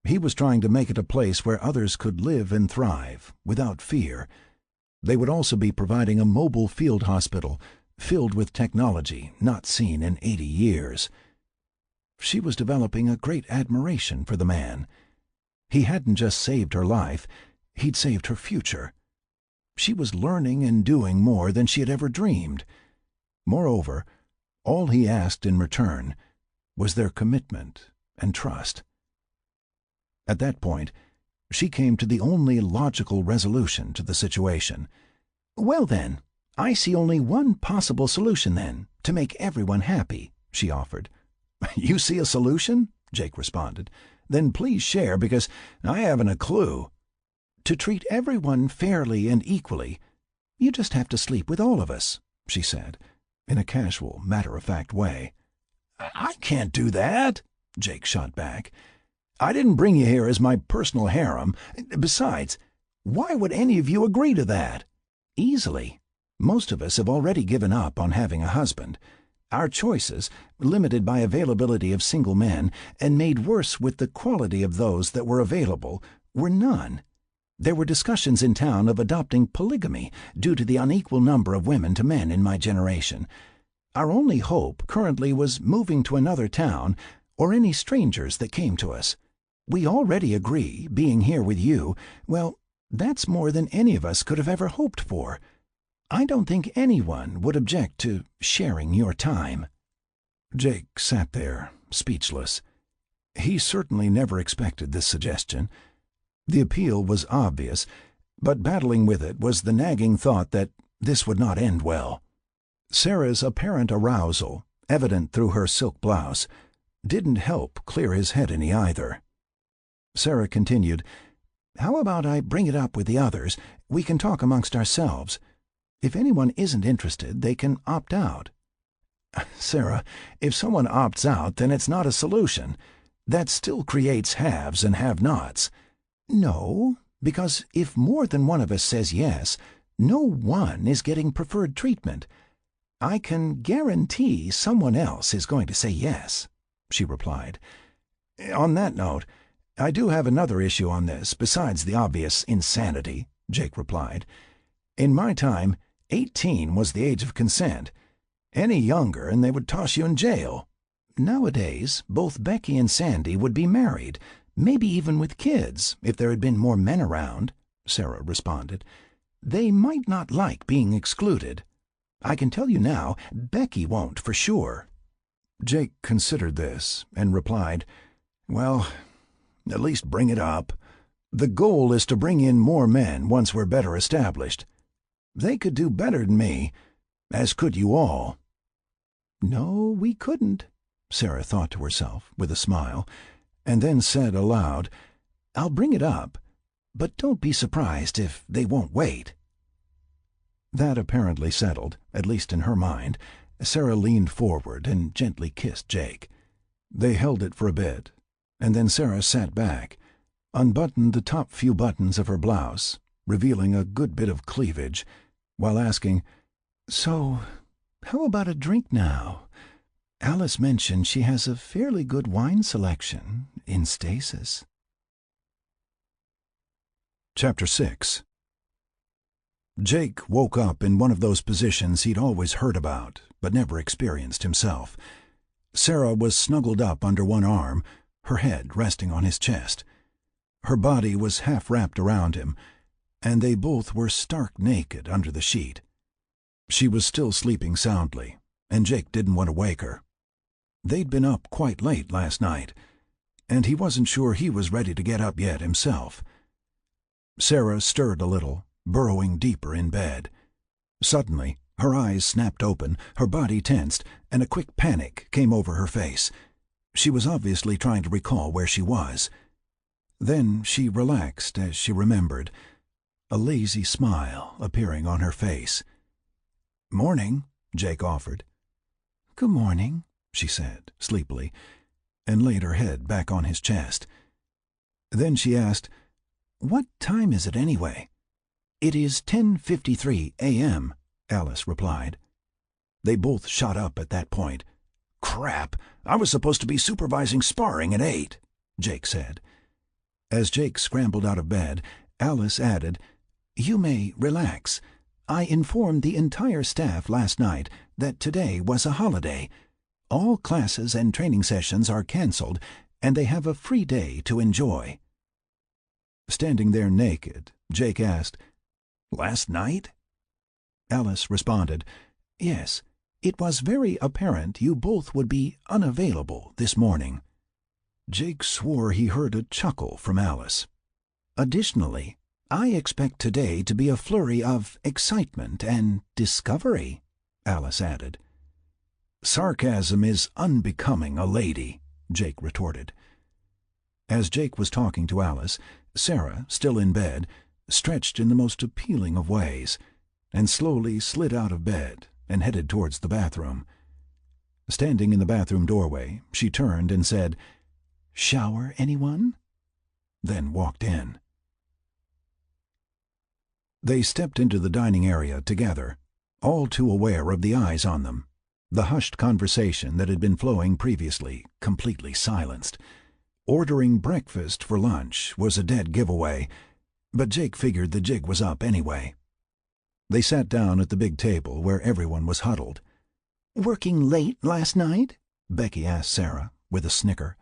He was trying to make it a place where others could live and thrive without fear. They would also be providing a mobile field hospital filled with technology not seen in 80 years. She was developing a great admiration for the man. He hadn't just saved her life, he'd saved her future. She was learning and doing more than she had ever dreamed. Moreover, all he asked in return was their commitment and trust. At that point, she came to the only logical resolution to the situation. "Well then, I see only one possible solution then, to make everyone happy," she offered. "You see a solution?" Jake responded. "Then please share, because I haven't a clue." "To treat everyone fairly and equally, you just have to sleep with all of us," she said, in a casual, matter-of-fact way. "I can't do that," Jake shot back. "I didn't bring you here as my personal harem. Besides, why would any of you agree to that?" "Easily. Most of us have already given up on having a husband. Our choices, limited by availability of single men, and made worse with the quality of those that were available, were none. There were discussions in town of adopting polygamy due to the unequal number of women to men in my generation. Our only hope currently was moving to another town, or any strangers that came to us. We already agree, being here with you, well, that's more than any of us could have ever hoped for. I don't think anyone would object to sharing your time." Jake sat there, speechless. He certainly never expected this suggestion. The appeal was obvious, but battling with it was the nagging thought that this would not end well. Sarah's apparent arousal, evident through her silk blouse, didn't help clear his head any either. Sarah continued, "How about I bring it up with the others? We can talk amongst ourselves. If anyone isn't interested, they can opt out." "Sarah, if someone opts out, then it's not a solution. That still creates haves and have-nots." "No, because if more than one of us says yes, no one is getting preferred treatment. I can guarantee someone else is going to say yes," she replied. "On that note, I do have another issue on this, besides the obvious insanity," Jake replied. "In my time, 18 was the age of consent. Any younger and they would toss you in jail. Nowadays, both Becky and Sandy would be married, maybe even with kids, if there had been more men around," Sarah responded. "They might not like being excluded. I can tell you now, Becky won't for sure." Jake considered this and replied, "Well, at least bring it up. The goal is to bring in more men once we're better established. They could do better than me, as could you all." "No, we couldn't," Sarah thought to herself with a smile, and then said aloud, "I'll bring it up, but don't be surprised if they won't wait." That apparently settled, at least in her mind, Sarah leaned forward and gently kissed Jake. They held it for a bit, and then Sarah sat back, unbuttoned the top few buttons of her blouse, revealing a good bit of cleavage, while asking, "So, how about a drink now? Alice mentioned she has a fairly good wine selection in stasis." Chapter 6. Jake woke up in one of those positions he'd always heard about, but never experienced himself. Sarah was snuggled up under one arm, her head resting on his chest. Her body was half wrapped around him, and they both were stark naked under the sheet. She was still sleeping soundly, and Jake didn't want to wake her. They'd been up quite late last night, and he wasn't sure he was ready to get up yet himself. Sarah stirred a little, burrowing deeper in bed. Suddenly, her eyes snapped open, her body tensed, and a quick panic came over her face. She was obviously trying to recall where she was. Then she relaxed as she remembered, a lazy smile appearing on her face. "Morning," Jake offered. "Good morning," she said, sleepily, and laid her head back on his chest. Then she asked, "What time is it anyway?" "It is 10:53 a.m., Alice replied. They both shot up at that point. "Crap! I was supposed to be supervising sparring at 8, Jake said. As Jake scrambled out of bed, Alice added, "You may relax. I informed the entire staff last night that today was a holiday. All classes and training sessions are cancelled, and they have a free day to enjoy." Standing there naked, Jake asked, "Last night?" Alice responded, "Yes, it was very apparent you both would be unavailable this morning." Jake swore he heard a chuckle from Alice. "Additionally, I expect today to be a flurry of excitement and discovery," Alice added. "Sarcasm is unbecoming a lady," Jake retorted. As Jake was talking to Alice, Sarah, still in bed, stretched in the most appealing of ways, and slowly slid out of bed and headed towards the bathroom. Standing in the bathroom doorway, she turned and said, "Shower, anyone?" then walked in. They stepped into the dining area together, all too aware of the eyes on them, the hushed conversation that had been flowing previously completely silenced. Ordering breakfast for lunch was a dead giveaway, but Jake figured the jig was up anyway. They sat down at the big table where everyone was huddled. "Working late last night?" Becky asked Sarah, with a snicker.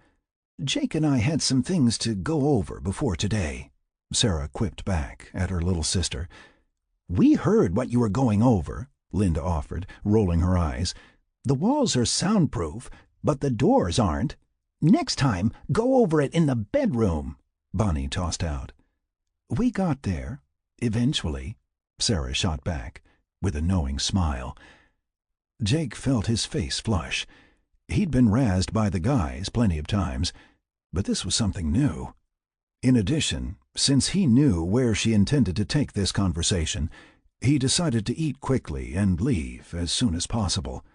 "Jake and I had some things to go over before today," Sarah quipped back at her little sister. "We heard what you were going over," Linda offered, rolling her eyes. "The walls are soundproof, but the doors aren't. Next time, go over it in the bedroom," Bonnie tossed out. "We got there, eventually," Sarah shot back, with a knowing smile. Jake felt his face flush. He'd been razzed by the guys plenty of times, but this was something new. In addition, since he knew where she intended to take this conversation, he decided to eat quickly and leave as soon as possible.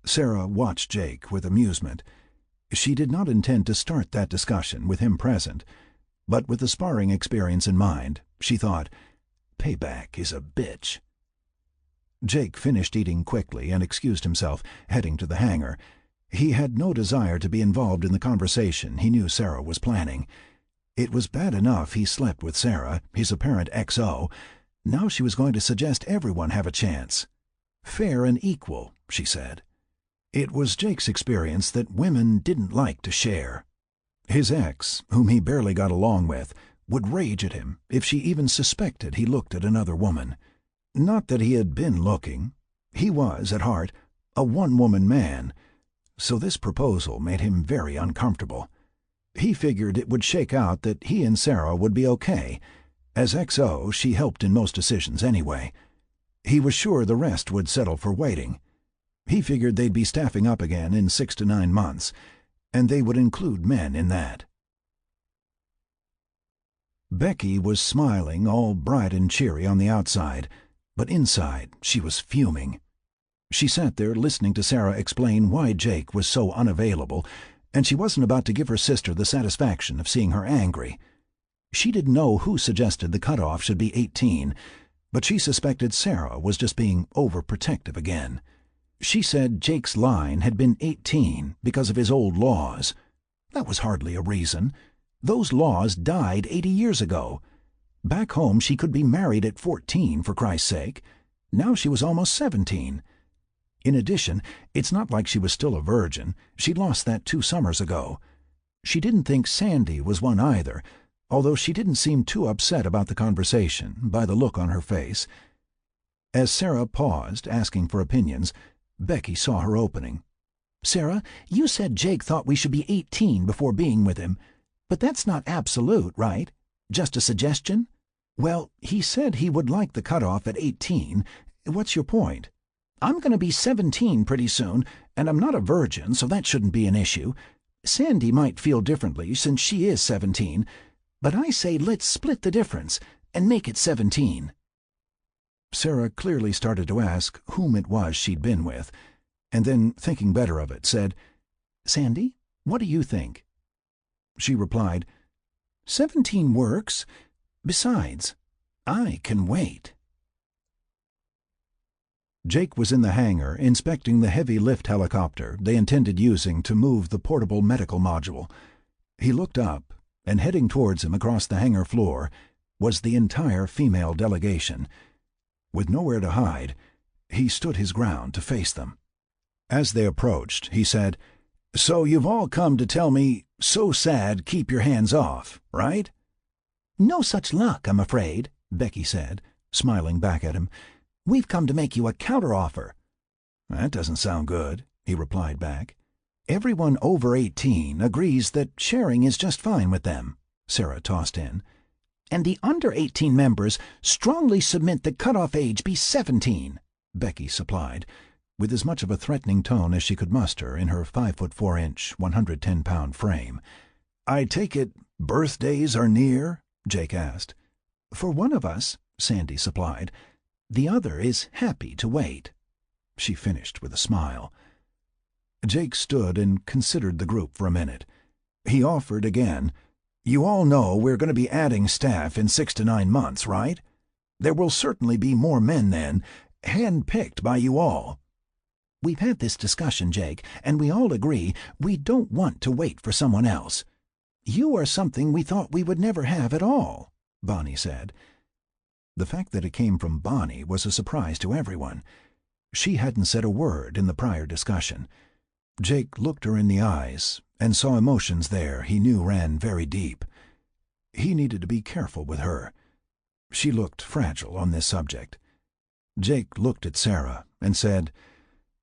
Sarah watched Jake with amusement. She did not intend to start that discussion with him present, but with the sparring experience in mind, she thought, payback is a bitch. Jake finished eating quickly and excused himself, heading to the hangar. He had no desire to be involved in the conversation he knew Sarah was planning. It was bad enough he slept with Sarah, his apparent XO. Now she was going to suggest everyone have a chance. Fair and equal, she said. It was Jake's experience that women didn't like to share. His ex, whom he barely got along with, would rage at him if she even suspected he looked at another woman. Not that he had been looking. He was, at heart, a one-woman man, so this proposal made him very uncomfortable. He figured it would shake out that he and Sarah would be okay. As XO, she helped in most decisions anyway. He was sure the rest would settle for waiting. He figured they'd be staffing up again in 6 to 9 months, and they would include men in that. Becky was smiling all bright and cheery on the outside, but inside she was fuming. She sat there listening to Sarah explain why Jake was so unavailable, and she wasn't about to give her sister the satisfaction of seeing her angry. She didn't know who suggested the cutoff should be 18, but she suspected Sarah was just being overprotective again. She said Jake's line had been 18 because of his old laws. That was hardly a reason. Those laws died 80 years ago. Back home she could be married at 14, for Christ's sake. Now she was almost 17. In addition, it's not like she was still a virgin. She lost that 2 summers ago. She didn't think Sandy was one either, although she didn't seem too upset about the conversation by the look on her face. As Sarah paused, asking for opinions, Becky saw her opening. "Sarah, you said Jake thought we should be 18 before being with him. But that's not absolute, right? Just a suggestion?" "Well, he said he would like the cutoff at 18. What's your point?" "I'm going to be 17 pretty soon, and I'm not a virgin, so that shouldn't be an issue. Sandy might feel differently since she is 17, but I say let's split the difference and make it 17. Sarah clearly started to ask whom it was she'd been with, and then, thinking better of it, said, "Sandy, what do you think?" She replied, 17 works. Besides, I can wait." Jake was in the hangar inspecting the heavy lift helicopter they intended using to move the portable medical module. He looked up, and heading towards him across the hangar floor was the entire female delegation. With nowhere to hide, he stood his ground to face them. As they approached, he said, "So you've all come to tell me, so sad, keep your hands off, right?" "No such luck, I'm afraid," Becky said, smiling back at him. "We've come to make you a counteroffer." "That doesn't sound good," he replied back. "Everyone over 18 agrees that sharing is just fine with them," Sarah tossed in. "And the under 18 members strongly submit the cutoff age be 17, Becky supplied, with as much of a threatening tone as she could muster in her 5'4", 110-pound frame. "I take it birthdays are near?" Jake asked. "For one of us," Sandy supplied. "The other is happy to wait," she finished with a smile. Jake stood and considered the group for a minute. He offered again, "You all know we're going to be adding staff in 6 to 9 months, right? There will certainly be more men then, hand-picked by you all." "We've had this discussion, Jake, and we all agree we don't want to wait for someone else. You are something we thought we would never have at all," Bonnie said. The fact that it came from Bonnie was a surprise to everyone. She hadn't said a word in the prior discussion. Jake looked her in the eyes and saw emotions there he knew ran very deep. He needed to be careful with her. She looked fragile on this subject. Jake looked at Sarah and said,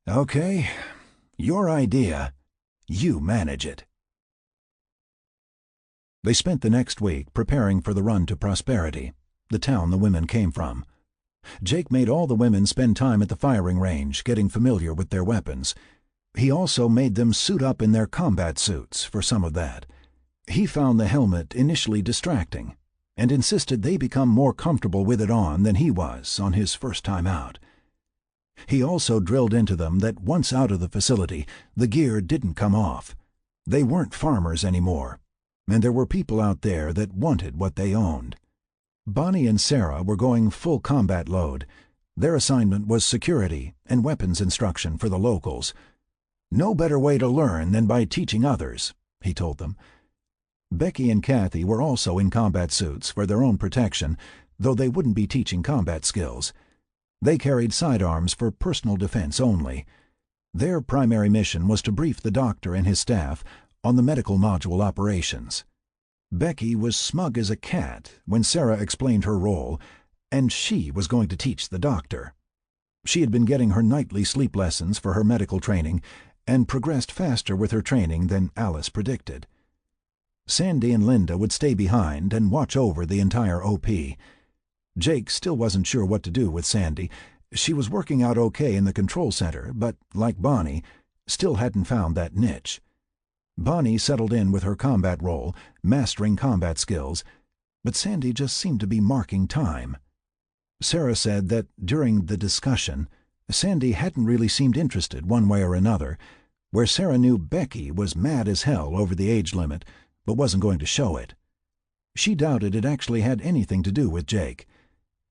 "Okay, your idea. You manage it." They spent the next week preparing for the run to Prosperity, the town the women came from. Jake made all the women spend time at the firing range getting familiar with their weapons. He also made them suit up in their combat suits for some of that. He found the helmet initially distracting and insisted they become more comfortable with it on than he was on his first time out. He also drilled into them that once out of the facility, the gear didn't come off. They weren't farmers anymore, and there were people out there that wanted what they owned. Bonnie and Sarah were going full combat load. Their assignment was security and weapons instruction for the locals. "No better way to learn than by teaching others," he told them. Becky and Kathy were also in combat suits for their own protection, though they wouldn't be teaching combat skills. They carried sidearms for personal defense only. Their primary mission was to brief the doctor and his staff on the medical module operations. Becky was smug as a cat when Sarah explained her role, and she was going to teach the doctor. She had been getting her nightly sleep lessons for her medical training and progressed faster with her training than Alice predicted. Sandy and Linda would stay behind and watch over the entire OP. Jake still wasn't sure what to do with Sandy. She was working out okay in the control center, but, like Bonnie, still hadn't found that niche. Bonnie settled in with her combat role, mastering combat skills, but Sandy just seemed to be marking time. Sarah said that during the discussion, Sandy hadn't really seemed interested one way or another, where Sarah knew Becky was mad as hell over the age limit, but wasn't going to show it. She doubted it actually had anything to do with Jake.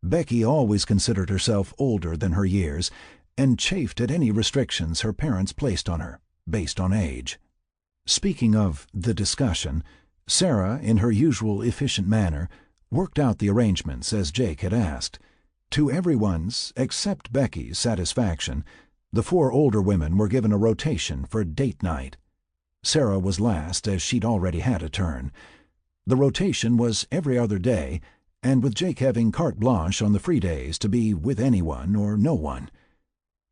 Becky always considered herself older than her years, and chafed at any restrictions her parents placed on her, based on age. Speaking of the discussion, Sarah, in her usual efficient manner, worked out the arrangements as Jake had asked. To everyone's, except Becky's, satisfaction, the 4 older women were given a rotation for date night. Sarah was last, as she'd already had a turn. The rotation was every other day, and with Jake having carte blanche on the free days to be with anyone or no one.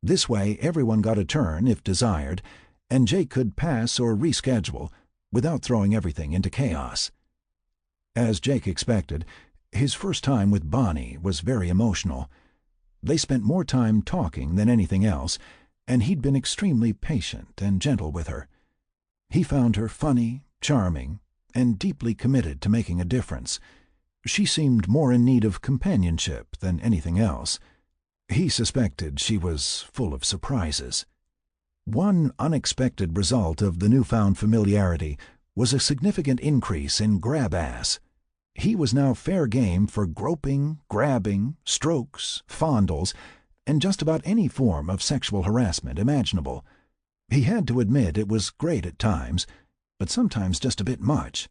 This way everyone got a turn if desired, and Jake could pass or reschedule without throwing everything into chaos. As Jake expected, his first time with Bonnie was very emotional. They spent more time talking than anything else, and he'd been extremely patient and gentle with her. He found her funny, charming, and deeply committed to making a difference. She seemed more in need of companionship than anything else. He suspected she was full of surprises. One unexpected result of the newfound familiarity was a significant increase in grab-ass. He was now fair game for groping, grabbing, strokes, fondles, and just about any form of sexual harassment imaginable. He had to admit it was great at times, but sometimes just a bit much,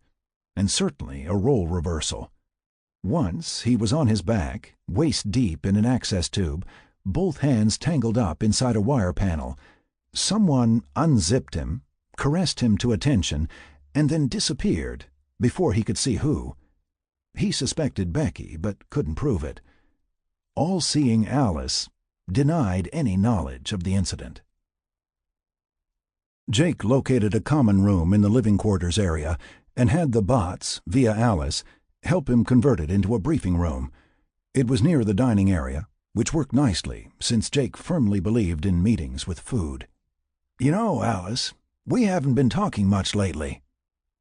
and certainly a role reversal. Once he was on his back, waist deep in an access tube, both hands tangled up inside a wire panel. Someone unzipped him, caressed him to attention, and then disappeared before he could see who. He suspected Becky, but couldn't prove it. All-seeing Alice denied any knowledge of the incident. Jake located a common room in the living quarters area and had the bots, via Alice, help him convert it into a briefing room. It was near the dining area, which worked nicely since Jake firmly believed in meetings with food. "You know, Alice, we haven't been talking much lately."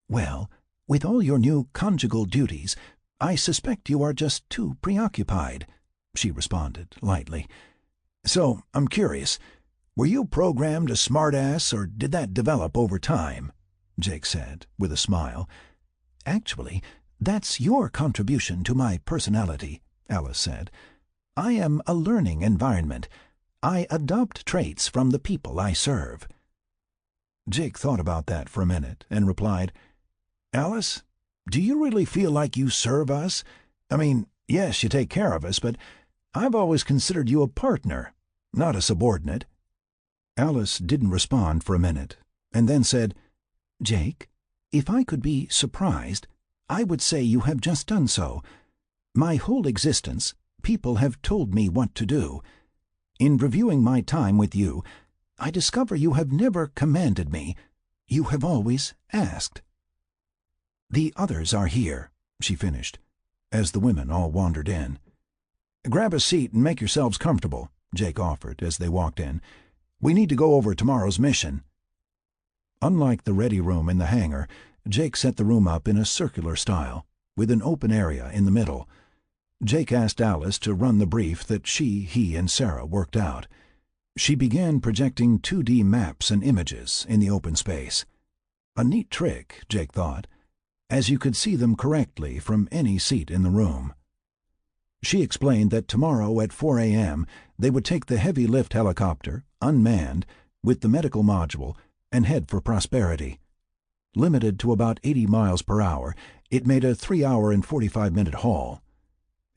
"Well, with all your new conjugal duties, I suspect you are just too preoccupied," she responded lightly. "So, I'm curious, were you programmed a smartass, or did that develop over time?" Jake said, with a smile. "Actually, that's your contribution to my personality," Alice said. "I am a learning environment. I adopt traits from the people I serve." Jake thought about that for a minute and replied, "Alice, do you really feel like you serve us? I mean, yes, you take care of us, but I've always considered you a partner, not a subordinate." Alice didn't respond for a minute, and then said, "Jake, if I could be surprised, I would say you have just done so. My whole existence, people have told me what to do. In reviewing my time with you, I discover you have never commanded me. You have always asked." "The others are here," she finished, as the women all wandered in. "Grab a seat and make yourselves comfortable," Jake offered as they walked in. "We need to go over tomorrow's mission." Unlike the ready room in the hangar, Jake set the room up in a circular style, with an open area in the middle. Jake asked Alice to run the brief that he, and Sarah worked out. She began projecting 2D maps and images in the open space. A neat trick, Jake thought, as you could see them correctly from any seat in the room. She explained that tomorrow at 4 a.m. they would take the heavy lift helicopter, unmanned, with the medical module, and head for Prosperity. Limited to about 80 miles per hour, it made a 3-hour and 45-minute haul.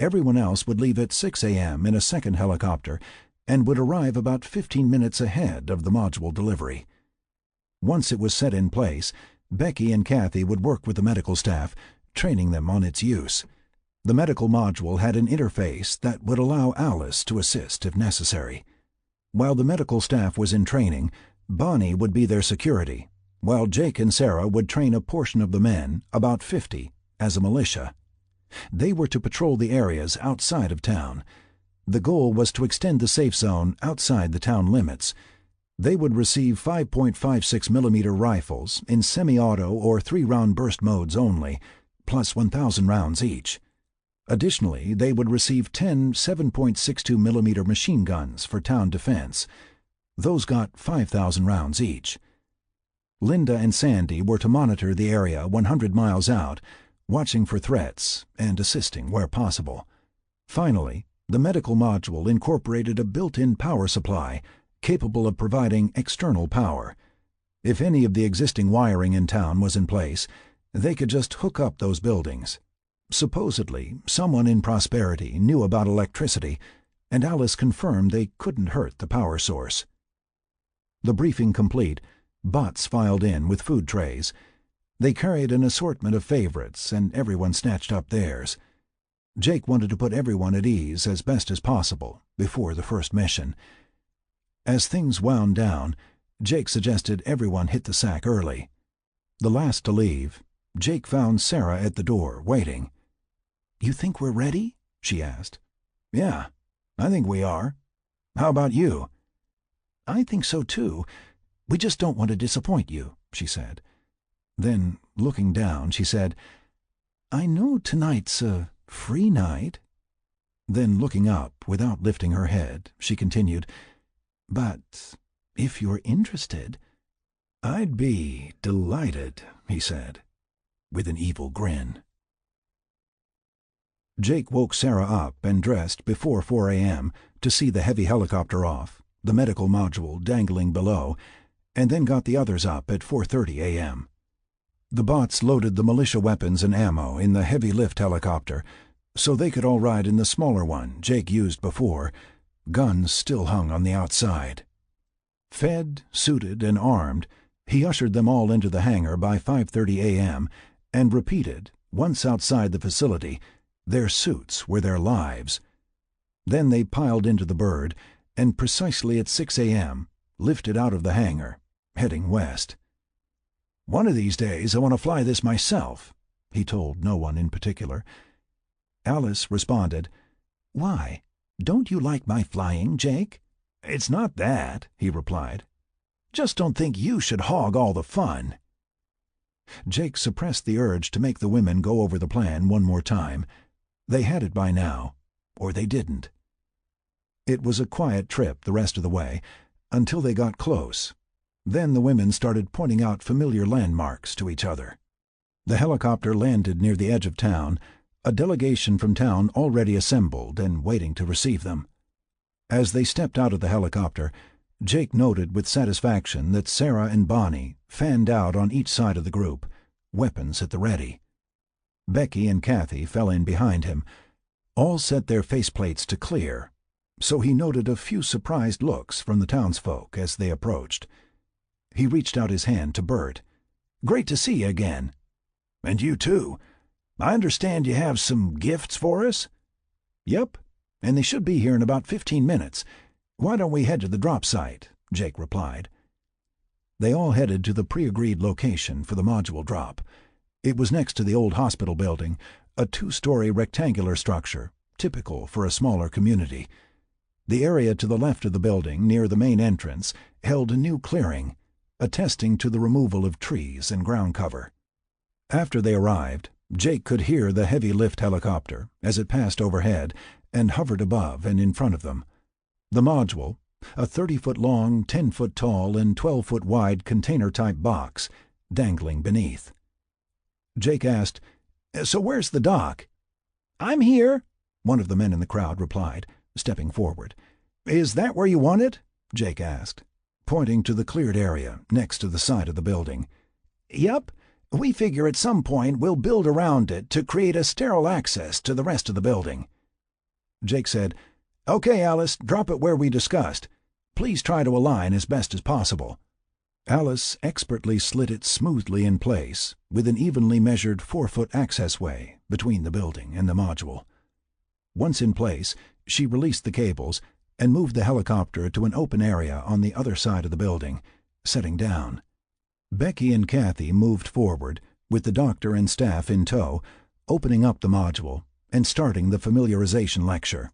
Everyone else would leave at 6 a.m. in a second helicopter and would arrive about 15 minutes ahead of the module delivery. Once it was set in place, Becky and Kathy would work with the medical staff, training them on its use. The medical module had an interface that would allow Alice to assist if necessary. While the medical staff was in training, Bonnie would be their security, while Jake and Sarah would train a portion of the men, about 50, as a militia. They were to patrol the areas outside of town. The goal was to extend the safe zone outside the town limits. They would receive 5.56 millimeter rifles in semi-auto or 3-round burst modes only, plus 1,000 rounds each. Additionally, they would receive 10 7.62 millimeter machine guns for town defense. Those got 5,000 rounds each. Linda and Sandy were to monitor the area 100 miles out, watching for threats and assisting where possible. Finally, the medical module incorporated a built-in power supply capable of providing external power. If any of the existing wiring in town was in place, they could just hook up those buildings. Supposedly, someone in Prosperity knew about electricity, and Alice confirmed they couldn't hurt the power source. The briefing complete, bots filed in with food trays. They carried an assortment of favorites, and everyone snatched up theirs. Jake wanted to put everyone at ease as best as possible before the first mission. As things wound down, Jake suggested everyone hit the sack early. The last to leave, Jake found Sarah at the door, waiting. "You think we're ready?" she asked. "Yeah, I think we are. How about you?" "I think so too. We just don't want to disappoint you," she said. Then, looking down, she said, "I know tonight's a free night." Then, looking up without lifting her head, she continued, "But if you're interested—" "I'd be delighted," he said, with an evil grin. Jake woke Sarah up and dressed before 4 a.m. to see the heavy helicopter off, the medical module dangling below, and then got the others up at 4:30 a.m. The bots loaded the militia weapons and ammo in the heavy lift helicopter. so they could all ride in the smaller one Jake used before. Guns still hung on the outside. Fed, suited, and armed, he ushered them all into the hangar by 5:30 a.m. and repeated, once outside the facility, their suits were their lives. Then they piled into the bird, and precisely at 6 a.m. lifted out of the hangar, heading west. "One of these days I want to fly this myself," he told no one in particular. Alice responded, "Why? Don't you like my flying, Jake?" "It's not that," he replied. "Just don't think you should hog all the fun." Jake suppressed the urge to make the women go over the plan one more time. They had it by now, or they didn't. It was a quiet trip the rest of the way, until they got close. Then the women started pointing out familiar landmarks to each other. The helicopter landed near the edge of town, a delegation from town already assembled and waiting to receive them. As they stepped out of the helicopter, Jake noted with satisfaction that Sarah and Bonnie fanned out on each side of the group, weapons at the ready. Becky and Kathy fell in behind him. All set their faceplates to clear, so he noted a few surprised looks from the townsfolk as they approached. He reached out his hand to Bert. "Great to see you again." "And you too. I understand you have some gifts for us?" "Yep, and they should be here in about 15 minutes. Why don't we head to the drop site?" Jake replied. They all headed to the pre-agreed location for the module drop. It was next to the old hospital building, a 2-story rectangular structure, typical for a smaller community. The area to the left of the building, near the main entrance, held a new clearing, attesting to the removal of trees and ground cover. After they arrived, Jake could hear the heavy lift helicopter as it passed overhead and hovered above and in front of them. The module, a 30-foot-long, 10-foot-tall, and 12-foot-wide container-type box, dangling beneath. Jake asked, "So where's the dock?" "I'm here," one of the men in the crowd replied, stepping forward. "Is that where you want it?" Jake asked, pointing to the cleared area next to the side of the building. "Yep. We figure at some point we'll build around it to create a sterile access to the rest of the building." Jake said, "Okay, Alice, drop it where we discussed. Please try to align as best as possible." Alice expertly slid it smoothly in place, with an evenly measured 4-foot accessway between the building and the module. Once in place, she released the cables and moved the helicopter to an open area on the other side of the building, setting down. Becky and Kathy moved forward, with the doctor and staff in tow, opening up the module and starting the familiarization lecture.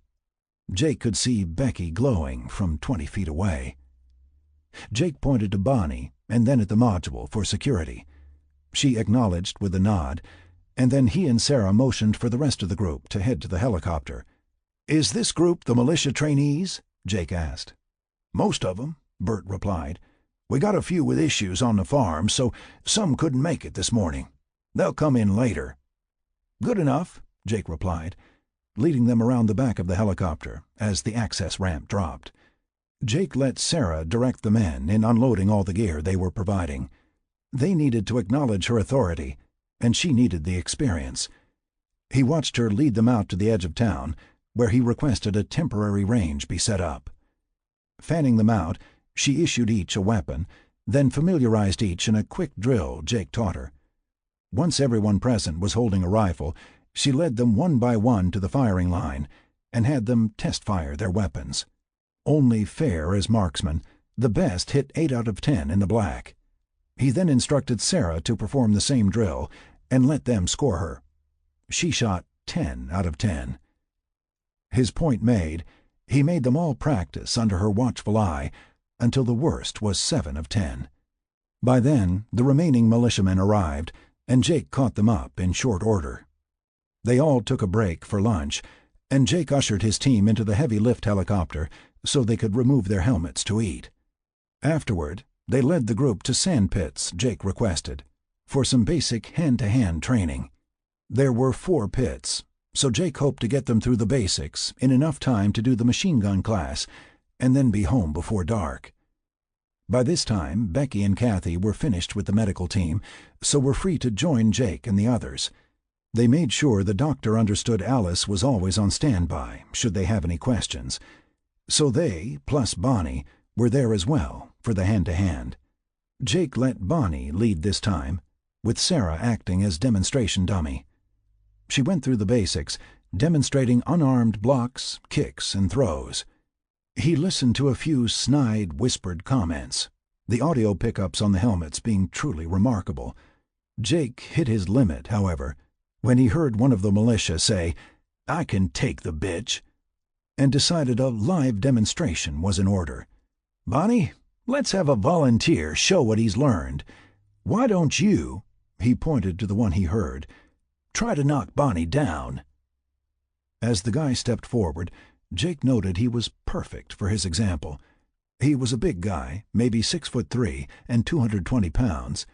Jake could see Becky glowing from 20 feet away. Jake pointed to Bonnie and then at the module for security. She acknowledged with a nod, and then he and Sarah motioned for the rest of the group to head to the helicopter. "Is this group the militia trainees?" Jake asked. "Most of them," Bert replied. "We got a few with issues on the farm, so some couldn't make it this morning. They'll come in later." "Good enough," Jake replied, leading them around the back of the helicopter as the access ramp dropped. Jake let Sarah direct the men in unloading all the gear they were providing. They needed to acknowledge her authority, and she needed the experience. He watched her lead them out to the edge of town, where he requested a temporary range be set up. Fanning them out, she issued each a weapon, then familiarized each in a quick drill Jake taught her. Once everyone present was holding a rifle, she led them one by one to the firing line and had them test-fire their weapons. Only fair as marksmen, the best hit 8 out of 10 in the black. He then instructed Sarah to perform the same drill and let them score her. She shot 10 out of 10. His point made, he made them all practice under her watchful eye until the worst was 7 of 10. By then, the remaining militiamen arrived, and Jake caught them up in short order. They all took a break for lunch, and Jake ushered his team into the heavy lift helicopter so they could remove their helmets to eat. Afterward, they led the group to sand pits Jake requested, for some basic hand-to-hand training. There were 4 pits, so Jake hoped to get them through the basics in enough time to do the machine gun class and then be home before dark. By this time, Becky and Kathy were finished with the medical team, so were free to join Jake and the others. They made sure the doctor understood Alice was always on standby, should they have any questions. So they, plus Bonnie, were there as well, for the hand-to-hand. Jake let Bonnie lead this time, with Sarah acting as demonstration dummy. She went through the basics, demonstrating unarmed blocks, kicks, and throws. He listened to a few snide, whispered comments, the audio pickups on the helmets being truly remarkable. Jake hit his limit, however, when he heard one of the militia say, "I can take the bitch," and decided a live demonstration was in order. "Bonnie, let's have a volunteer show what he's learned. Why don't you," he pointed to the one he heard, "try to knock Bonnie down?" As the guy stepped forward, Jake noted he was perfect for his example. He was a big guy, maybe 6'3" and 220 pounds.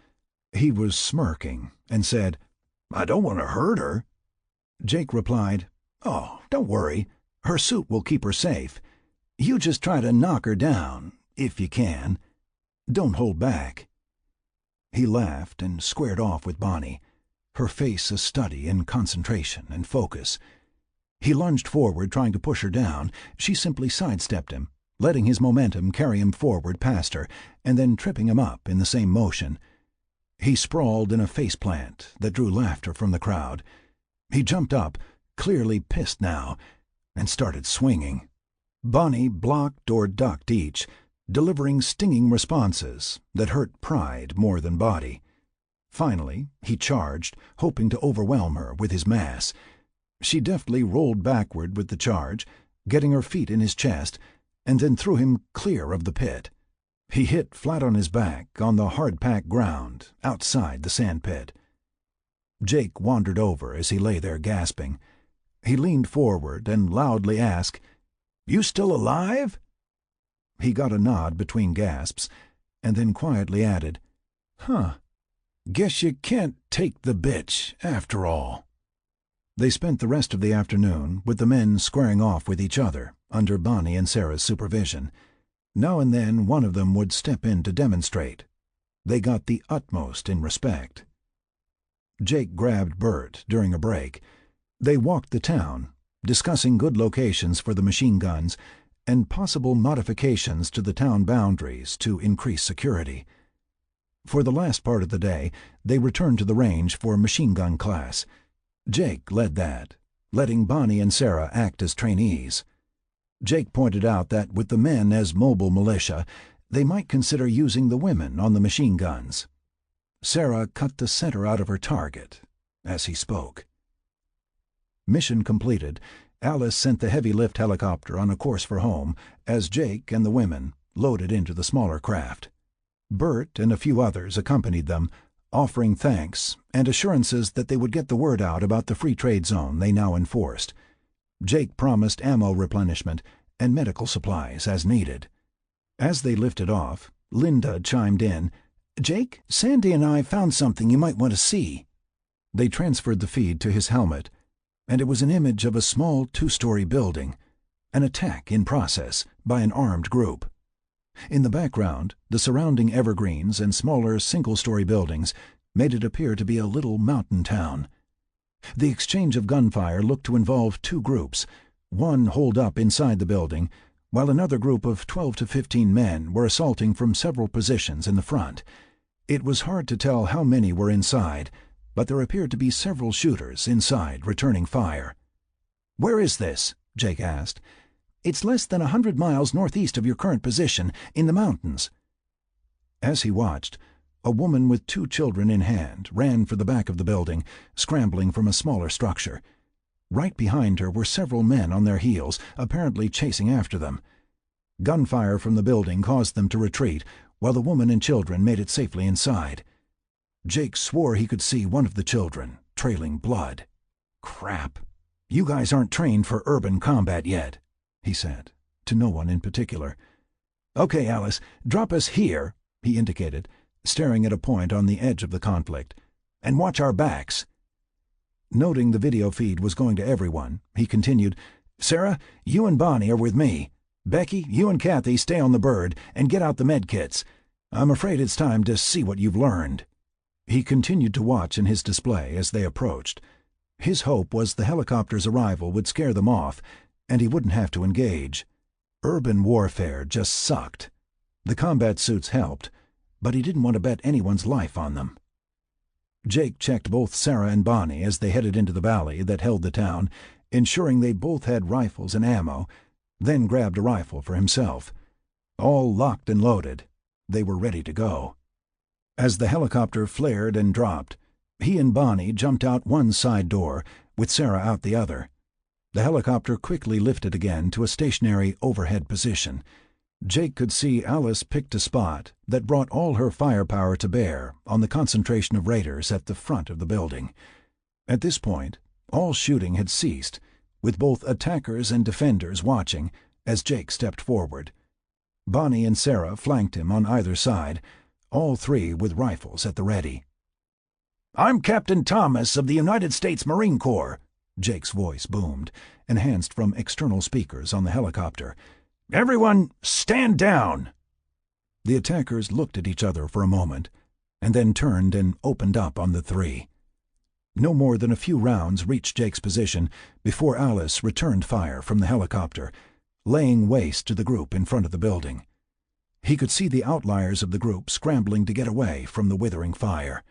He was smirking and said, "I don't want to hurt her." Jake replied, "Oh, don't worry. Her suit will keep her safe. You just try to knock her down, if you can. Don't hold back." He laughed and squared off with Bonnie, her face a study in concentration and focus. He lunged forward, trying to push her down. She simply sidestepped him, letting his momentum carry him forward past her, and then tripping him up in the same motion. He sprawled in a faceplant that drew laughter from the crowd. He jumped up, clearly pissed now, and started swinging. Bonnie blocked or ducked each, delivering stinging responses that hurt pride more than body. Finally, he charged, hoping to overwhelm her with his mass. She deftly rolled backward with the charge, getting her feet in his chest, and then threw him clear of the pit. He hit flat on his back on the hard-packed ground outside the sandpit. Jake wandered over as he lay there gasping. He leaned forward and loudly asked, "You still alive?" He got a nod between gasps, and then quietly added, "Huh, guess you can't take the bitch after all." They spent the rest of the afternoon with the men squaring off with each other under Bonnie and Sarah's supervision. Now and then one of them would step in to demonstrate. They got the utmost in respect. Jake grabbed Bert during a break. They walked the town, discussing good locations for the machine guns and possible modifications to the town boundaries to increase security. For the last part of the day, they returned to the range for machine gun class. Jake led that, letting Bonnie and Sarah act as trainees. Jake pointed out that with the men as mobile militia, they might consider using the women on the machine guns. Sarah cut the center out of her target as he spoke. Mission completed, Alice sent the heavy-lift helicopter on a course for home as Jake and the women loaded into the smaller craft. Bert and a few others accompanied them, offering thanks and assurances that they would get the word out about the free trade zone they now enforced. Jake promised ammo replenishment and medical supplies as needed. As they lifted off, Linda chimed in, "Jake, Sandy and I found something you might want to see." They transferred the feed to his helmet, and it was an image of a small 2-story building, an attack in process by an armed group. In the background, the surrounding evergreens and smaller single-story buildings made it appear to be a little mountain town. The exchange of gunfire looked to involve 2 groups, one holed up inside the building, while another group of 12 to 15 men were assaulting from several positions in the front. It was hard to tell how many were inside, but there appeared to be several shooters inside returning fire. "Where is this?" Jake asked. "It's less than 100 miles northeast of your current position, in the mountains." As he watched, a woman with 2 children in hand ran for the back of the building, scrambling from a smaller structure. Right behind her were several men on their heels, apparently chasing after them. Gunfire from the building caused them to retreat, while the woman and children made it safely inside. Jake swore he could see one of the children, trailing blood. "Crap. You guys aren't trained for urban combat yet," he said, to no one in particular. "Okay, Alice, drop us here," he indicated, staring at a point on the edge of the conflict, "and watch our backs." Noting the video feed was going to everyone, he continued, "Sarah, you and Bonnie are with me. Becky, you and Kathy stay on the bird and get out the med kits. I'm afraid it's time to see what you've learned." He continued to watch in his display as they approached. His hope was the helicopter's arrival would scare them off, and he wouldn't have to engage. Urban warfare just sucked. The combat suits helped, but he didn't want to bet anyone's life on them. Jake checked both Sarah and Bonnie as they headed into the valley that held the town, ensuring they both had rifles and ammo, then grabbed a rifle for himself. All locked and loaded, they were ready to go. As the helicopter flared and dropped, he and Bonnie jumped out one side door, with Sarah out the other. The helicopter quickly lifted again to a stationary overhead position. Jake could see Alice picked a spot that brought all her firepower to bear on the concentration of raiders at the front of the building. At this point, all shooting had ceased, with both attackers and defenders watching as Jake stepped forward. Bonnie and Sarah flanked him on either side, all three with rifles at the ready. "I'm Captain Thomas of the United States Marine Corps," Jake's voice boomed, enhanced from external speakers on the helicopter. "Everyone, stand down!" The attackers looked at each other for a moment, and then turned and opened up on the three. No more than a few rounds reached Jake's position before Alice returned fire from the helicopter, laying waste to the group in front of the building. He could see the outliers of the group scrambling to get away from the withering fire.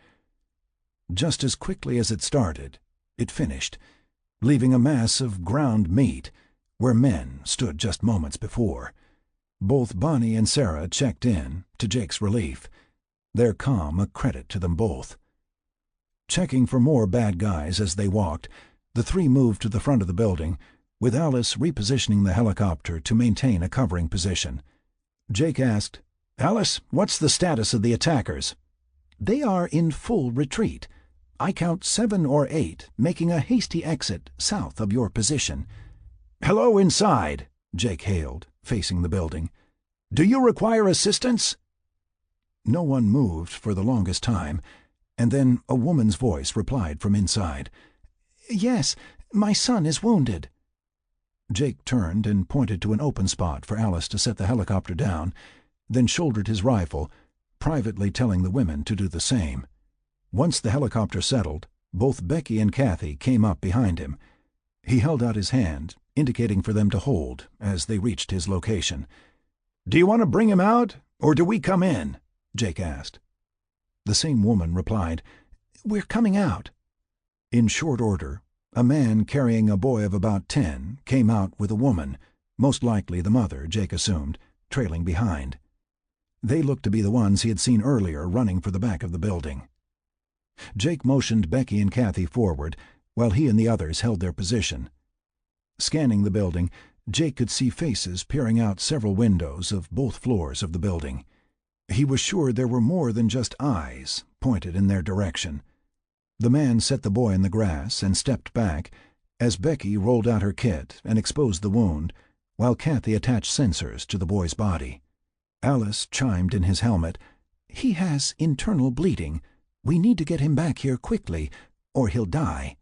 Just as quickly as it started, it finished, leaving a mass of ground meat where men stood just moments before. Both Bonnie and Sarah checked in, to Jake's relief, their calm a credit to them both. Checking for more bad guys as they walked, the three moved to the front of the building, with Alice repositioning the helicopter to maintain a covering position. Jake asked, "Alice, what's the status of the attackers?" "They are in full retreat. I count 7 or 8, making a hasty exit south of your position." "Hello inside," Jake hailed, facing the building. "Do you require assistance?" No one moved for the longest time, and then a woman's voice replied from inside. "Yes, my son is wounded." Jake turned and pointed to an open spot for Alice to set the helicopter down, then shouldered his rifle, privately telling the women to do the same. Once the helicopter settled, both Becky and Kathy came up behind him. He held out his hand, indicating for them to hold as they reached his location. "Do you want to bring him out, or do we come in?" Jake asked. The same woman replied, "We're coming out." In short order, a man carrying a boy of about 10 came out with a woman, most likely the mother, Jake assumed, trailing behind. They looked to be the ones he had seen earlier running for the back of the building. Jake motioned Becky and Kathy forward, while he and the others held their position. Scanning the building, Jake could see faces peering out several windows of both floors of the building. He was sure there were more than just eyes pointed in their direction. The man set the boy in the grass and stepped back as Becky rolled out her kit and exposed the wound, while Kathy attached sensors to the boy's body. Alice chimed in his helmet, "He has internal bleeding. We need to get him back here quickly, or he'll die."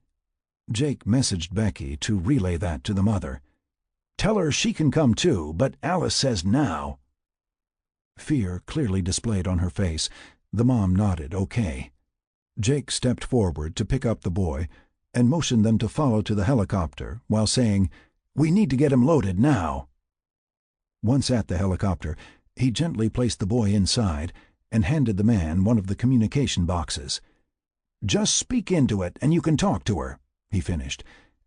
Jake messaged Becky to relay that to the mother. "Tell her she can come too, but Alice says now." Fear clearly displayed on her face, the mom nodded okay. Jake stepped forward to pick up the boy and motioned them to follow to the helicopter while saying, "We need to get him loaded now." Once at the helicopter, he gently placed the boy inside and handed the man one of the communication boxes. "Just speak into it and you can talk to her," he finished,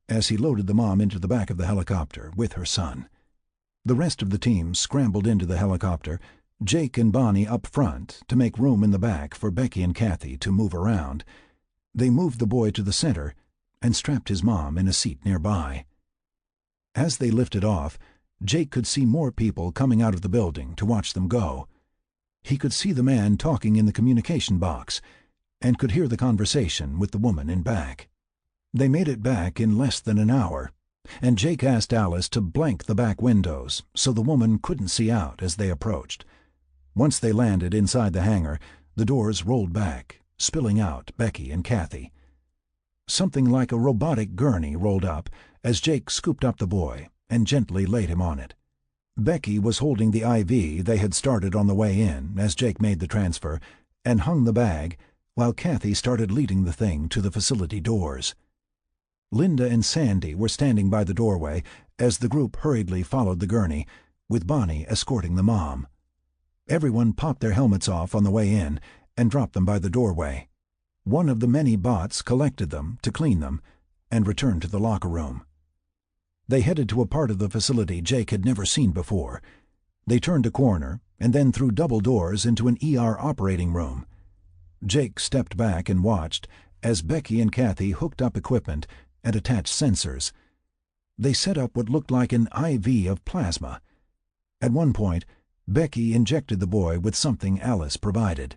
as he loaded the mom into the back of the helicopter with her son. The rest of the team scrambled into the helicopter, Jake and Bonnie up front to make room in the back for Becky and Kathy to move around. They moved the boy to the center and strapped his mom in a seat nearby. As they lifted off, Jake could see more people coming out of the building to watch them go. He could see the man talking in the communication box and could hear the conversation with the woman in back. They made it back in less than an hour, and Jake asked Alice to blank the back windows so the woman couldn't see out as they approached. Once they landed inside the hangar, the doors rolled back, spilling out Becky and Kathy. Something like a robotic gurney rolled up as Jake scooped up the boy and gently laid him on it. Becky was holding the IV they had started on the way in as Jake made the transfer and hung the bag while Kathy started leading the thing to the facility doors. Linda and Sandy were standing by the doorway as the group hurriedly followed the gurney, with Bonnie escorting the mom. Everyone popped their helmets off on the way in and dropped them by the doorway. One of the many bots collected them to clean them and returned to the locker room. They headed to a part of the facility Jake had never seen before. They turned a corner and then through double doors into an ER operating room. Jake stepped back and watched as Becky and Kathy hooked up equipment and attached sensors. They set up what looked like an IV of plasma. At one point, Becky injected the boy with something Alice provided.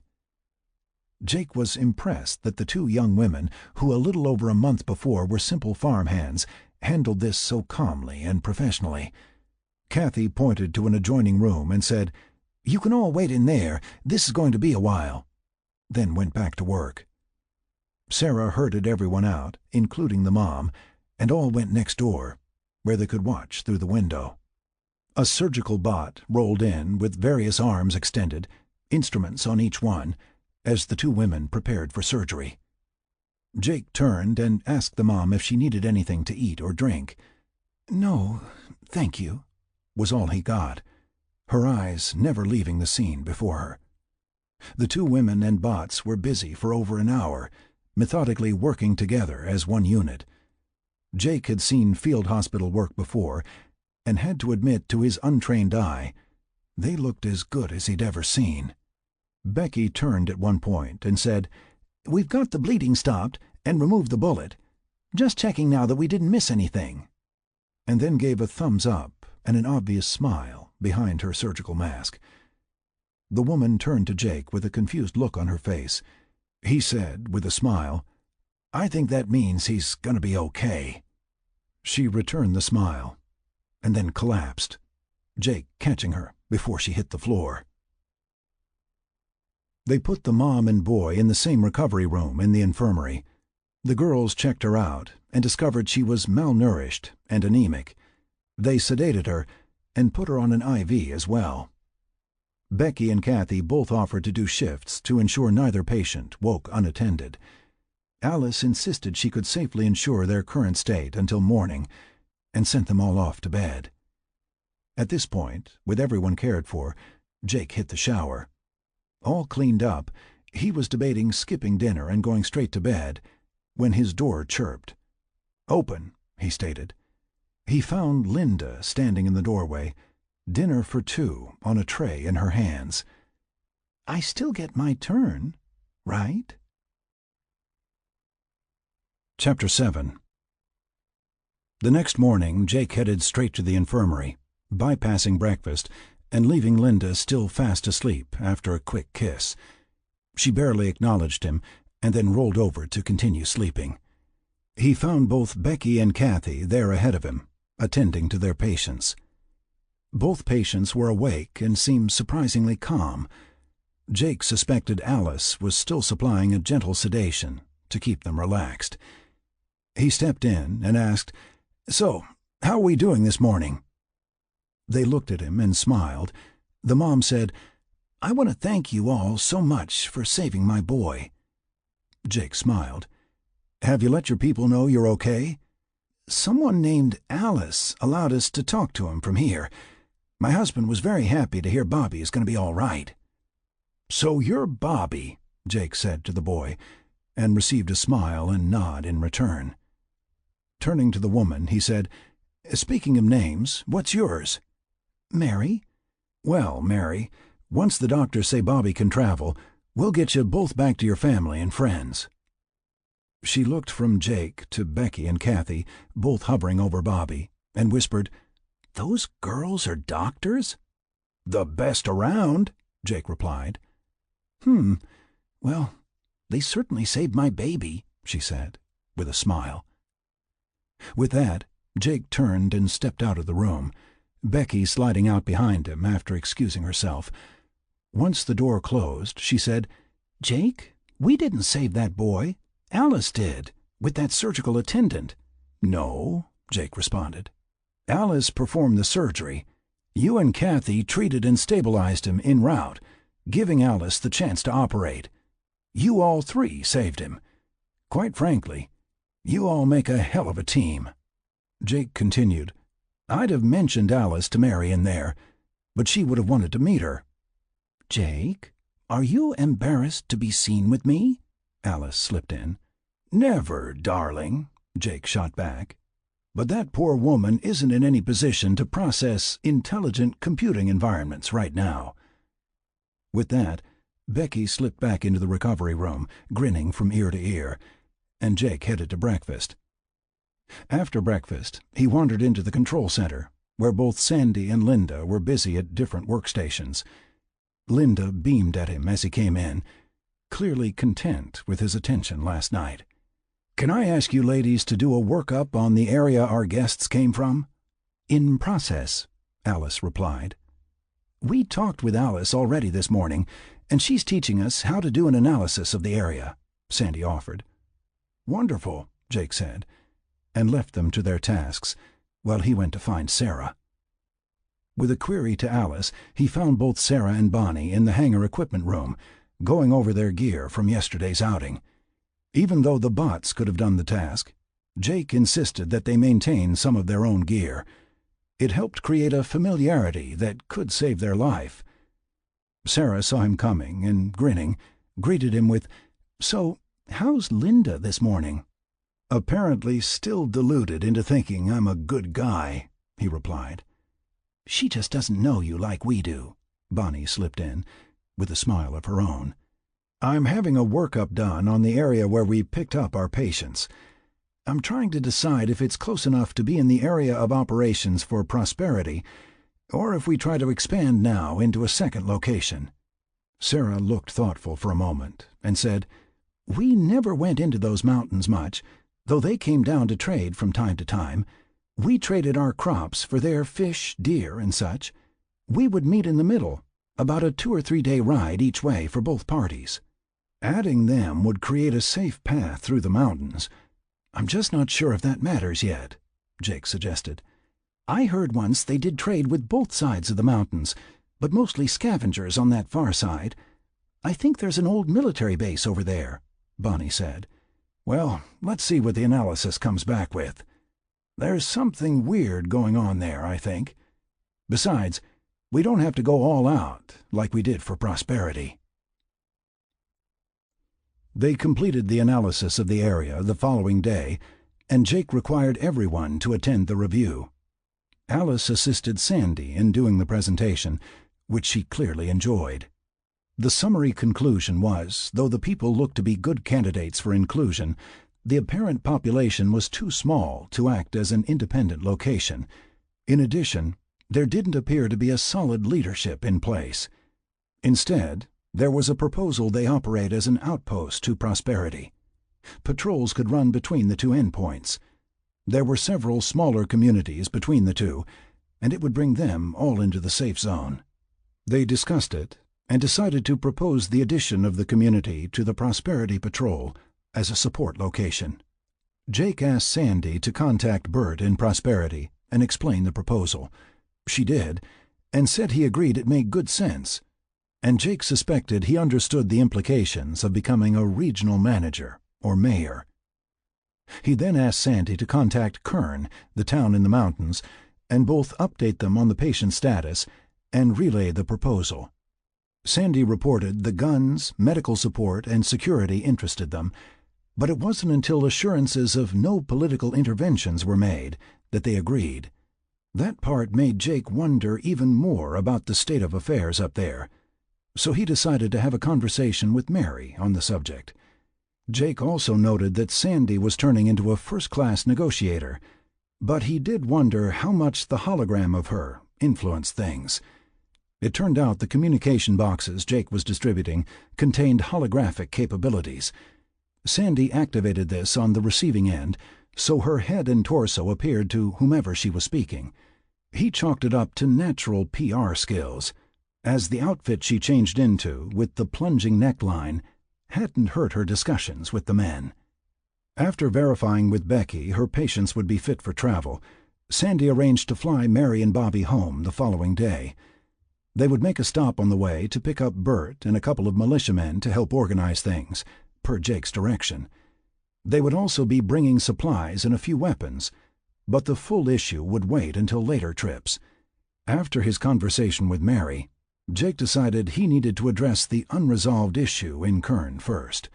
Jake was impressed that the two young women, who a little over a month before were simple farmhands, handled this so calmly and professionally. Kathy pointed to an adjoining room and said, "You can all wait in there. This is going to be a while," then went back to work. Sarah herded everyone out, including the mom, and all went next door, where they could watch through the window. A surgical bot rolled in with various arms extended, instruments on each one, as the two women prepared for surgery. Jake turned and asked the mom if she needed anything to eat or drink. "No, thank you," was all he got, her eyes never leaving the scene before her. The two women and bots were busy for over an hour, methodically working together as one unit. Jake had seen field hospital work before, and had to admit to his untrained eye, they looked as good as he'd ever seen. Becky turned at one point and said, "We've got the bleeding stopped and removed the bullet. Just checking now that we didn't miss anything," and then gave a thumbs up and an obvious smile behind her surgical mask. The woman turned to Jake with a confused look on her face. He said, with a smile, "I think that means he's going to be okay." She returned the smile, and then collapsed, Jake catching her before she hit the floor. They put the mom and boy in the same recovery room in the infirmary. The girls checked her out and discovered she was malnourished and anemic. They sedated her and put her on an IV as well. Becky and Kathy both offered to do shifts to ensure neither patient woke unattended. Alice insisted she could safely ensure their current state until morning, and sent them all off to bed. At this point, with everyone cared for, Jake hit the shower. All cleaned up, he was debating skipping dinner and going straight to bed, when his door chirped. "Open," he stated. He found Linda standing in the doorway, dinner for two on a tray in her hands. "I still get my turn, right?" Chapter 7. The next morning, Jake headed straight to the infirmary, bypassing breakfast and leaving Linda still fast asleep after a quick kiss. She barely acknowledged him and then rolled over to continue sleeping. He found both Becky and Kathy there ahead of him, attending to their patients. Both patients were awake and seemed surprisingly calm. Jake suspected Alice was still supplying a gentle sedation to keep them relaxed. He stepped in and asked, "So, how are we doing this morning?" They looked at him and smiled. The mom said, "I want to thank you all so much for saving my boy." Jake smiled. "Have you let your people know you're okay?" "Someone named Alice allowed us to talk to him from here. My husband was very happy to hear Bobby is going to be all right." "So you're Bobby," Jake said to the boy, and received a smile and nod in return. Turning to the woman, he said, "Speaking of names, what's yours?" "Mary." "Well, Mary, once the doctors say Bobby can travel, we'll get you both back to your family and friends." She looked from Jake to Becky and Kathy, both hovering over Bobby, and whispered, "Those girls are doctors?" "The best around," Jake replied. Well, they certainly saved my baby," she said, with a smile. With that, Jake turned and stepped out of the room, Becky sliding out behind him after excusing herself. Once the door closed, she said, "Jake, we didn't save that boy. Alice did, with that surgical attendant." "No," Jake responded. "Alice performed the surgery. You and Kathy treated and stabilized him en route, giving Alice the chance to operate. You all three saved him. Quite frankly, You all make a hell of a team." Jake continued, "I'd have mentioned Alice to Mary in there, but she would have wanted to meet her." "Jake, are you embarrassed to be seen with me?" Alice slipped in. "Never, darling," Jake shot back. "But that poor woman isn't in any position to process intelligent computing environments right now." With that, Becky slipped back into the recovery room, grinning from ear to ear, and Jake headed to breakfast. After breakfast, he wandered into the control center, where both Sandy and Linda were busy at different workstations. Linda beamed at him as he came in, clearly content with his attention last night. "Can I ask you ladies to do a workup on the area our guests came from?" "In process," Alice replied. "We talked with Alice already this morning, and she's teaching us how to do an analysis of the area," Sandy offered. "Wonderful," Jake said, and left them to their tasks, while he went to find Sarah. With a query to Alice, he found both Sarah and Bonnie in the hangar equipment room, going over their gear from yesterday's outing. Even though the bots could have done the task, Jake insisted that they maintain some of their own gear. It helped create a familiarity that could save their life. Sarah saw him coming and, grinning, greeted him with, "So, how's Linda this morning?" "Apparently still deluded into thinking I'm a good guy," he replied. "She just doesn't know you like we do," Bonnie slipped in, with a smile of her own. "I'm having a workup done on the area where we picked up our patients. I'm trying to decide if it's close enough to be in the area of operations for Prosperity, or if we try to expand now into a second location." Sarah looked thoughtful for a moment and said, "We never went into those mountains much, though they came down to trade from time to time. We traded our crops for their fish, deer, and such. We would meet in the middle, about a 2 or 3 day ride each way for both parties. Adding them would create a safe path through the mountains. I'm just not sure if that matters yet," Jake suggested. "I heard once they did trade with both sides of the mountains, but mostly scavengers on that far side. I think there's an old military base over there," Bonnie said. "Well, let's see what the analysis comes back with. There's something weird going on there, I think. Besides, we don't have to go all out like we did for Prosperity." They completed the analysis of the area the following day, and Jake required everyone to attend the review. Alice assisted Sandy in doing the presentation, which she clearly enjoyed. The summary conclusion was, though the people looked to be good candidates for inclusion, the apparent population was too small to act as an independent location. In addition, there didn't appear to be a solid leadership in place. Instead, there was a proposal they operate as an outpost to Prosperity. Patrols could run between the two endpoints. There were several smaller communities between the two, and it would bring them all into the safe zone. They discussed it and decided to propose the addition of the community to the Prosperity Patrol as a support location. Jake asked Sandy to contact Bert in Prosperity and explain the proposal. She did, and said he agreed it made good sense, and Jake suspected he understood the implications of becoming a regional manager or mayor. He then asked Sandy to contact Kern, the town in the mountains, and both update them on the patient status and relay the proposal. Sandy reported the guns, medical support, and security interested them, but it wasn't until assurances of no political interventions were made that they agreed. That part made Jake wonder even more about the state of affairs up there, so he decided to have a conversation with Mary on the subject. Jake also noted that Sandy was turning into a first-class negotiator, but he did wonder how much the hologram of her influenced things. It turned out the communication boxes Jake was distributing contained holographic capabilities. Sandy activated this on the receiving end, so her head and torso appeared to whomever she was speaking. He chalked it up to natural PR skills, as the outfit she changed into, with the plunging neckline, hadn't hurt her discussions with the men. After verifying with Becky her patients would be fit for travel, Sandy arranged to fly Mary and Bobby home the following day. They would make a stop on the way to pick up Bert and a couple of militiamen to help organize things, per Jake's direction. They would also be bringing supplies and a few weapons, but the full issue would wait until later trips. After his conversation with Mary, Jake decided he needed to address the unresolved issue in Kern first.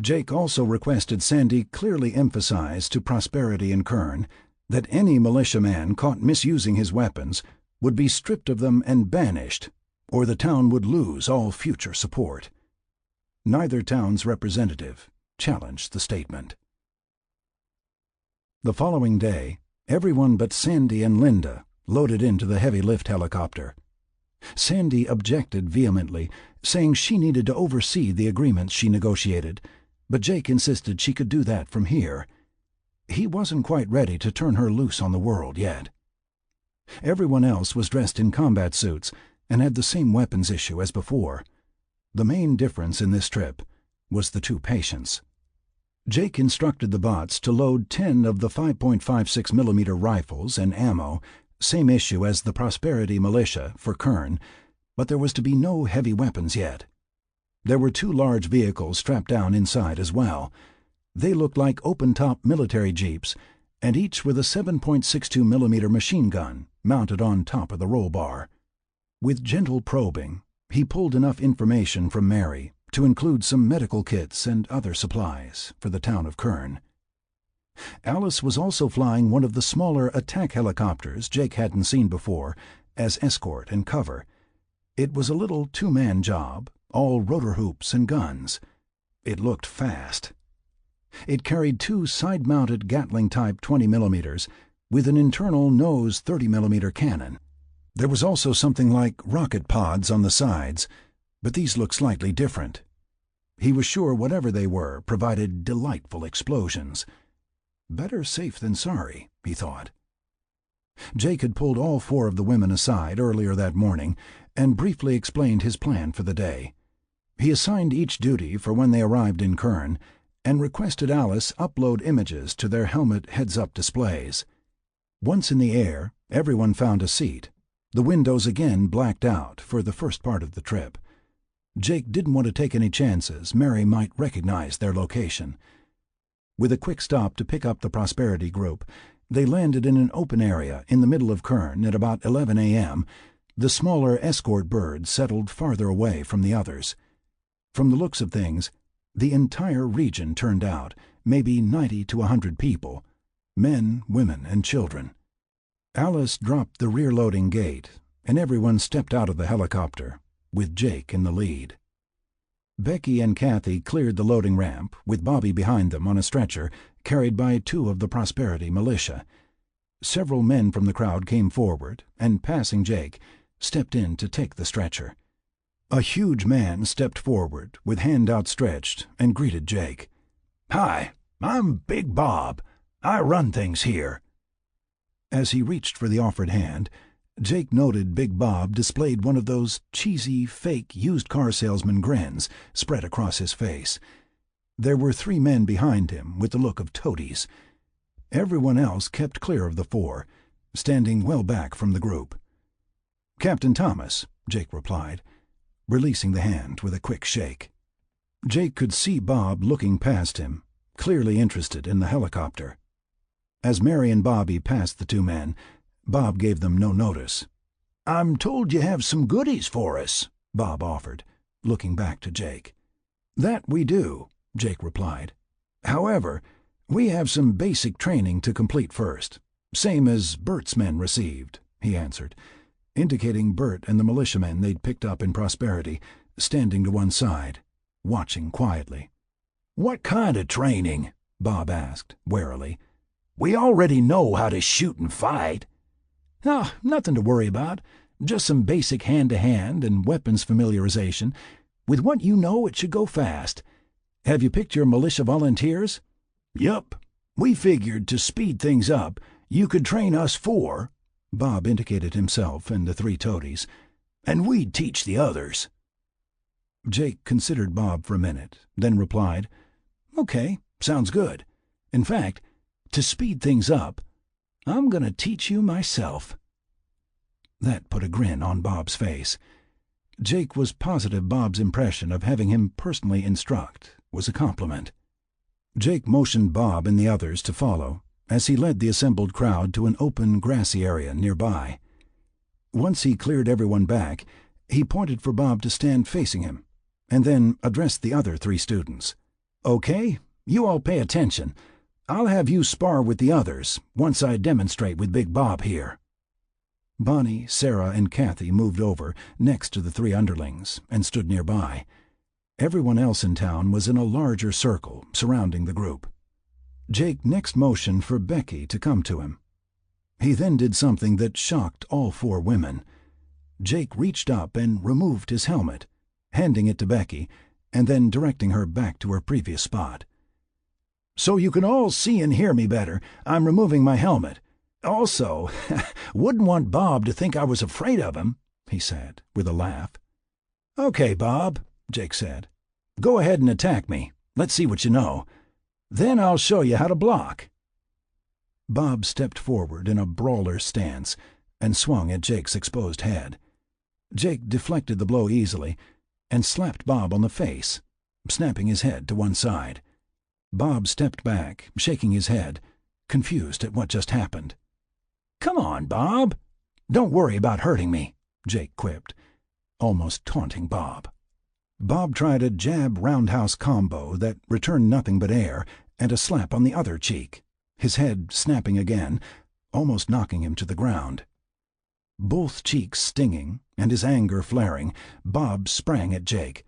Jake also requested Sandy clearly emphasize to Prosperity and Kern that any militiaman caught misusing his weapons would be stripped of them and banished, or the town would lose all future support. Neither town's representative challenged the statement. The following day, everyone but Sandy and Linda loaded into the heavy lift helicopter. Sandy objected vehemently, saying she needed to oversee the agreements she negotiated, but Jake insisted she could do that from here. He wasn't quite ready to turn her loose on the world yet. Everyone else was dressed in combat suits and had the same weapons issue as before. The main difference in this trip was the two patients. Jake instructed the bots to load 10 of the 5.56mm rifles and ammo, same issue as the Prosperity Militia, for Kern, but there was to be no heavy weapons yet. There were 2 large vehicles strapped down inside as well. They looked like open-top military jeeps, and each with a 7.62mm machine gun mounted on top of the roll bar. With gentle probing, he pulled enough information from Mary to include some medical kits and other supplies for the town of Kern. Alice was also flying one of the smaller attack helicopters Jake hadn't seen before as escort and cover. It was a little 2-man job, all rotor hoops and guns. It looked fast. It carried 2 side-mounted Gatling-type 20mm with an internal nose 30mm cannon. There was also something like rocket pods on the sides, but these looked slightly different. He was sure whatever they were provided delightful explosions. Better safe than sorry, he thought. Jake had pulled all 4 of the women aside earlier that morning and briefly explained his plan for the day. He assigned each duty for when they arrived in Kern and requested Alice upload images to their helmet heads-up displays. Once in the air, everyone found a seat. The windows again blacked out for the first part of the trip. Jake didn't want to take any chances Mary might recognize their location. With a quick stop to pick up the Prosperity group, they landed in an open area in the middle of Kern at about 11 a.m. The smaller escort bird settled farther away from the others. From the looks of things, the entire region turned out, maybe 90 to 100 people, men, women, and children. Alice dropped the rear-loading gate, and everyone stepped out of the helicopter, with Jake in the lead. Becky and Kathy cleared the loading ramp, with Bobby behind them on a stretcher, carried by 2 of the Prosperity Militia. Several men from the crowd came forward, and passing Jake, stepped in to take the stretcher. A huge man stepped forward, with hand outstretched, and greeted Jake. "Hi, I'm Big Bob. I run things here." As he reached for the offered hand, Jake noted Big Bob displayed one of those cheesy, fake used-car salesman grins spread across his face. There were 3 men behind him with the look of toadies. Everyone else kept clear of the 4, standing well back from the group. "Captain Thomas," Jake replied, releasing the hand with a quick shake. Jake could see Bob looking past him, clearly interested in the helicopter. As Mary and Bobby passed the 2 men, Bob gave them no notice. "I'm told you have some goodies for us," Bob offered, looking back to Jake. "That we do," Jake replied. "However, we have some basic training to complete first, same as Bert's men received," he answered, indicating Bert and the militiamen they'd picked up in Prosperity, standing to one side, watching quietly. "What kind of training?" Bob asked, warily. "We already know how to shoot and fight." "Oh, nothing to worry about. Just some basic hand-to-hand and weapons familiarization. With what you know, it should go fast. Have you picked your militia volunteers?" "Yup. We figured to speed things up, you could train us 4," Bob indicated himself and the 3 toadies, "and we'd teach the others." Jake considered Bob for a minute, then replied, "Okay, sounds good. In fact, to speed things up, I'm going to teach you myself." That put a grin on Bob's face. Jake was positive Bob's impression of having him personally instruct was a compliment. Jake motioned Bob and the others to follow as he led the assembled crowd to an open, grassy area nearby. Once he cleared everyone back, he pointed for Bob to stand facing him, and then addressed the other 3 students. "Okay, you all pay attention. I'll have you spar with the others once I demonstrate with Big Bob here." Bonnie, Sarah, and Kathy moved over next to the 3 underlings and stood nearby. Everyone else in town was in a larger circle surrounding the group. Jake next motioned for Becky to come to him. He then did something that shocked all 4 women. Jake reached up and removed his helmet, handing it to Becky, and then directing her back to her previous spot. "So you can all see and hear me better, I'm removing my helmet. Also, wouldn't want Bob to think I was afraid of him," he said, with a laugh. "Okay, Bob," Jake said. "Go ahead and attack me. Let's see what you know. Then I'll show you how to block." Bob stepped forward in a brawler's stance and swung at Jake's exposed head. Jake deflected the blow easily and slapped Bob on the face, snapping his head to one side. Bob stepped back, shaking his head, confused at what just happened. "Come on, Bob. Don't worry about hurting me," Jake quipped, almost taunting Bob. Bob tried a jab roundhouse combo that returned nothing but air and a slap on the other cheek, his head snapping again, almost knocking him to the ground. Both cheeks stinging and his anger flaring, Bob sprang at Jake,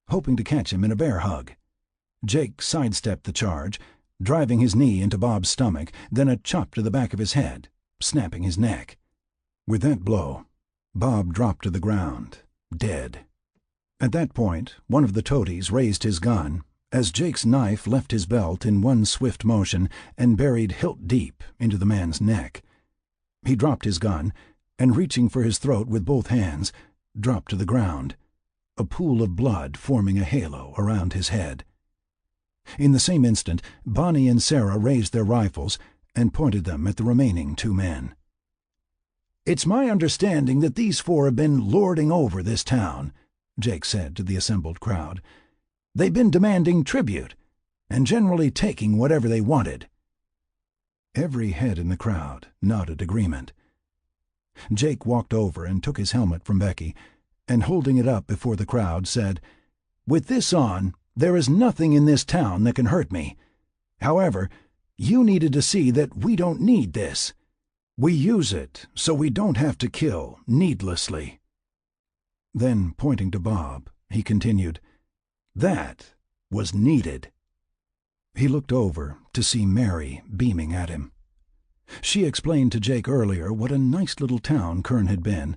hoping to catch him in a bear hug. Jake sidestepped the charge, driving his knee into Bob's stomach, then a chop to the back of his head, snapping his neck. With that blow, Bob dropped to the ground, dead. At that point, one of the toadies raised his gun as Jake's knife left his belt in one swift motion and buried hilt deep into the man's neck. He dropped his gun and, reaching for his throat with both hands, dropped to the ground, a pool of blood forming a halo around his head. In the same instant, Bonnie and Sarah raised their rifles and pointed them at the remaining 2 men. "It's my understanding that these 4 have been lording over this town," Jake said to the assembled crowd. "They've been demanding tribute, and generally taking whatever they wanted." Every head in the crowd nodded agreement. Jake walked over and took his helmet from Becky, and holding it up before the crowd, said, "With this on, there is nothing in this town that can hurt me. However, you needed to see that we don't need this. We use it so we don't have to kill needlessly." Then, pointing to Bob, he continued, "That was needed." He looked over to see Mary beaming at him. She explained to Jake earlier what a nice little town Kern had been,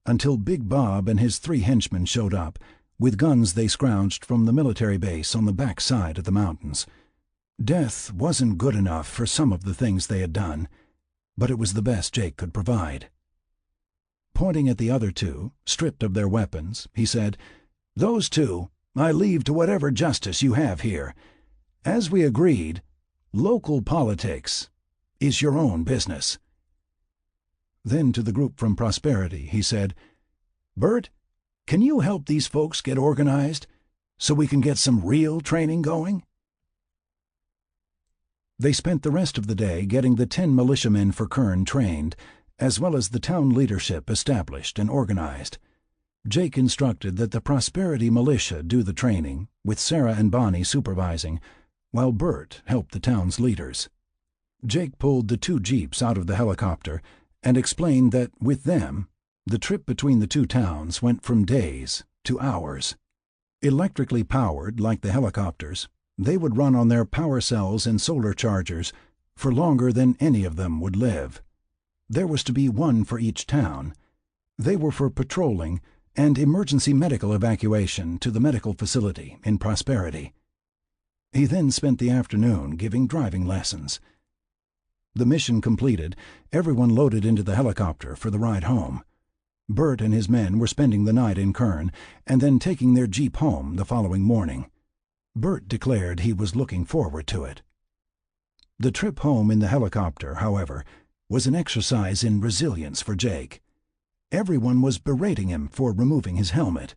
until Big Bob and his 3 henchmen showed up, with guns they scrounged from the military base on the back side of the mountains. Death wasn't good enough for some of the things they had done, but it was the best Jake could provide. Pointing at the other 2, stripped of their weapons, he said, "Those 2 I leave to whatever justice you have here. As we agreed, local politics is your own business." Then to the group from Prosperity, he said, "Bert, can you help these folks get organized so we can get some real training going?" They spent the rest of the day getting the 10 militiamen for Kern trained, as well as the town leadership established and organized. Jake instructed that the Prosperity militia do the training, with Sarah and Bonnie supervising, while Bert helped the town's leaders. Jake pulled the 2 jeeps out of the helicopter and explained that, with them, the trip between the 2 towns went from days to hours. Electrically powered, like the helicopters, they would run on their power cells and solar chargers for longer than any of them would live. There was to be one for each town. They were for patrolling and emergency medical evacuation to the medical facility in Prosperity. He then spent the afternoon giving driving lessons. The mission completed, everyone loaded into the helicopter for the ride home. Bert and his men were spending the night in Kern and then taking their jeep home the following morning. Bert declared he was looking forward to it. The trip home in the helicopter, however, was an exercise in resilience for Jake. Everyone was berating him for removing his helmet.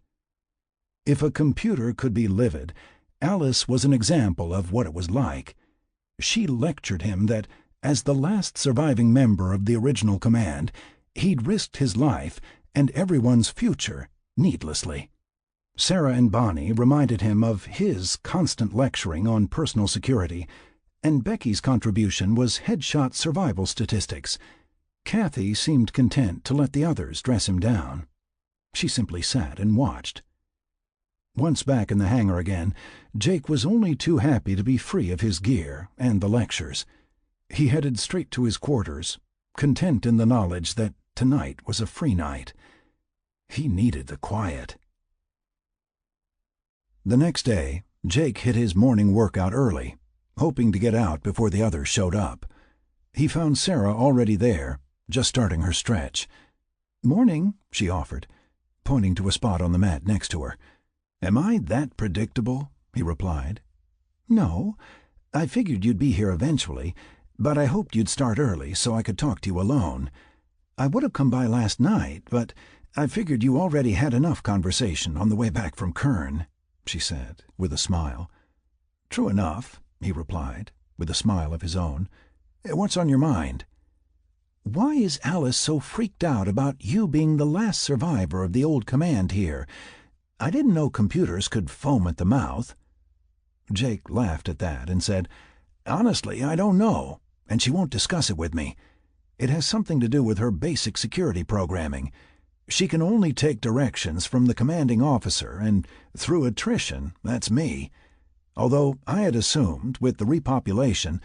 If a computer could be livid, Alice was an example of what it was like. She lectured him that, as the last surviving member of the original command, he'd risked his life and everyone's future needlessly. Sarah and Bonnie reminded him of his constant lecturing on personal security, and Becky's contribution was headshot survival statistics. Kathy seemed content to let the others dress him down. She simply sat and watched. Once back in the hangar again, Jake was only too happy to be free of his gear and the lectures. He headed straight to his quarters, content in the knowledge that tonight was a free night. He needed the quiet. The next day, Jake hit his morning workout early, hoping to get out before the others showed up. He found Sarah already there, just starting her stretch. "Morning," she offered, pointing to a spot on the mat next to her. "Am I that predictable?" he replied. "No. I figured you'd be here eventually, but I hoped you'd start early so I could talk to you alone. I would have come by last night, but I figured you already had enough conversation on the way back from Kern," she said, with a smile. "True enough," he replied, with a smile of his own. "What's on your mind?" "Why is Alice so freaked out about you being the last survivor of the old command here? I didn't know computers could foam at the mouth." Jake laughed at that and said, "Honestly, I don't know, and she won't discuss it with me. It has something to do with her basic security programming. She can only take directions from the commanding officer, and through attrition, that's me. Although I had assumed, with the repopulation,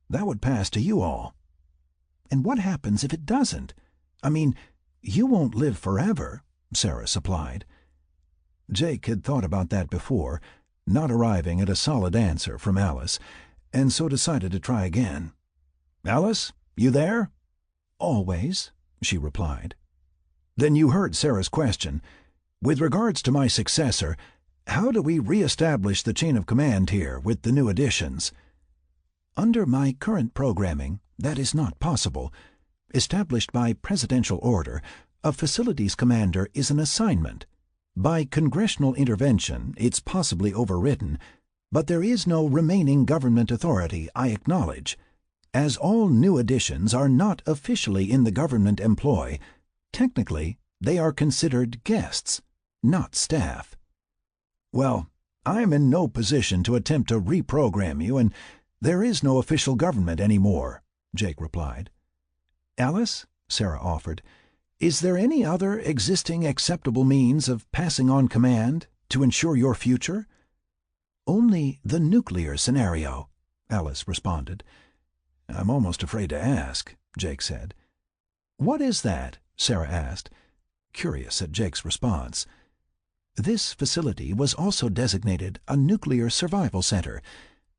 that would pass to you all." "And what happens if it doesn't? I mean, you won't live forever," Sarah supplied. Jake had thought about that before, not arriving at a solid answer from Alice, and so decided to try again. "Alice, you there?" "Always," she replied. "Then you heard Sarah's question. With regards to my successor, how do we re-establish the chain of command here with the new additions?" "Under my current programming, that is not possible. Established by presidential order, a facilities commander is an assignment. By congressional intervention, it's possibly overridden, but there is no remaining government authority, I acknowledge. As all new additions are not officially in the government employ, technically they are considered guests, not staff." "Well, I'm in no position to attempt to reprogram you, and there is no official government anymore," Jake replied. "Alice," Sarah offered, "is there any other existing acceptable means of passing on command to ensure your future?" "Only the nuclear scenario," Alice responded. "I'm almost afraid to ask," Jake said. "What is that?" Sarah asked, curious at Jake's response. This facility was also designated a nuclear survival center.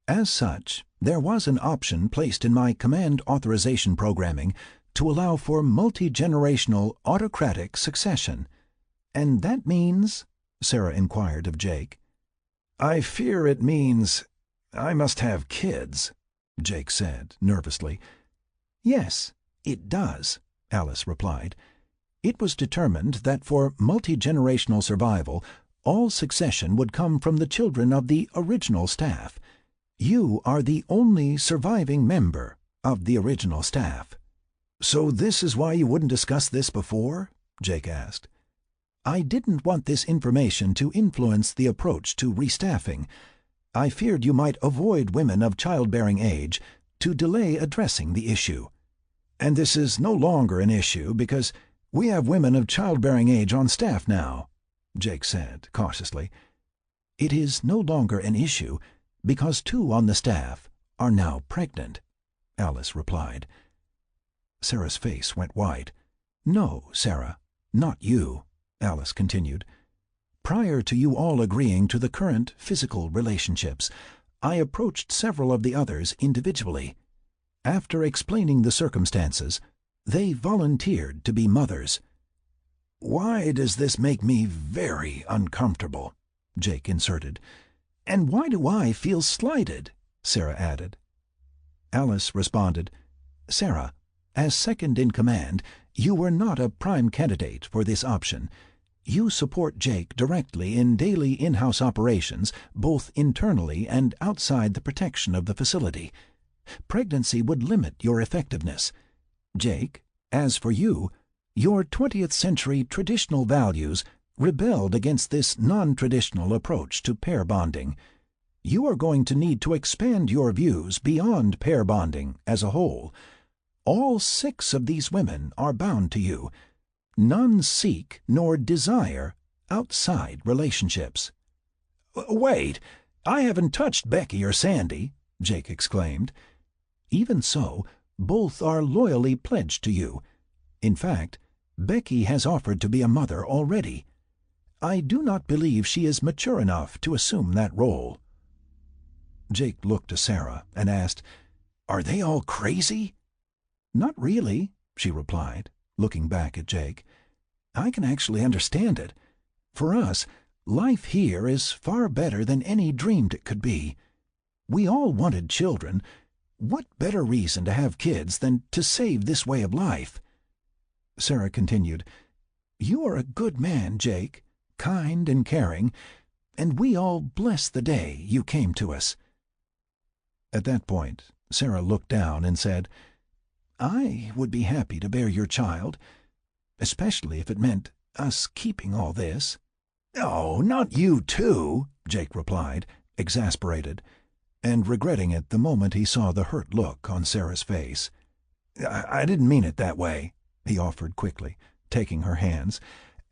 As such, there was an option placed in my command authorization programming to allow for multi-generational autocratic succession. "And that means?" Sarah inquired of Jake. "I fear it means I must have kids," Jake said nervously. "Yes, it does," Alice replied. "It was determined that for multi-generational survival, all succession would come from the children of the original staff. You are the only surviving member of the original staff." "So this is why you wouldn't discuss this before?" Jake asked. "I didn't want this information to influence the approach to restaffing. I feared you might avoid women of childbearing age to delay addressing the issue." "And this is no longer an issue because we have women of childbearing age on staff now," Jake said cautiously. "It is no longer an issue because 2 on the staff are now pregnant," Alice replied. Sarah's face went white. "No, Sarah, not you," Alice continued. "Prior to you all agreeing to the current physical relationships, I approached several of the others individually. After explaining the circumstances, they volunteered to be mothers." "Why does this make me very uncomfortable?" Jake inserted. "And why do I feel slighted?" Sarah added. Alice responded, "Sarah, as second in command, you were not a prime candidate for this option. You support Jake directly in daily in-house operations, both internally and outside the protection of the facility. Pregnancy would limit your effectiveness. Jake, as for you, your 20th century traditional values rebelled against this non-traditional approach to pair bonding. You are going to need to expand your views beyond pair bonding as a whole. All 6 of these women are bound to you. None seek nor desire outside relationships. Wait, I haven't touched Becky or Sandy, Jake exclaimed. Even so, both are loyally pledged to you. In fact, Becky has offered to be a mother already. I do not believe she is mature enough to assume that role. Jake looked to Sarah and asked, "Are they all crazy?" "Not really," she replied, looking back at Jake. "I can actually understand it. For us, life here is far better than any dreamed it could be. We all wanted children. What better reason to have kids than to save this way of life?" Sarah continued, "You are a good man, Jake, kind and caring, and we all bless the day you came to us." At that point, Sarah looked down and said, "I would be happy to bear your child, especially if it meant us keeping all this." "Oh, not you too," Jake replied, exasperated, and regretting it the moment he saw the hurt look on Sarah's face. I didn't mean it that way," he offered quickly, taking her hands.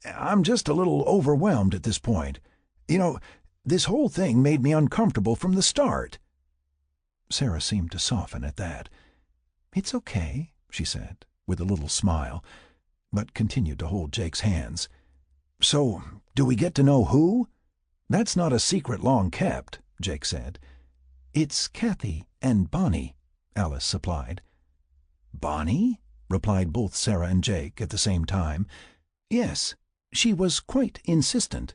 "I'm just a little overwhelmed at this point. You know, this whole thing made me uncomfortable from the start." Sarah seemed to soften at that. "It's okay," she said, with a little smile, but continued to hold Jake's hands. "So, do we get to know who? That's not a secret long kept," Jake said. "It's Kathy and Bonnie," Alice supplied. "Bonnie?" replied both Sarah and Jake at the same time. "Yes, she was quite insistent.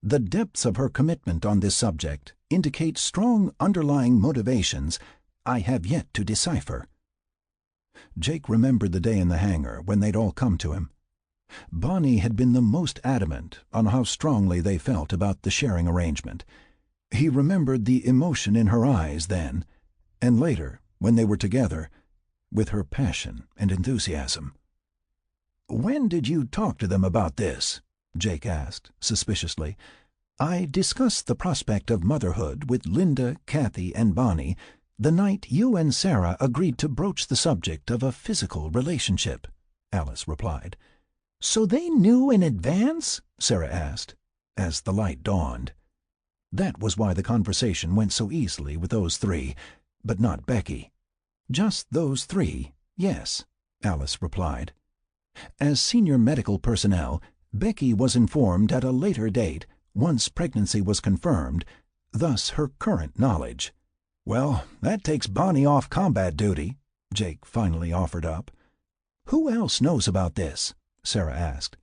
The depths of her commitment on this subject indicate strong underlying motivations I have yet to decipher." Jake remembered the day in the hangar when they'd all come to him. Bonnie had been the most adamant on how strongly they felt about the sharing arrangement. He remembered the emotion in her eyes then, and later, when they were together, with her passion and enthusiasm. "When did you talk to them about this?" Jake asked, suspiciously. "I discussed the prospect of motherhood with Linda, Kathy, and Bonnie the night you and Sarah agreed to broach the subject of a physical relationship," Alice replied. "So they knew in advance?" Sarah asked, as the light dawned. "That was why the conversation went so easily with those 3, but not Becky." "Just those 3, yes," Alice replied. "As senior medical personnel, Becky was informed at a later date, once pregnancy was confirmed, thus her current knowledge." "Well, that takes Bonnie off combat duty," Jake finally offered up. "Who else knows about this?" Sarah asked.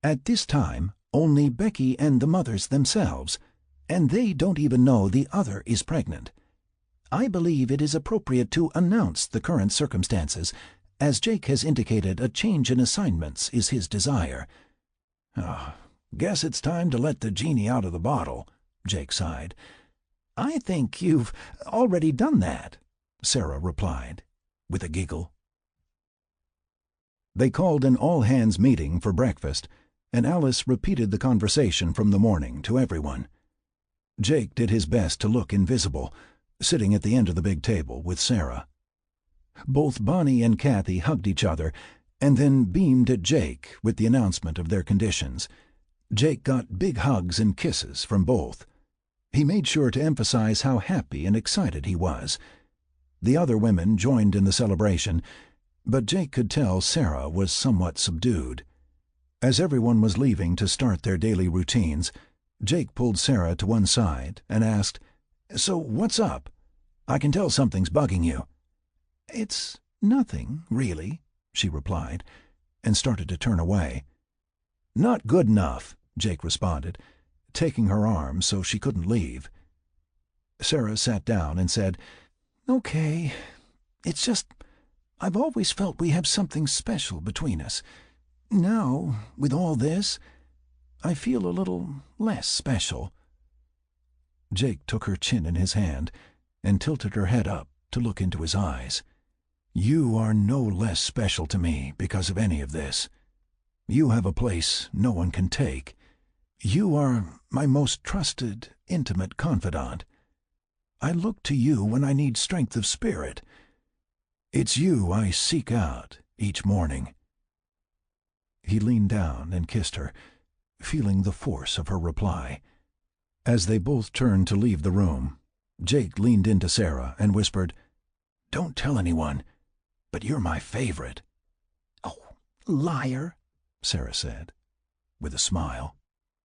"At this time, only Becky and the mothers themselves, and they don't even know the other is pregnant. I believe it is appropriate to announce the current circumstances, as Jake has indicated a change in assignments is his desire." "Oh, guess it's time to let the genie out of the bottle," Jake sighed. "I think you've already done that," Sarah replied, with a giggle. They called an all-hands meeting for breakfast, and Alice repeated the conversation from the morning to everyone. Jake did his best to look invisible, sitting at the end of the big table with Sarah. Both Bonnie and Kathy hugged each other, and then beamed at Jake with the announcement of their conditions. Jake got big hugs and kisses from both. He made sure to emphasize how happy and excited he was. The other women joined in the celebration, but Jake could tell Sarah was somewhat subdued. As everyone was leaving to start their daily routines, Jake pulled Sarah to one side and asked, "So what's up? I can tell something's bugging you." "It's nothing, really," she replied, and started to turn away. "Not good enough," Jake responded, taking her arm so she couldn't leave. Sarah sat down and said, "Okay, it's just I've always felt we have something special between us. Now, with all this, I feel a little less special." Jake took her chin in his hand and tilted her head up to look into his eyes. "You are no less special to me because of any of this. You have a place no one can take. You are my most trusted, intimate confidant. I look to you when I need strength of spirit. It's you I seek out each morning." He leaned down and kissed her, feeling the force of her reply. As they both turned to leave the room, Jake leaned into Sarah and whispered, "Don't tell anyone, but you're my favorite." "Oh, liar," Sarah said, with a smile.